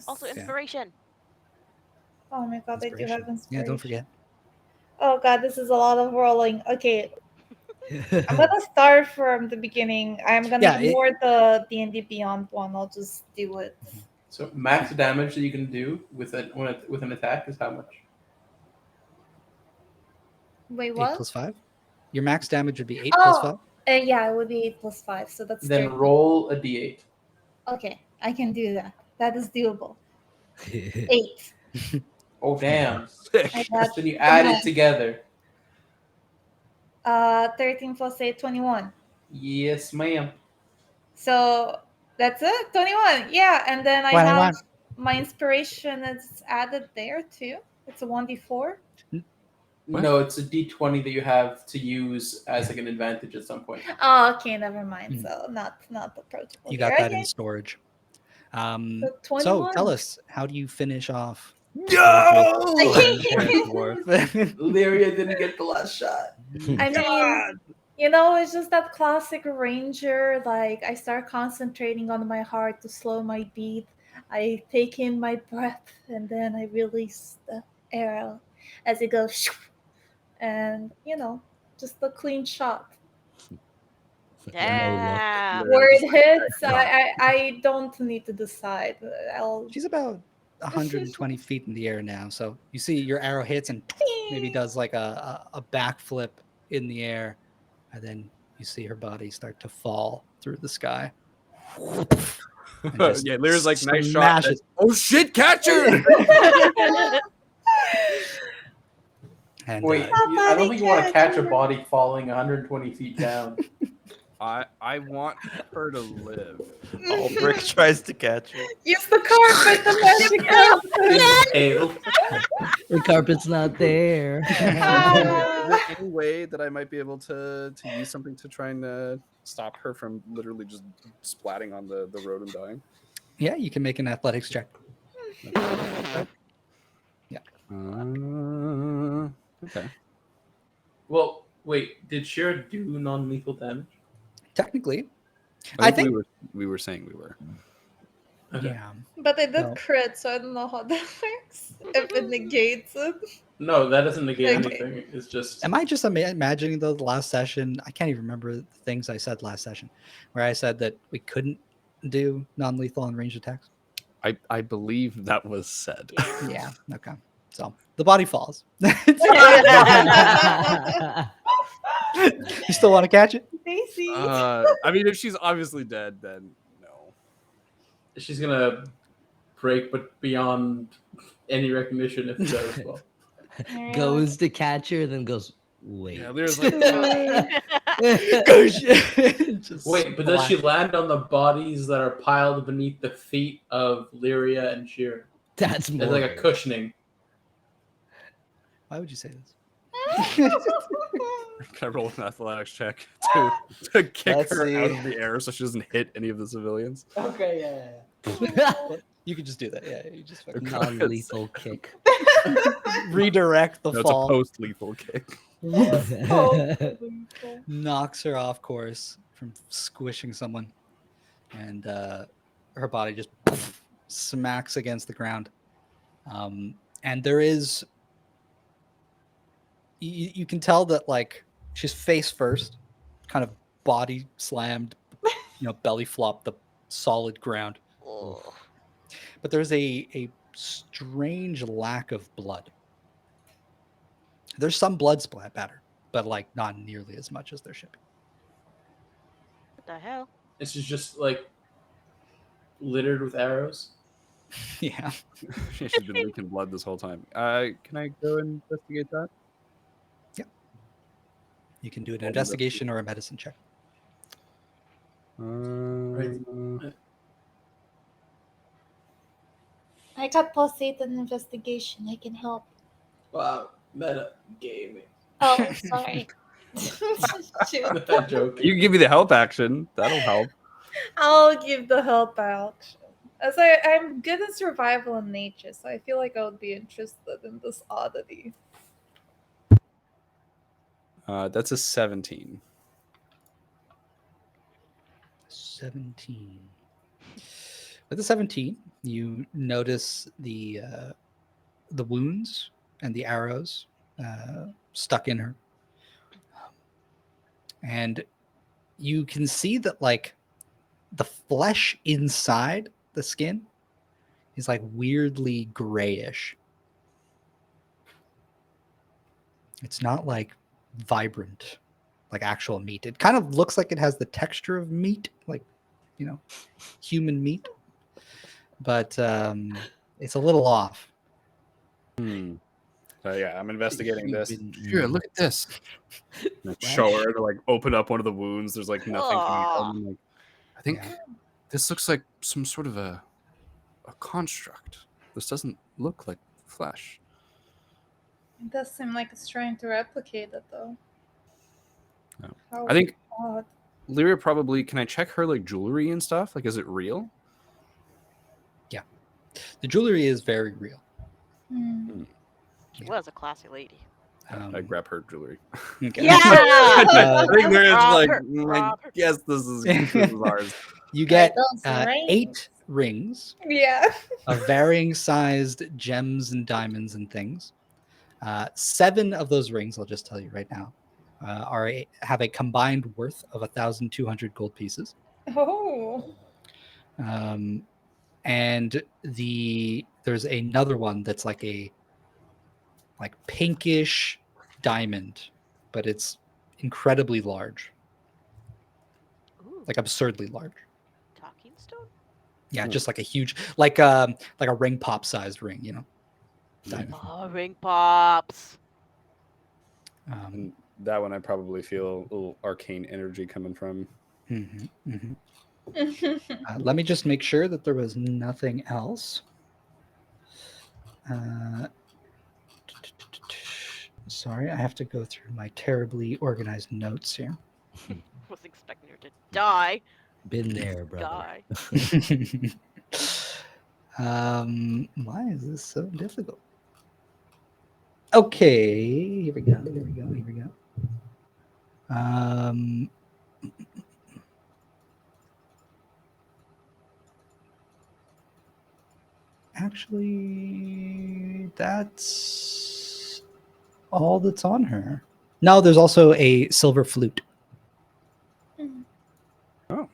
Speaker 5: Also
Speaker 1: Yeah.
Speaker 5: inspiration.
Speaker 9: Oh my god, I do have inspiration.
Speaker 1: Yeah, don't forget.
Speaker 9: Oh god, this is a lot of rolling. Okay. I'm gonna start from the beginning. I'm gonna
Speaker 1: Yeah,
Speaker 9: ignore the D&D Beyond one. I'll just do it.
Speaker 4: So max damage that you can do with an attack is how much?
Speaker 9: Wait,
Speaker 1: 8
Speaker 9: what?
Speaker 1: plus 5. Your max damage would be 8 plus 5.
Speaker 9: Yeah, it would be 8 plus 5, so that's
Speaker 4: Then
Speaker 9: 13.
Speaker 4: roll a d8.
Speaker 9: Okay, I can do that. That is doable. 8.
Speaker 4: Oh damn!
Speaker 9: I got
Speaker 4: Then you add it
Speaker 9: nine.
Speaker 4: together.
Speaker 9: 13 plus 8, 21.
Speaker 4: Yes, ma'am.
Speaker 9: So that's it, 21. Yeah, and then I
Speaker 1: 21.
Speaker 9: have my inspiration is added there too. It's a 1d4.
Speaker 6: What?
Speaker 4: No, it's a d20 that you have to use as like an advantage at some point.
Speaker 9: Oh, okay, never mind.
Speaker 1: Mhm.
Speaker 9: So not approachable.
Speaker 1: You
Speaker 9: here.
Speaker 1: got that in
Speaker 9: Okay,
Speaker 1: storage.
Speaker 9: so
Speaker 1: So
Speaker 9: 21.
Speaker 1: tell us, how do you finish off
Speaker 8: No!
Speaker 1: dwarf?
Speaker 4: Irea didn't get the last shot.
Speaker 9: I mean, it's just that classic ranger. Like, I start concentrating on my heart to slow my beat. I take in my breath, and then I release the arrow as it goes. Shoo, and, just a clean shot.
Speaker 5: Yeah.
Speaker 9: Where it hits, I don't need to decide.
Speaker 1: She's about 120 feet in the air now. So you see your arrow hits and maybe does like a backflip in the air. And then you see her body start to fall through the sky. And just
Speaker 6: Yeah, Lyra's like, nice shot.
Speaker 1: smashes.
Speaker 6: Oh shit, catch her!
Speaker 1: And,
Speaker 4: Wait, I don't think you want to catch a body falling 120 feet down.
Speaker 6: I want her to live.
Speaker 8: Brick tries to catch her.
Speaker 9: Use the carpet, the magic carpet.
Speaker 4: Tail.
Speaker 7: The carpet's not there.
Speaker 6: Is there any way that I might be able to use something to try and stop her from literally just splatting on the road and dying?
Speaker 1: yeah, you can make an athletics check. Yeah.
Speaker 6: Okay.
Speaker 4: Well, wait, did Shira do non-lethal damage?
Speaker 1: Technically,
Speaker 6: I think we were saying we were.
Speaker 4: Okay.
Speaker 1: yeah.
Speaker 9: But I did
Speaker 1: No.
Speaker 9: crit, so I don't know how that works. If it negates it.
Speaker 4: No, that doesn't negate
Speaker 9: Okay.
Speaker 4: anything. It's just
Speaker 1: Am I just imagining the last session? I can't even remember the things I said last session, where I said that we couldn't do non-lethal and ranged attacks.
Speaker 6: I believe that was said.
Speaker 1: Yeah. Okay. So the body falls. You still want to catch it?
Speaker 9: Daisy.
Speaker 6: I mean, if she's obviously dead, then no.
Speaker 4: she's gonna break, but beyond any recognition if it does well.
Speaker 7: Goes to catch her, then goes, wait.
Speaker 6: Yeah, Lyra's like,
Speaker 1: Just
Speaker 4: Wait, but does she
Speaker 1: splat.
Speaker 4: land on the bodies that are piled beneath the feet of Lyria and Shira?
Speaker 7: That's more.
Speaker 4: It's like a cushioning.
Speaker 1: Why would you say this?
Speaker 6: can I roll an athletics check to kick
Speaker 1: Let's
Speaker 6: her out
Speaker 1: see.
Speaker 6: of the air so she doesn't hit any of the civilians?
Speaker 1: Okay, you could just do that. Yeah, you just fucking
Speaker 7: Non-lethal kick.
Speaker 1: redirect the
Speaker 6: No, it's a
Speaker 1: fall.
Speaker 6: post-lethal kick.
Speaker 1: Knocks her off course from squishing someone, and her body just smacks against the ground. And there is, you can tell that like she's face first, kind of body slammed, belly flop the solid ground. But there's a strange lack of blood. There's some blood splatter, but like not nearly as much as there should be.
Speaker 5: What the hell?
Speaker 4: This is just like littered with arrows.
Speaker 1: Yeah.
Speaker 6: She's been leaking blood this whole time. Can I go and investigate that?
Speaker 1: You can do an investigation or a medicine check.
Speaker 9: I got +8 in investigation. I can help.
Speaker 4: Wow, meta gaming.
Speaker 9: Oh, sorry. Shoot.
Speaker 4: Joking.
Speaker 6: You can give me the help action. That'll help.
Speaker 9: I'll give the help out. As I'm good at survival and nature, so I feel like I would be interested in this oddity.
Speaker 6: That's a 17.
Speaker 1: 17. With the 17, you notice the wounds and the arrows stuck in her. and you can see that like the flesh inside the skin is like weirdly grayish. It's not like vibrant like actual meat. It kind of looks like it has the texture of meat, like, you know, human meat, but it's a little off.
Speaker 6: Yeah, I'm investigating this.
Speaker 1: Human
Speaker 6: Here,
Speaker 1: meat.
Speaker 6: look at this. And I show her to like open up one of the wounds. There's like nothing coming out.
Speaker 5: Aw.
Speaker 6: I'm like, I think this looks like some sort of a construct. This doesn't look like flesh.
Speaker 9: It does seem like it's trying to replicate it, though.
Speaker 6: No.
Speaker 9: How
Speaker 6: I think
Speaker 9: odd.
Speaker 6: Lyria probably. Can I check her like jewelry and stuff? Like, is it real?
Speaker 1: Yeah, the jewelry is very real.
Speaker 5: She was a classy lady.
Speaker 6: I grab her jewelry.
Speaker 1: Okay.
Speaker 5: Yeah.
Speaker 6: I think Lyria's like,
Speaker 5: Rob her.
Speaker 6: yes, this is ours.
Speaker 1: You get
Speaker 9: those rings.
Speaker 1: 8 rings
Speaker 9: Yeah.
Speaker 1: of varying sized gems and diamonds and things. 7 of those rings, I'll just tell you right now, have a combined worth of 1,200 gold pieces.
Speaker 9: Oh.
Speaker 1: And there's another one that's like a pinkish diamond, but it's incredibly large,
Speaker 5: Ooh,
Speaker 1: like absurdly large.
Speaker 5: talking stone?
Speaker 1: Yeah, just like a huge, like a ring pop sized ring, you know. Diamond.
Speaker 5: Oh, ring pops.
Speaker 6: And that one I probably feel a little arcane energy coming from.
Speaker 1: Let me just make sure that there was nothing else. Sorry, I have to go through my terribly organized notes here.
Speaker 5: Was expecting her to die.
Speaker 7: Been there, brother.
Speaker 5: Die.
Speaker 1: Why is this so difficult? Okay, here we go. Actually, that's all that's on her. No, there's also a silver flute.
Speaker 6: Oh.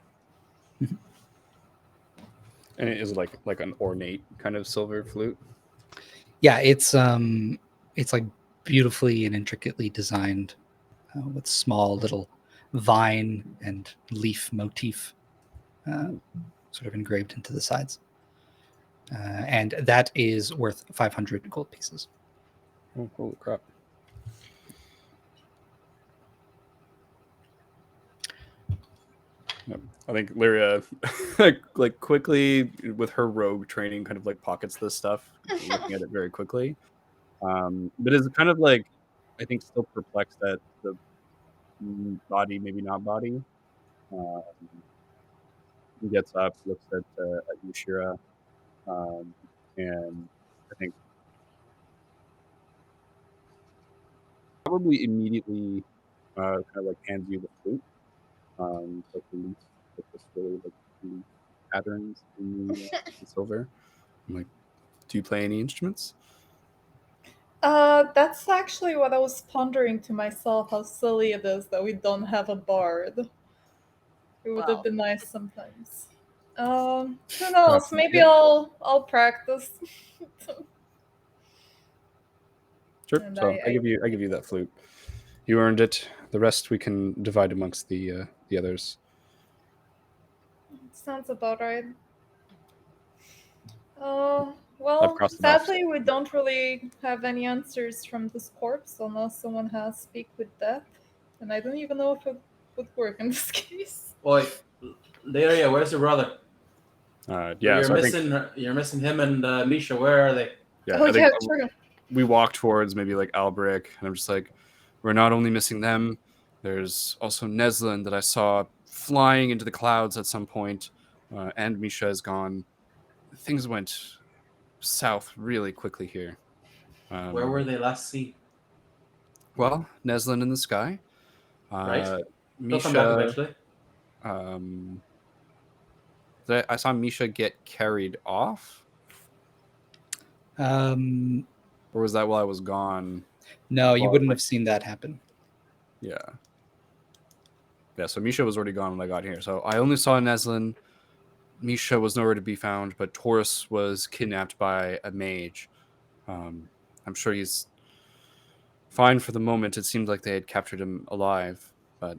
Speaker 6: And it is like an ornate kind of silver flute.
Speaker 1: Yeah, it's like beautifully and intricately designed with small little vine and leaf motif sort of engraved into the sides. And that is worth 500 gold pieces.
Speaker 6: Oh, holy crap. Yep. I think Lyria, like quickly with her rogue training, kind of like pockets this stuff, looking at it very quickly. But is kind of like, I think, still perplexed at the body, maybe not body. He gets up, looks at Yushira, and I think probably immediately kind of like hands you the flute, like the leaf, like this really like leaf patterns in the silver. I'm like, do you play any instruments?
Speaker 9: That's actually what I was pondering to myself, how silly it is that we don't have a bard. It would
Speaker 5: Well.
Speaker 9: have been nice sometimes. Who knows? Maybe I'll practice.
Speaker 6: Sure.
Speaker 9: And
Speaker 6: So I give you that flute. You earned it. The rest we can divide amongst the others.
Speaker 9: Sounds about right.
Speaker 6: I've
Speaker 9: Well,
Speaker 6: crossed it off.
Speaker 9: sadly, we don't really have any answers from this corpse unless someone has Speak with Death. And I don't even know if it would work in this case.
Speaker 4: Boy, Irea, where's your brother?
Speaker 6: Yeah,
Speaker 4: you're
Speaker 6: so
Speaker 4: missing him and Misha. Where are they?
Speaker 6: Yeah,
Speaker 9: Oh,
Speaker 6: I think
Speaker 9: yeah, true.
Speaker 6: we walk towards maybe like Albrick, and I'm just like, we're not only missing them. There's also Neslin that I saw flying into the clouds at some point, and Misha is gone. Things went south really quickly here.
Speaker 4: Where were they last seen?
Speaker 6: Well, Neslin in the sky.
Speaker 4: Right. They'll come back
Speaker 6: Misha.
Speaker 4: eventually.
Speaker 6: I saw Misha get carried off,
Speaker 1: Or
Speaker 6: was that while I was gone?
Speaker 1: No, you wouldn't have seen that happen.
Speaker 6: Yeah. Yeah, so Misha was already gone when I got here. So I only saw Neslin. Misha was nowhere to be found, but Toryss was kidnapped by a mage. I'm sure he's fine for the moment. It seemed like they had captured him alive, but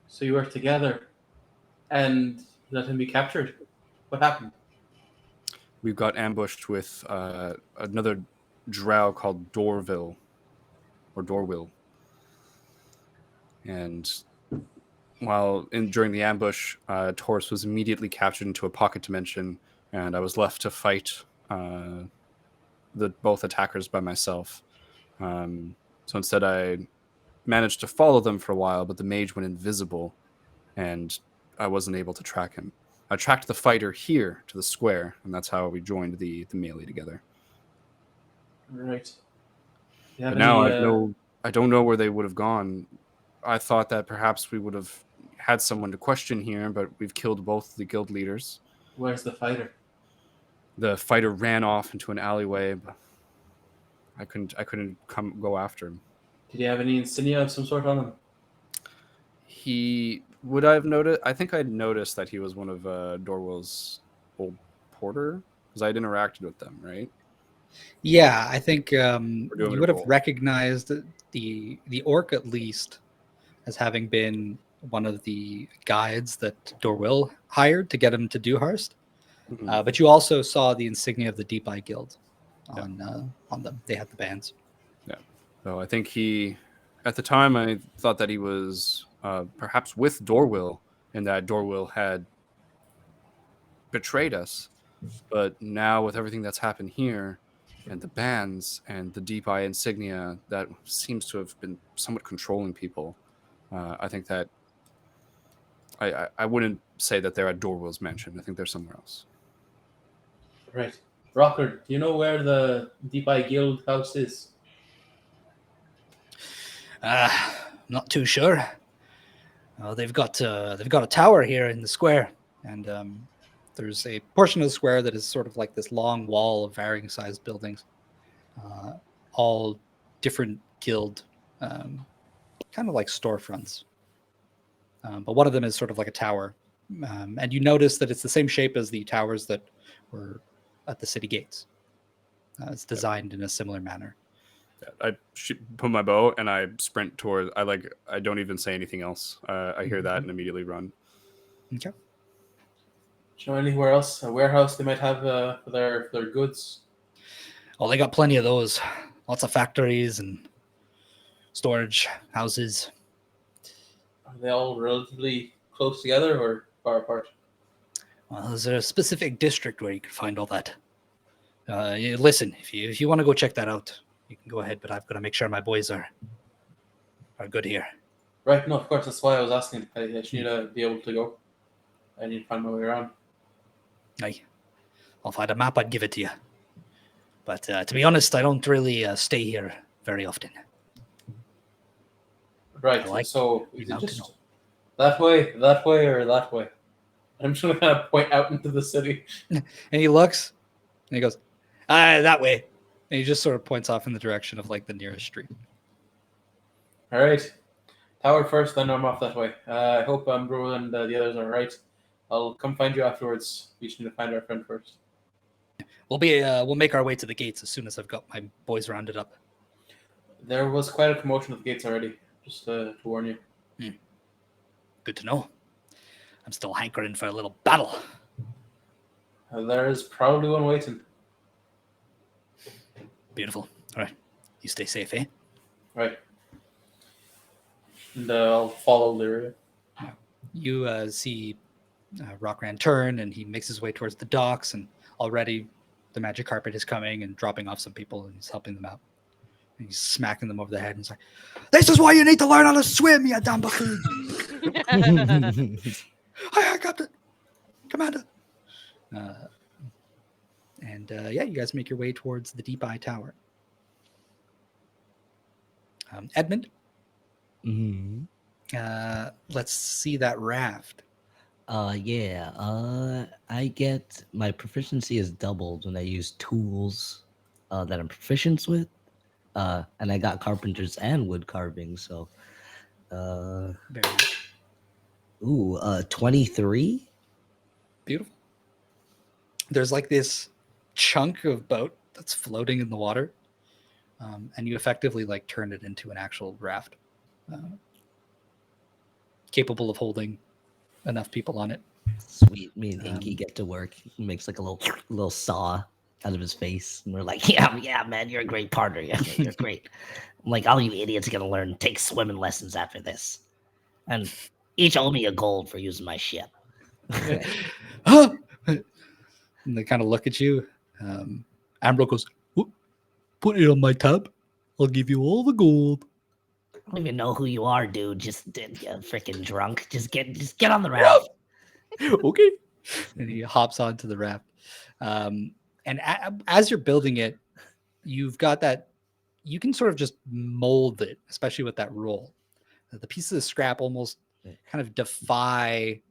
Speaker 4: So you worked together and let him be captured. What happened?
Speaker 6: we got ambushed with another drow called Dorville, or Dorwill. And during the ambush, Toryss was immediately captured into a pocket dimension, and I was left to fight both attackers by myself. So instead, I managed to follow them for a while, but the mage went invisible, and I wasn't able to track him. I tracked the fighter here to the square, and that's how we joined the melee together.
Speaker 4: Right.
Speaker 6: But now I don't know where they would have gone. I thought that perhaps we would have had someone to question here, but we've killed both the guild leaders.
Speaker 4: Where's the fighter?
Speaker 6: The fighter ran off into an alleyway, but I couldn't go after him.
Speaker 4: Did he have any insignia of some sort on him?
Speaker 6: He would I have noticed? I think I'd noticed that he was one of Dorwell's old porter because I'd interacted with them, right?
Speaker 1: Yeah, I think you
Speaker 6: doing
Speaker 1: would
Speaker 6: a
Speaker 1: have
Speaker 6: roll.
Speaker 1: recognized the orc at least as having been one of the guides that Dorwill hired to get him to Dewhurst.
Speaker 6: Mhm.
Speaker 1: But you also saw the insignia of the Deep Eye Guild on them. They had the bands.
Speaker 6: Yeah. So I think at the time, I thought that he was perhaps with Dorwill, and that Dorwill had betrayed us. But now, with everything that's happened here, and the bands and the Deep Eye insignia, that seems to have been somewhat controlling people. I think that I wouldn't say that they're at Dorwill's mansion. I think they're somewhere else.
Speaker 4: Right. Rocker, do you know where the Deep Eye Guild house is?
Speaker 1: Not too sure. They've got a tower here in the square, and there's a portion of the square that is sort of like this long wall of varying sized buildings, all different guild, kind of like storefronts. But one of them is sort of like a tower, and you notice that it's the same shape as the towers that were at the city gates. It's designed in a similar manner.
Speaker 6: I put my bow and I sprint toward. I don't even say anything else. I hear that and immediately run.
Speaker 1: Okay.
Speaker 4: Do you know anywhere else? A warehouse they might have for their goods?
Speaker 1: Oh, they got plenty of those. Lots of factories and storage houses.
Speaker 4: Are they all relatively close together or far apart?
Speaker 1: Well, is there a specific district where you can find all that? Listen, if you want to go check that out, you can go ahead, but I've got to make sure my boys are good here.
Speaker 4: Right, no, of course, that's why I was asking. I just need to be able to go. I need to find my way around.
Speaker 1: Aye. I'll find a map, I'd give it to you. But to be honest, I don't really stay here very often.
Speaker 4: Right, so is it
Speaker 1: now to
Speaker 4: just
Speaker 1: know.
Speaker 4: that way, or that way? I'm just going to kind of point out into the city.
Speaker 1: And he looks, and he goes, that way. And he just sort of points off in the direction of like the nearest street.
Speaker 4: All right. Tower first, then I'm off that way. I hope Bro and the others are all right. I'll come find you afterwards. We just need to find our friend first.
Speaker 1: We'll make our way to the gates as soon as I've got my boys rounded up.
Speaker 4: There was quite a commotion at the gates already, just to warn you.
Speaker 1: Good to know. I'm still hankering for a little battle.
Speaker 4: There's probably one waiting.
Speaker 1: Beautiful. All right. You stay safe, eh?
Speaker 4: Right. And I'll follow Irea.
Speaker 1: You see Rockran turn, and he makes his way towards the docks, and already the magic carpet is coming and dropping off some people, and he's helping them out. And he's smacking them over the head, and he's like, "This is why you need to learn how to swim, you damn buffoon!" Hi, Captain. Commander. You guys make your way towards the Deep Eye Tower. Edmund, let's see that raft.
Speaker 7: I get my proficiency is doubled when I use tools that I'm proficient with. And I got carpenters and wood carving, so
Speaker 1: Very nice.
Speaker 7: Ooh, 23.
Speaker 1: Beautiful. There's like this chunk of boat that's floating in the water, and you effectively like turn it into an actual raft, capable of holding enough people on it.
Speaker 7: Sweet. Me and Inky
Speaker 1: Um,
Speaker 7: get to work. He makes like a little saw out of his face, and we're like, yeah, man, you're a great partner. Yeah, you're great. I'm like, all you idiots are gonna learn take swimming lessons after this, and each owe me a gold for using my ship.
Speaker 1: and they kind of look at you. Ambrose goes, "Put it on my tab. I'll give you all the gold."
Speaker 7: I don't even know who you are, dude. Just freaking drunk. Just get on the raft.
Speaker 1: Okay. And he hops onto the raft. And as you're building it, you've got that, you can sort of just mold it, especially with that roll. The pieces of scrap almost kind of defy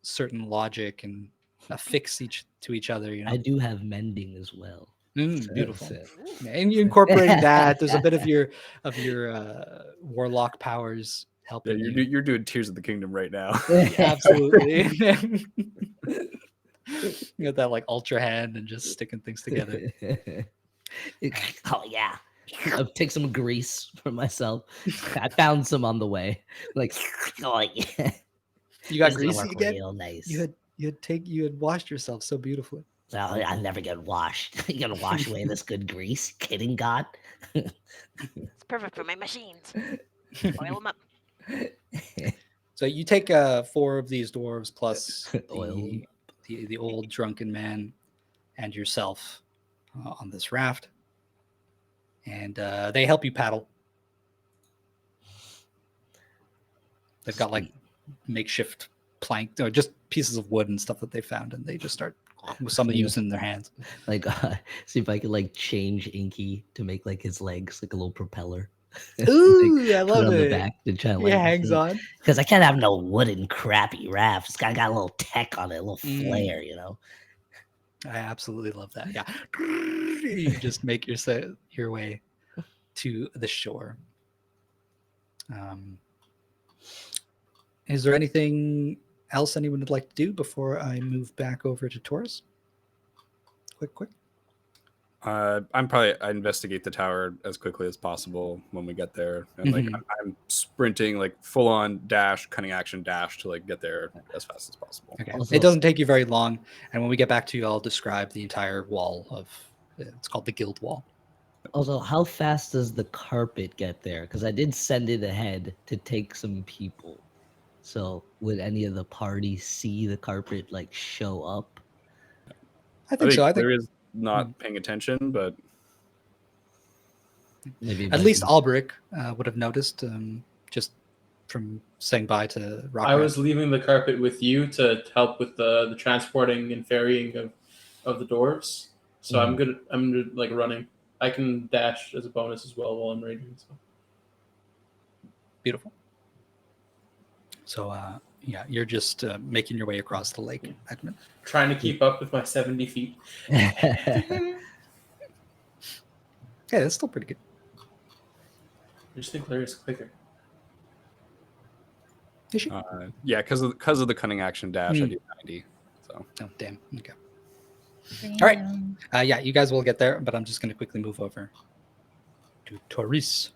Speaker 1: certain logic and affix to each other. You know,
Speaker 7: I do have mending as well.
Speaker 1: beautiful.
Speaker 7: So-
Speaker 1: And you incorporating that. There's a bit of your warlock powers
Speaker 6: Yeah,
Speaker 1: helping you.
Speaker 6: you're doing Tears of the Kingdom right now.
Speaker 1: Absolutely. You got that like ultra hand and just sticking things together.
Speaker 7: Oh yeah. I'll take some grease for myself. I found some on the way. Like, oh yeah.
Speaker 1: You got
Speaker 7: This is gonna
Speaker 1: greasy
Speaker 7: work
Speaker 1: again?
Speaker 7: real nice.
Speaker 1: You had washed yourself so beautifully.
Speaker 7: Well, I never get washed. You gotta wash away this good grease. Kidding God.
Speaker 5: It's perfect for my machines. Oil them up.
Speaker 1: So you take 4 of these dwarves plus
Speaker 7: Oil.
Speaker 1: the old drunken man and yourself on this raft, and they help you paddle. They've got like makeshift plank, or just pieces of wood and stuff that they found, and they just start with some of using their hands.
Speaker 7: Like, see if I could like change Inky to make like his legs like a little propeller.
Speaker 1: Ooh, I love
Speaker 7: on
Speaker 1: it.
Speaker 7: the back to try
Speaker 1: He hangs on.
Speaker 7: Because I can't have no wooden crappy raft. It's got a little tech on it, a little flair, you know.
Speaker 1: I absolutely love that. Yeah, you just make your way to the shore. Is there anything else anyone would like to do before I move back over to Toryss? Quick.
Speaker 6: I investigate the tower as quickly as possible when we get there, and like I'm sprinting, like full on dash, cunning action dash to like get there as fast as possible.
Speaker 1: Okay.
Speaker 7: Also-
Speaker 1: It doesn't take you very long, and when we get back to you, I'll describe the entire wall of. It's called the Guild Wall.
Speaker 7: Also, how fast does the carpet get there? Because I did send it ahead to take some people. So would any of the party see the carpet like show up?
Speaker 1: I think so. I think
Speaker 6: there is not paying attention, but
Speaker 7: Maybe
Speaker 1: at least Albrecht would have noticed, just from saying bye to Rock.
Speaker 4: I was leaving the carpet with you to help with the transporting and ferrying of the dwarves. So I'm good. I'm like running. I can dash as a bonus as well while I'm raging. So.
Speaker 1: Beautiful. So yeah, you're just making your way across the lake, Edmund.
Speaker 4: Trying to keep up with my 70 feet.
Speaker 1: Yeah, that's still pretty good.
Speaker 4: I just think Larry's quicker.
Speaker 1: Is she?
Speaker 6: yeah, because of the cunning action dash, I do 90. So
Speaker 1: Oh, damn. Okay. All right. Yeah, you guys will get there, but I'm just going to quickly move over to Toryss.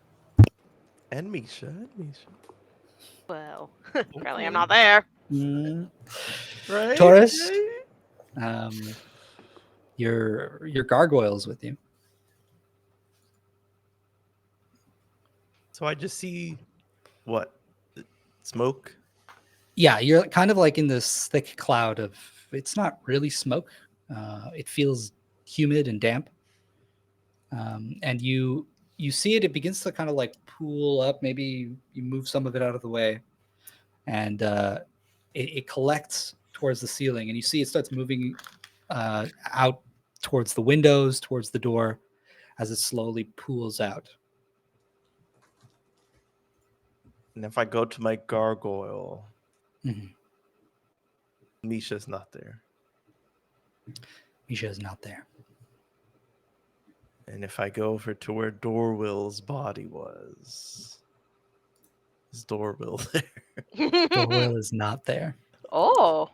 Speaker 8: And Misha.
Speaker 5: Well, apparently I'm not there.
Speaker 8: Right?
Speaker 1: Toryss, your gargoyles with you.
Speaker 2: So I just see
Speaker 8: What? Smoke?
Speaker 1: Yeah, you're kind of like in this thick cloud of. It's not really smoke. It feels humid and damp, and you see it. It begins to kind of like pool up. Maybe you move some of it out of the way, and it collects towards the ceiling, and you see it starts moving out towards the windows, towards the door, as it slowly pools out.
Speaker 8: And if I go to my gargoyle,
Speaker 1: Mhm.
Speaker 8: Misha's not there.
Speaker 1: Misha is not there.
Speaker 8: And if I go over to where Dorwill's body was, Is Dorwill there?
Speaker 1: Dorwill is not there.
Speaker 5: Oh.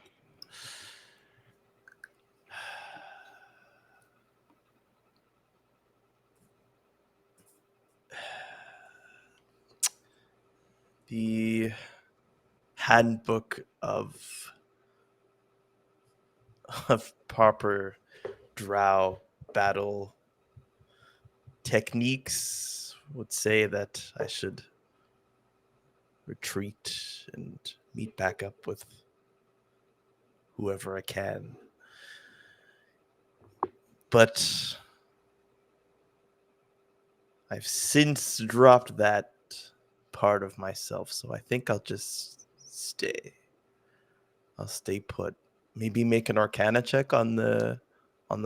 Speaker 8: The handbook of proper drow battle techniques would say that I should retreat and meet back up with whoever I can. But I've since dropped that part of myself, so I think I'll just stay. I'll stay put. Maybe make an Arcana check on the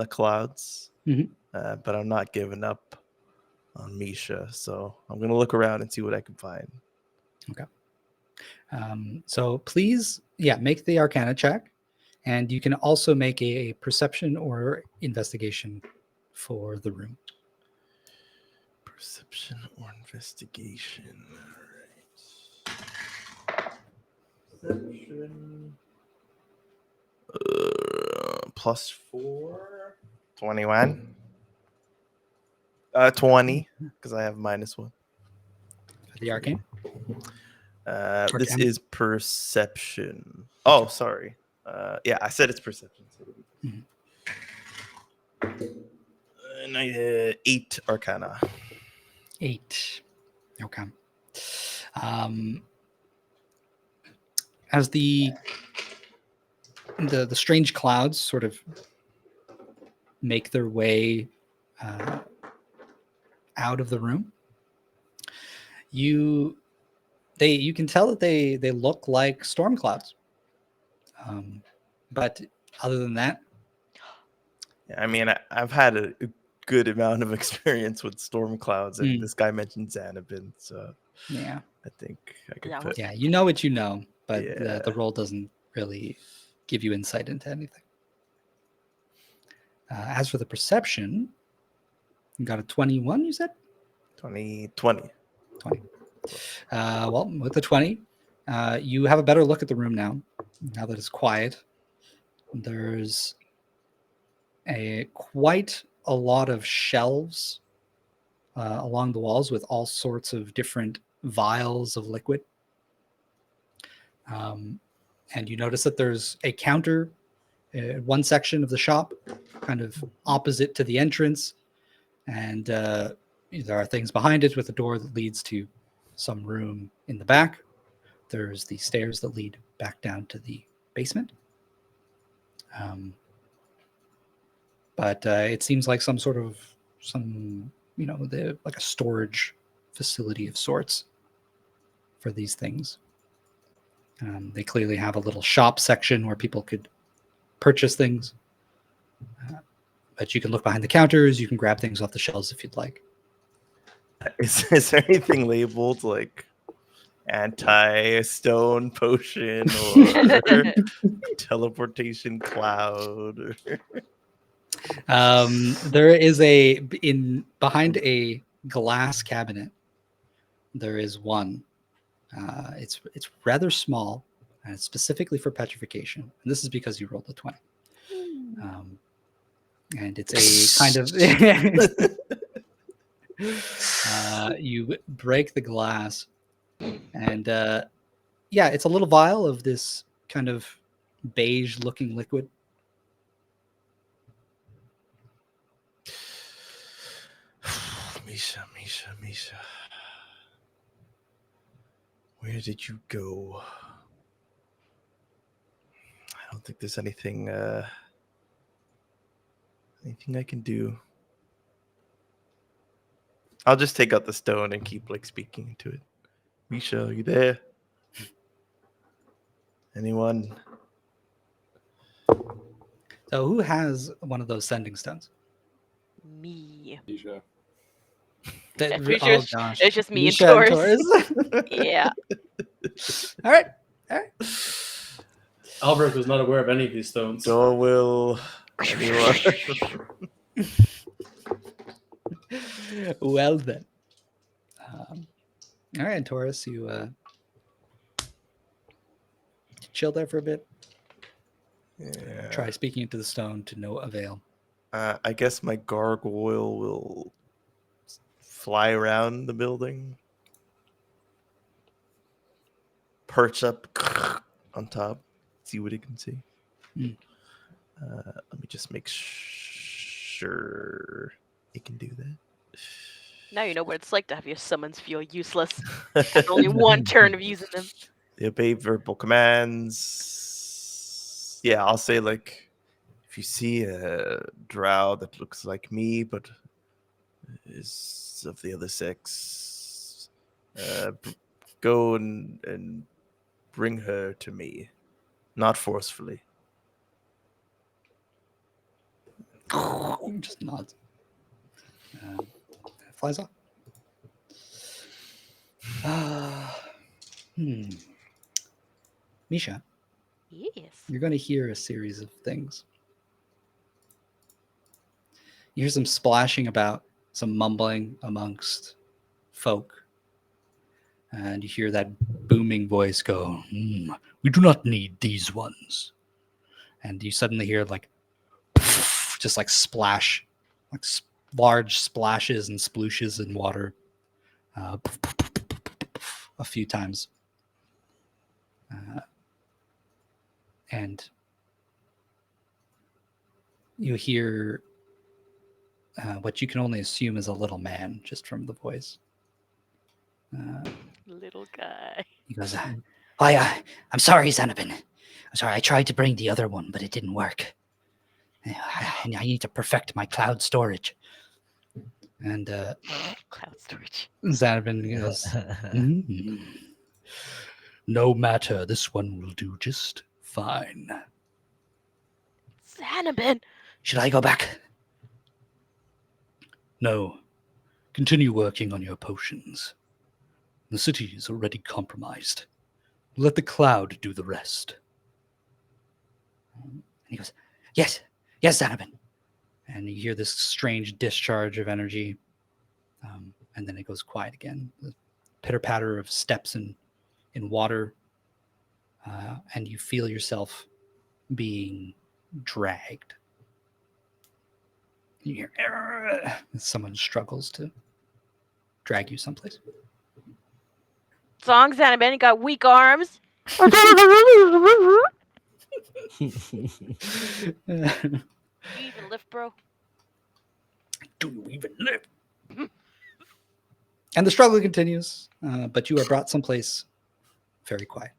Speaker 8: clouds, but I'm not giving up on Misha. So I'm gonna look around and see what I can find.
Speaker 1: Okay. So please, make the Arcana check, and you can also make a perception or investigation for the room.
Speaker 8: Perception or investigation. All right. Perception. +4. 21. 20, because I have -1.
Speaker 1: For the arcane?
Speaker 8: This is perception. Oh, sorry. Yeah, I said it's perception. And I 8 Arcana.
Speaker 1: 8. Okay. As the strange clouds sort of make their way out of the room, you can tell that they look like storm clouds. But other than that,
Speaker 8: yeah, I mean, I've had a good amount of experience with storm clouds, and this guy mentioned Xanabin, so
Speaker 1: yeah,
Speaker 8: I think I could put.
Speaker 1: Yeah, you know what you know, but
Speaker 8: Yeah.
Speaker 1: the roll doesn't really give you insight into anything. As for the perception, you got a 21, you said?
Speaker 8: 20.
Speaker 1: Well, with the 20, you have a better look at the room now that it's quiet. There's quite a lot of shelves along the walls with all sorts of different vials of liquid. And you notice that there's a counter in one section of the shop, kind of opposite to the entrance. And there are things behind it with a door that leads to some room in the back. There's the stairs that lead back down to the basement. But it seems like some like a storage facility of sorts for these things. They clearly have a little shop section where people could purchase things. But you can look behind the counters. You can grab things off the shelves if you'd like.
Speaker 8: Is there anything labeled like anti-stone potion or teleportation cloud?
Speaker 1: There is behind a glass cabinet. There is one. It's rather small, and it's specifically for petrification. And this is because you rolled a 20. And it's a kind of you break the glass, and it's a little vial of this kind of beige-looking liquid.
Speaker 8: Misha. Where did you go? I don't think there's anything I can do. I'll just take out the stone and keep speaking into it. Misha, are you there? Anyone?
Speaker 1: So who has one of those sending stones?
Speaker 5: Me.
Speaker 6: Misha.
Speaker 5: It's just me
Speaker 1: Misha
Speaker 5: and Toryss. Yeah.
Speaker 1: All right.
Speaker 4: Albrecht was not aware of any of these stones.
Speaker 8: So will anyone?
Speaker 1: Well then. All right, Toryss, chill there for a bit.
Speaker 8: Yeah.
Speaker 1: Try speaking into the stone to no avail.
Speaker 8: I guess my gargoyle will fly around the building, perch up on top, see what it can see.
Speaker 1: Mm.
Speaker 8: Let me just make sure it can do that.
Speaker 5: Now you know what it's like to have your summons feel useless. After only one turn of using them.
Speaker 8: They obey verbal commands. Yeah, I'll say like, if you see a drow that looks like me but is of the other sex, go and bring her to me, not forcefully.
Speaker 1: Just nods. Flies off. Misha,
Speaker 5: Yes.
Speaker 1: you're going to hear a series of things. You hear some splashing about, some mumbling amongst folk. And you hear that booming voice go, we do not need these ones. And you suddenly hear like, just like splash, like large splashes and splooshes in water a few times. And you hear what you can only assume is a little man just from the voice.
Speaker 5: Little guy.
Speaker 1: He goes, I'm sorry, Xanabin. I'm sorry, I tried to bring the other one, but it didn't work. I need to perfect my cloud storage. And
Speaker 5: Cloud storage.
Speaker 1: Xanabin goes, no matter, this one will do just fine.
Speaker 5: Xanabin!
Speaker 1: Should I go back? No. Continue working on your potions. The city is already compromised. Let the cloud do the rest. And he goes, yes, Xanabin. And you hear this strange discharge of energy. And then it goes quiet again. The pitter-patter of steps in water. And you feel yourself being dragged. You hear, someone struggles to drag you someplace.
Speaker 5: Song Xanabin, you got weak arms.
Speaker 1: Do
Speaker 5: You even lift, bro?
Speaker 1: you even live? And the struggle continues, but you are brought someplace very quiet.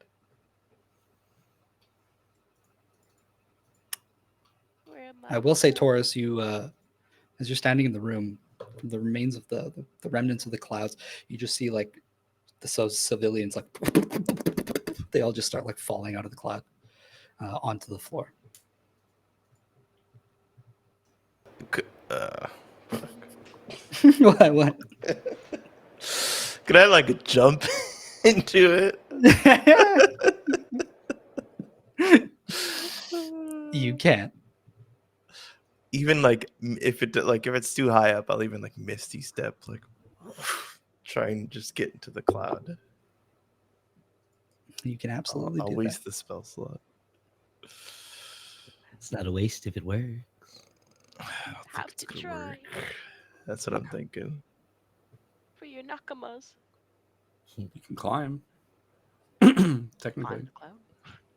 Speaker 5: Where am
Speaker 1: I will say, Toryss, you, as you're standing in the room, the remains of the remnants of the clouds, you just see like the civilians, like they all just start like falling out of the cloud onto the floor. What?
Speaker 8: Could I like jump into it?
Speaker 1: You can't.
Speaker 8: Even like if it's too high up, I'll even like misty step, like try and just get into the cloud.
Speaker 1: You can absolutely
Speaker 8: I'll
Speaker 1: do
Speaker 8: waste the spell slot.
Speaker 7: It's not a waste if it works.
Speaker 5: Have to try
Speaker 8: That's what I'm thinking.
Speaker 5: for your nakamas.
Speaker 6: You can climb. Technically.
Speaker 5: Climb the cloud.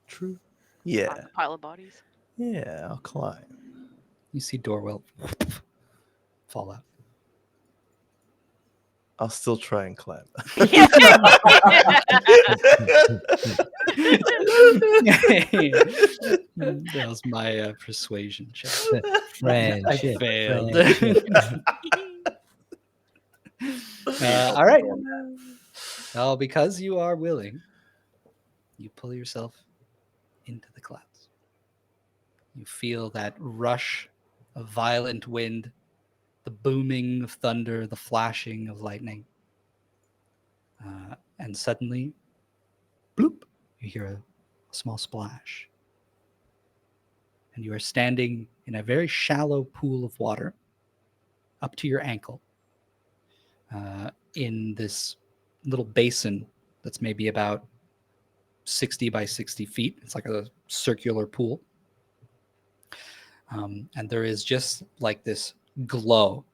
Speaker 8: True.
Speaker 5: Climb
Speaker 8: Yeah.
Speaker 5: the pile of bodies.
Speaker 8: Yeah, I'll climb.
Speaker 1: You see Dorwell fall out.
Speaker 8: I'll still try and climb.
Speaker 1: That was my persuasion check.
Speaker 7: Friendship.
Speaker 1: I failed.
Speaker 7: friendship.
Speaker 1: All right. Well, because you are willing, you pull yourself into the clouds. You feel that rush of violent wind, the booming of thunder, the flashing of lightning. And suddenly, bloop, you hear a small splash. And you are standing in a very shallow pool of water up to your ankle in this little basin that's maybe about 60 by 60 feet. It's like a circular pool. And there is just like this glow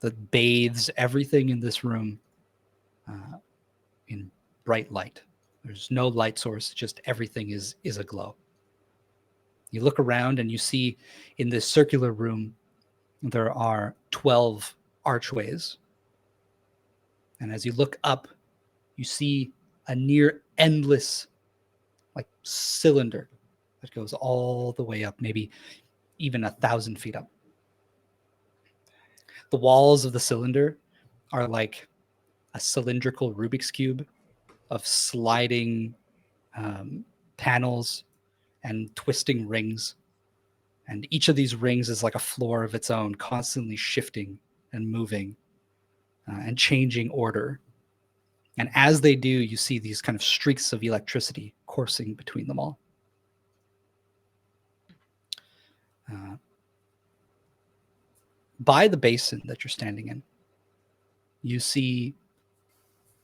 Speaker 1: that bathes everything in this room in bright light. There's no light source, just everything is a glow. You look around and you see in this circular room, there are 12 archways. And as you look up, you see a near endless like cylinder that goes all the way up, maybe even 1,000 feet up. The walls of the cylinder are like a cylindrical Rubik's Cube of sliding panels and twisting rings. And each of these rings is like a floor of its own, constantly shifting and moving and changing order. And as they do, you see these kind of streaks of electricity coursing between them all. By the basin that you're standing in, you see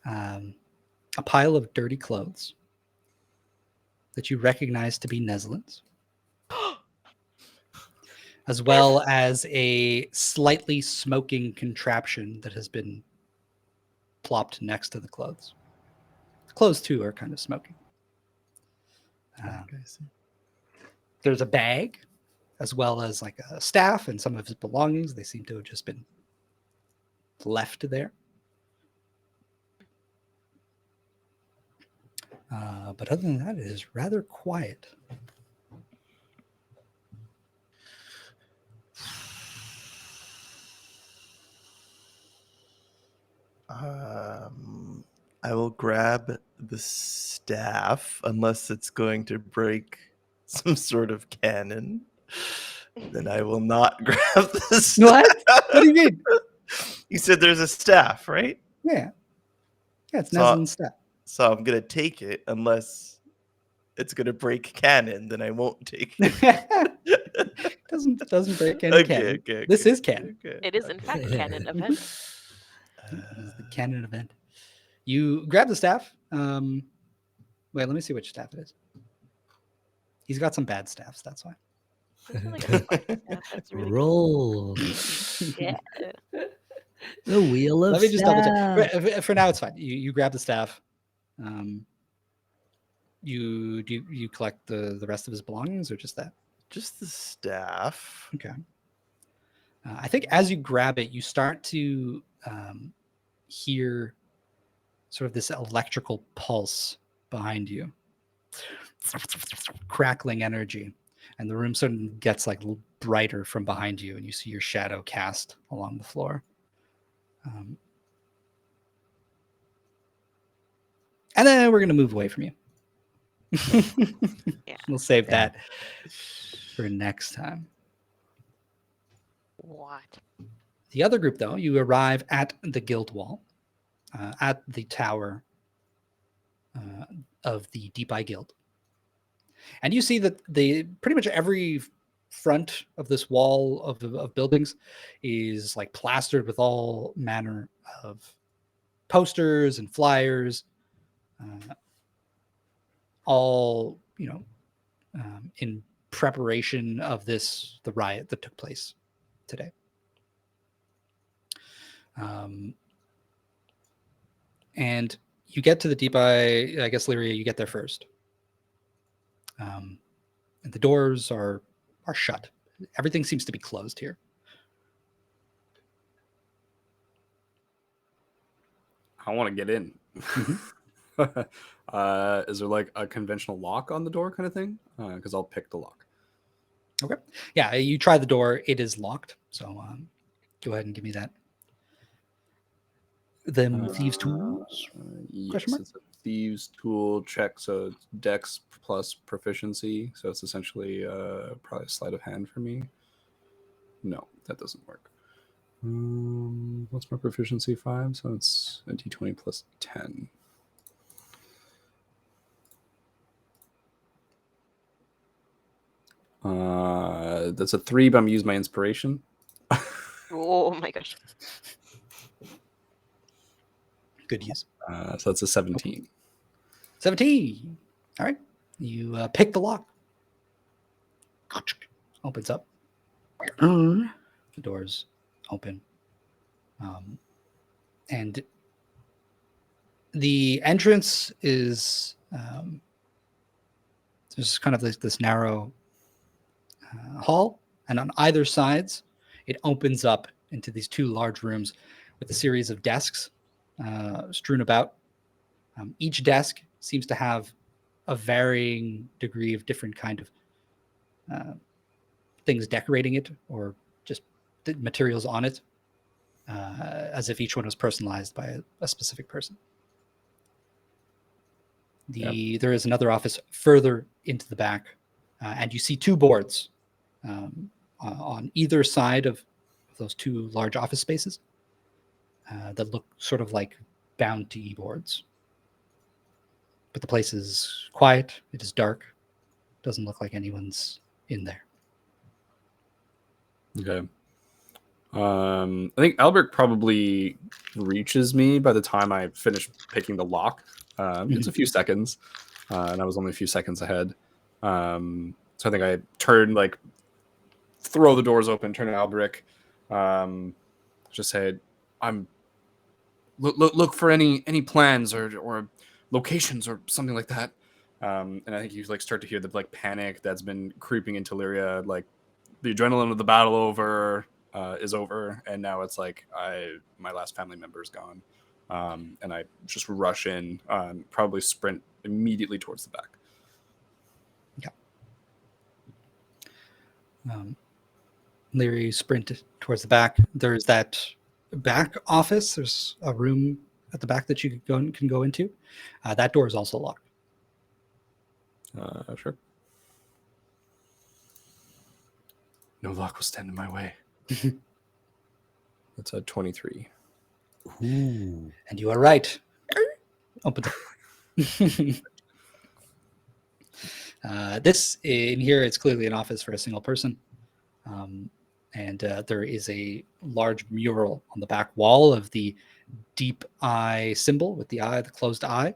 Speaker 1: a pile of dirty clothes that you recognize to be Neslin's, as well as a slightly smoking contraption that has been plopped next to the clothes. The clothes, too, are kind of smoking. There's a bag, as well as like a staff and some of his belongings. They seem to have just been left there. But other than that, it is rather quiet.
Speaker 8: I will grab the staff unless it's going to break some sort of cannon. Then I will not grab the staff.
Speaker 1: What? What do you mean?
Speaker 8: You said there's a staff, right?
Speaker 1: Yeah. Yeah, it's
Speaker 8: So-
Speaker 1: Neslin's staff.
Speaker 8: So I'm gonna take it unless it's gonna break canon. Then I won't take it.
Speaker 1: doesn't break any canon.
Speaker 8: Okay,
Speaker 1: This is canon.
Speaker 8: Okay.
Speaker 5: It is in fact canon event.
Speaker 1: This is the canon event. You grab the staff. Wait, let me see which staff it is. He's got some bad staffs, that's why.
Speaker 5: That's really good. Yeah, that's really
Speaker 7: Roll.
Speaker 5: good. Yeah.
Speaker 7: The wheel of
Speaker 1: Let me just double
Speaker 7: staff.
Speaker 1: check. For now, it's fine. You grab the staff. You collect the rest of his belongings, or just that?
Speaker 8: Just the staff.
Speaker 1: Okay. I think as you grab it, you start to hear sort of this electrical pulse behind you, crackling energy, and the room sort of gets like brighter from behind you, and you see your shadow cast along the floor. And then we're going to move away from you.
Speaker 5: Yeah.
Speaker 1: We'll save that for next time.
Speaker 5: What?
Speaker 1: The other group, though, you arrive at the guild wall, at the tower of the Deep Eye Guild. And you see that pretty much every front of this wall of buildings is like plastered with all manner of posters and flyers, all in preparation of the riot that took place today. And you get to the Deep Eye, I guess, Irea, you get there first. And the doors are shut. Everything seems to be closed here.
Speaker 6: I want to get in. Is there like a conventional lock on the door kind of thing? Because I'll pick the lock.
Speaker 1: Okay. Yeah, you try the door. It is locked. So go ahead and give me that. Them thieves' tools?
Speaker 6: Yes,
Speaker 1: mark?
Speaker 6: it's a thieves' tool check. So it's Dex plus proficiency. So it's essentially probably a sleight of hand for me. No, that doesn't work. What's my proficiency? 5, so it's a d20 plus 10. That's a 3, but I'm using my inspiration.
Speaker 5: Oh my gosh.
Speaker 1: Good use.
Speaker 6: So that's a 17.
Speaker 1: 17. All right. You pick the lock. Opens up. The doors open. And the entrance is there's kind of this narrow hall, and on either sides it opens up into these two large rooms with a series of desks strewn about. Each desk seems to have a varying degree of different kind of things decorating it, or just the materials on it, as if each one was personalized by a specific person. There is another office further into the back, and you see two boards on either side of those two large office spaces that look sort of like bounty boards. But the place is quiet. It is dark. Doesn't look like anyone's in there.
Speaker 6: Okay. I think Albert probably reaches me by the time I finish picking the lock. It's a few seconds, and I was only a few seconds ahead. So I think I turn, like, throw the doors open, turn to Alberic, just say, look for any plans or locations or something like that. And I think you like start to hear the like panic that's been creeping into Irea, like the adrenaline of the battle is over, and now it's like my last family member is gone, and I just rush in, probably sprint immediately towards the back.
Speaker 1: Yeah. Leary sprint towards the back. There's that back office. There's a room at the back that you can go into. That door is also locked.
Speaker 6: Sure. No lock will stand in my way. That's a 23.
Speaker 1: Ooh. And you are right. Open the this in here, it's clearly an office for a single person. And there is a large mural on the back wall of the deep eye symbol with the eye, the closed eye.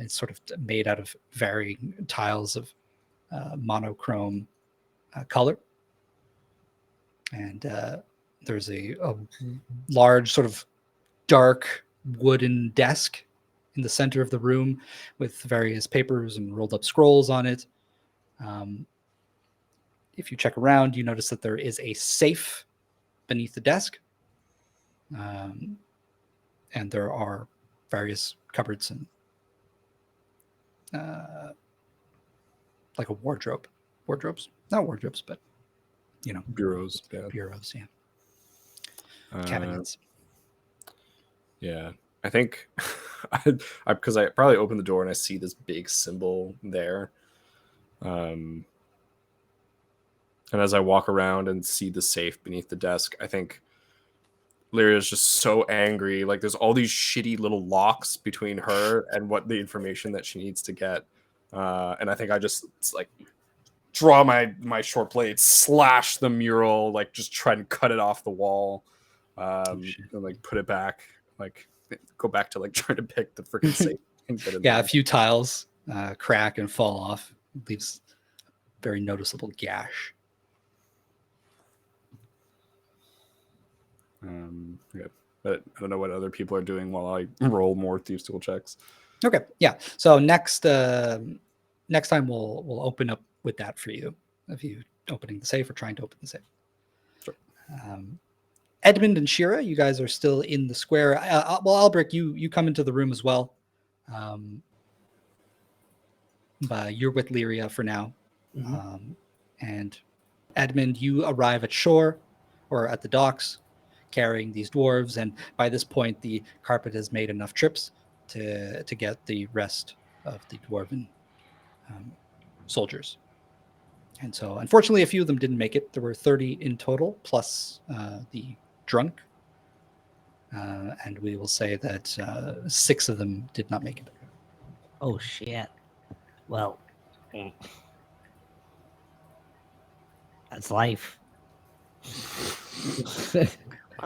Speaker 1: It's sort of made out of varying tiles of monochrome color. And there's a large sort of dark wooden desk in the center of the room with various papers and rolled up scrolls on it. If you check around, you notice that there is a safe beneath the desk. And there are various cupboards and like a wardrobes, not wardrobes, but
Speaker 6: Bureaus.
Speaker 1: bureaus, cabinets.
Speaker 6: Yeah, I think because I probably open the door and I see this big symbol there. And as I walk around and see the safe beneath the desk, I think Lyria is just so angry. Like, there's all these shitty little locks between her and what the information that she needs to get. And I think I just like draw my short blade, slash the mural, like just try and cut it off the wall, and like put it back, like go back to like trying to pick the freaking safe and get it.
Speaker 1: Yeah, a few tiles crack and fall off, leaves a very noticeable gash.
Speaker 6: Yeah, but I don't know what other people are doing while I roll more Thieves' Tool checks.
Speaker 1: Okay, yeah. So next time we'll open up with that for you, of you opening the safe or trying to open the safe.
Speaker 6: Sure.
Speaker 1: Edmund and Shira, you guys are still in the square. Well, Albrecht, you come into the room as well. But you're with Lyria for now.
Speaker 7: Mhm.
Speaker 1: And Edmund, you arrive at shore or at the docks carrying these dwarves, and by this point the carpet has made enough trips to get the rest of the dwarven soldiers. And so unfortunately a few of them didn't make it. There were 30 in total plus the drunk, and we will say that 6 of them did not make it.
Speaker 7: Oh shit. Well, that's life.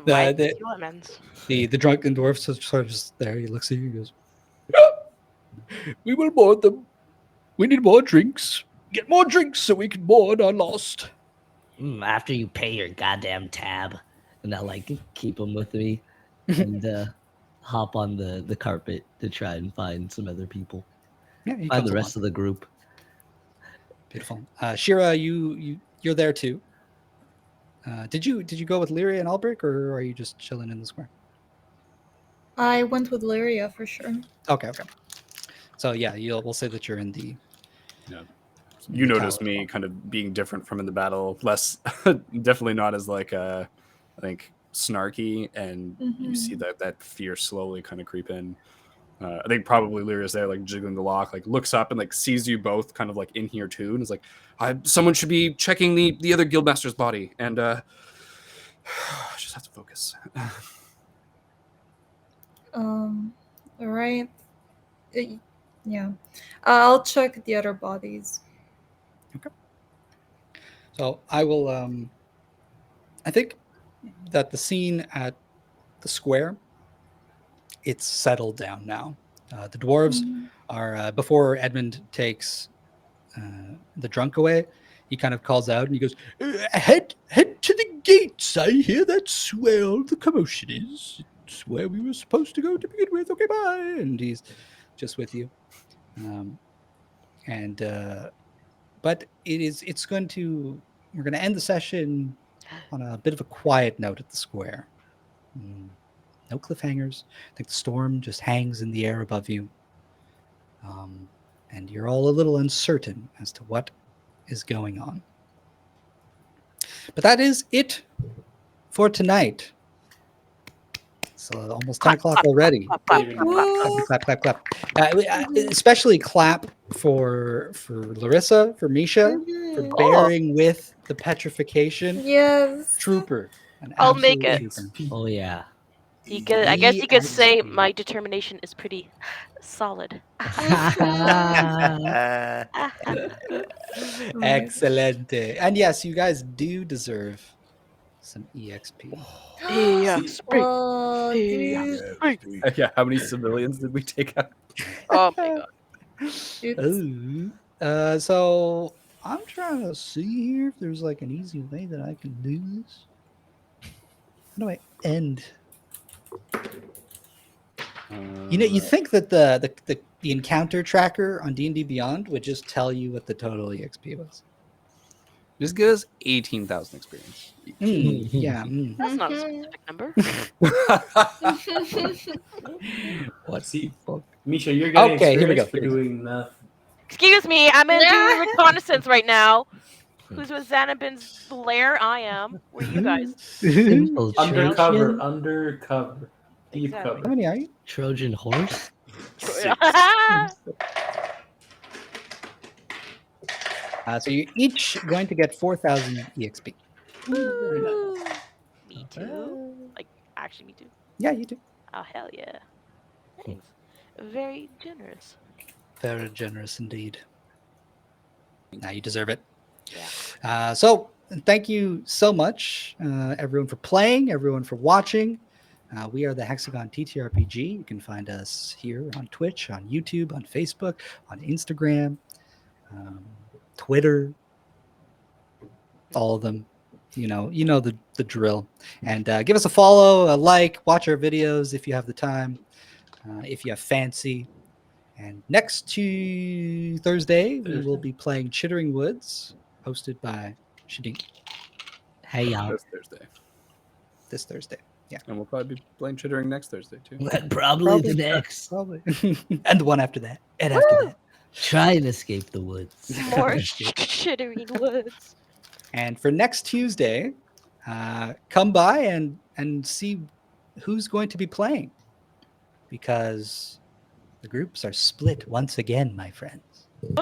Speaker 5: Life
Speaker 1: the-
Speaker 5: is lemons.
Speaker 1: The drunken dwarf sort of just there. He looks at you and goes, We will board them. We need more drinks. Get more drinks so we can board our lost.
Speaker 7: After you pay your goddamn tab, and I'll like keep them with me, and hop on the carpet to try and find some other people.
Speaker 1: Yeah, he
Speaker 7: Find
Speaker 1: comes
Speaker 7: the
Speaker 1: along.
Speaker 7: rest of the group.
Speaker 1: Beautiful. Shira, you're there too. Did you go with Lyria and Albrecht, or are you just chilling in the square?
Speaker 3: I went with Lyria for sure.
Speaker 1: Okay. So yeah, we'll say that you're in the.
Speaker 6: You
Speaker 1: the
Speaker 6: notice
Speaker 1: tower.
Speaker 6: me kind of being different from in the battle, less, definitely not as like I think snarky, and you see that fear slowly kind of creep in. I think probably Lyria's there, like jiggling the lock, like looks up and like sees you both kind of like in here too, and is like, someone should be checking the other guildmaster's body, and just have to focus.
Speaker 3: All right. Yeah. I'll check the other bodies.
Speaker 1: So I will. I think that the scene at the square, it's settled down now. The dwarves are before Edmund takes the drunk away. He kind of calls out and he goes, "Head to the gates. I hear that's where all the commotion is. It's where we were supposed to go to begin with. Okay, bye." And he's just with you. But we're going to end the session on a bit of a quiet note at the square. No cliffhangers. I think the storm just hangs in the air above you. And you're all a little uncertain as to what is going on. But that is it for tonight. It's almost 10 o'clock already. Clap. Especially clap for Larissa, for Misha, for bearing with the petrification.
Speaker 3: Yes.
Speaker 1: Trooper.
Speaker 5: I'll make it.
Speaker 1: Trooper.
Speaker 7: Oh yeah.
Speaker 5: I guess you could say my determination is pretty solid.
Speaker 1: Excellent. And yes, you guys do deserve some EXP.
Speaker 3: Oh, dude.
Speaker 6: Yeah, how many civilians did we take out?
Speaker 5: Oh my god.
Speaker 3: Oops.
Speaker 1: So I'm trying to see here if there's like an easy way that I can do this. How do I end? You think that the encounter tracker on D&D Beyond would just tell you what the total EXP was?
Speaker 6: Just give us 18,000 experience.
Speaker 1: Yeah.
Speaker 5: That's not a specific number.
Speaker 1: What?
Speaker 4: See, Misha, you're getting
Speaker 1: Okay, here we
Speaker 4: experience
Speaker 1: go.
Speaker 4: for doing nothing.
Speaker 5: Excuse me, I'm gonna do reconnaissance right now. Who's with Xanabin's lair? I am. Where are you guys?
Speaker 7: Infiltration?
Speaker 4: Undercover. Deep
Speaker 5: Exactly.
Speaker 1: How
Speaker 4: cover.
Speaker 1: many are you?
Speaker 7: Trojan horse?
Speaker 1: So you're each going to get 4,000 EXP.
Speaker 5: Ooh. Me too. Like, actually, me too.
Speaker 1: Yeah, you do.
Speaker 5: Oh, hell yeah. Thanks. Very generous.
Speaker 1: Very generous indeed. Now you deserve it.
Speaker 5: Yeah.
Speaker 1: So thank you so much, everyone, for playing, everyone for watching. We are the Hexagon TTRPG. You can find us here on Twitch, on YouTube, on Facebook, on Instagram, Twitter, all of them. You know the drill. And give us a follow, a like, watch our videos if you have the time, if you have fancy. And next Thursday, we will be playing Chittering Woods, hosted by Shadink.
Speaker 7: Hey y'all.
Speaker 6: This Thursday.
Speaker 1: Yeah.
Speaker 6: And we'll probably be playing Chittering next Thursday too.
Speaker 7: Probably the next.
Speaker 1: Probably. And the one after that. And after that.
Speaker 7: Try and escape the woods.
Speaker 5: More shittering woods.
Speaker 1: And for next Tuesday, come by and see who's going to be playing. Because the groups are split once again, my friends. And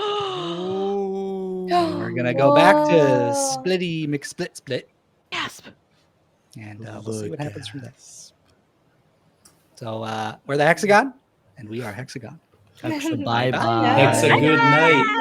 Speaker 1: we're going to go back to Splitty McSplit.
Speaker 5: Gasp.
Speaker 1: And we'll see what happens from there. So we're the Hexagon, and we are Hexagon.
Speaker 7: Bye bye.
Speaker 3: Bye.
Speaker 4: Hexa, good night.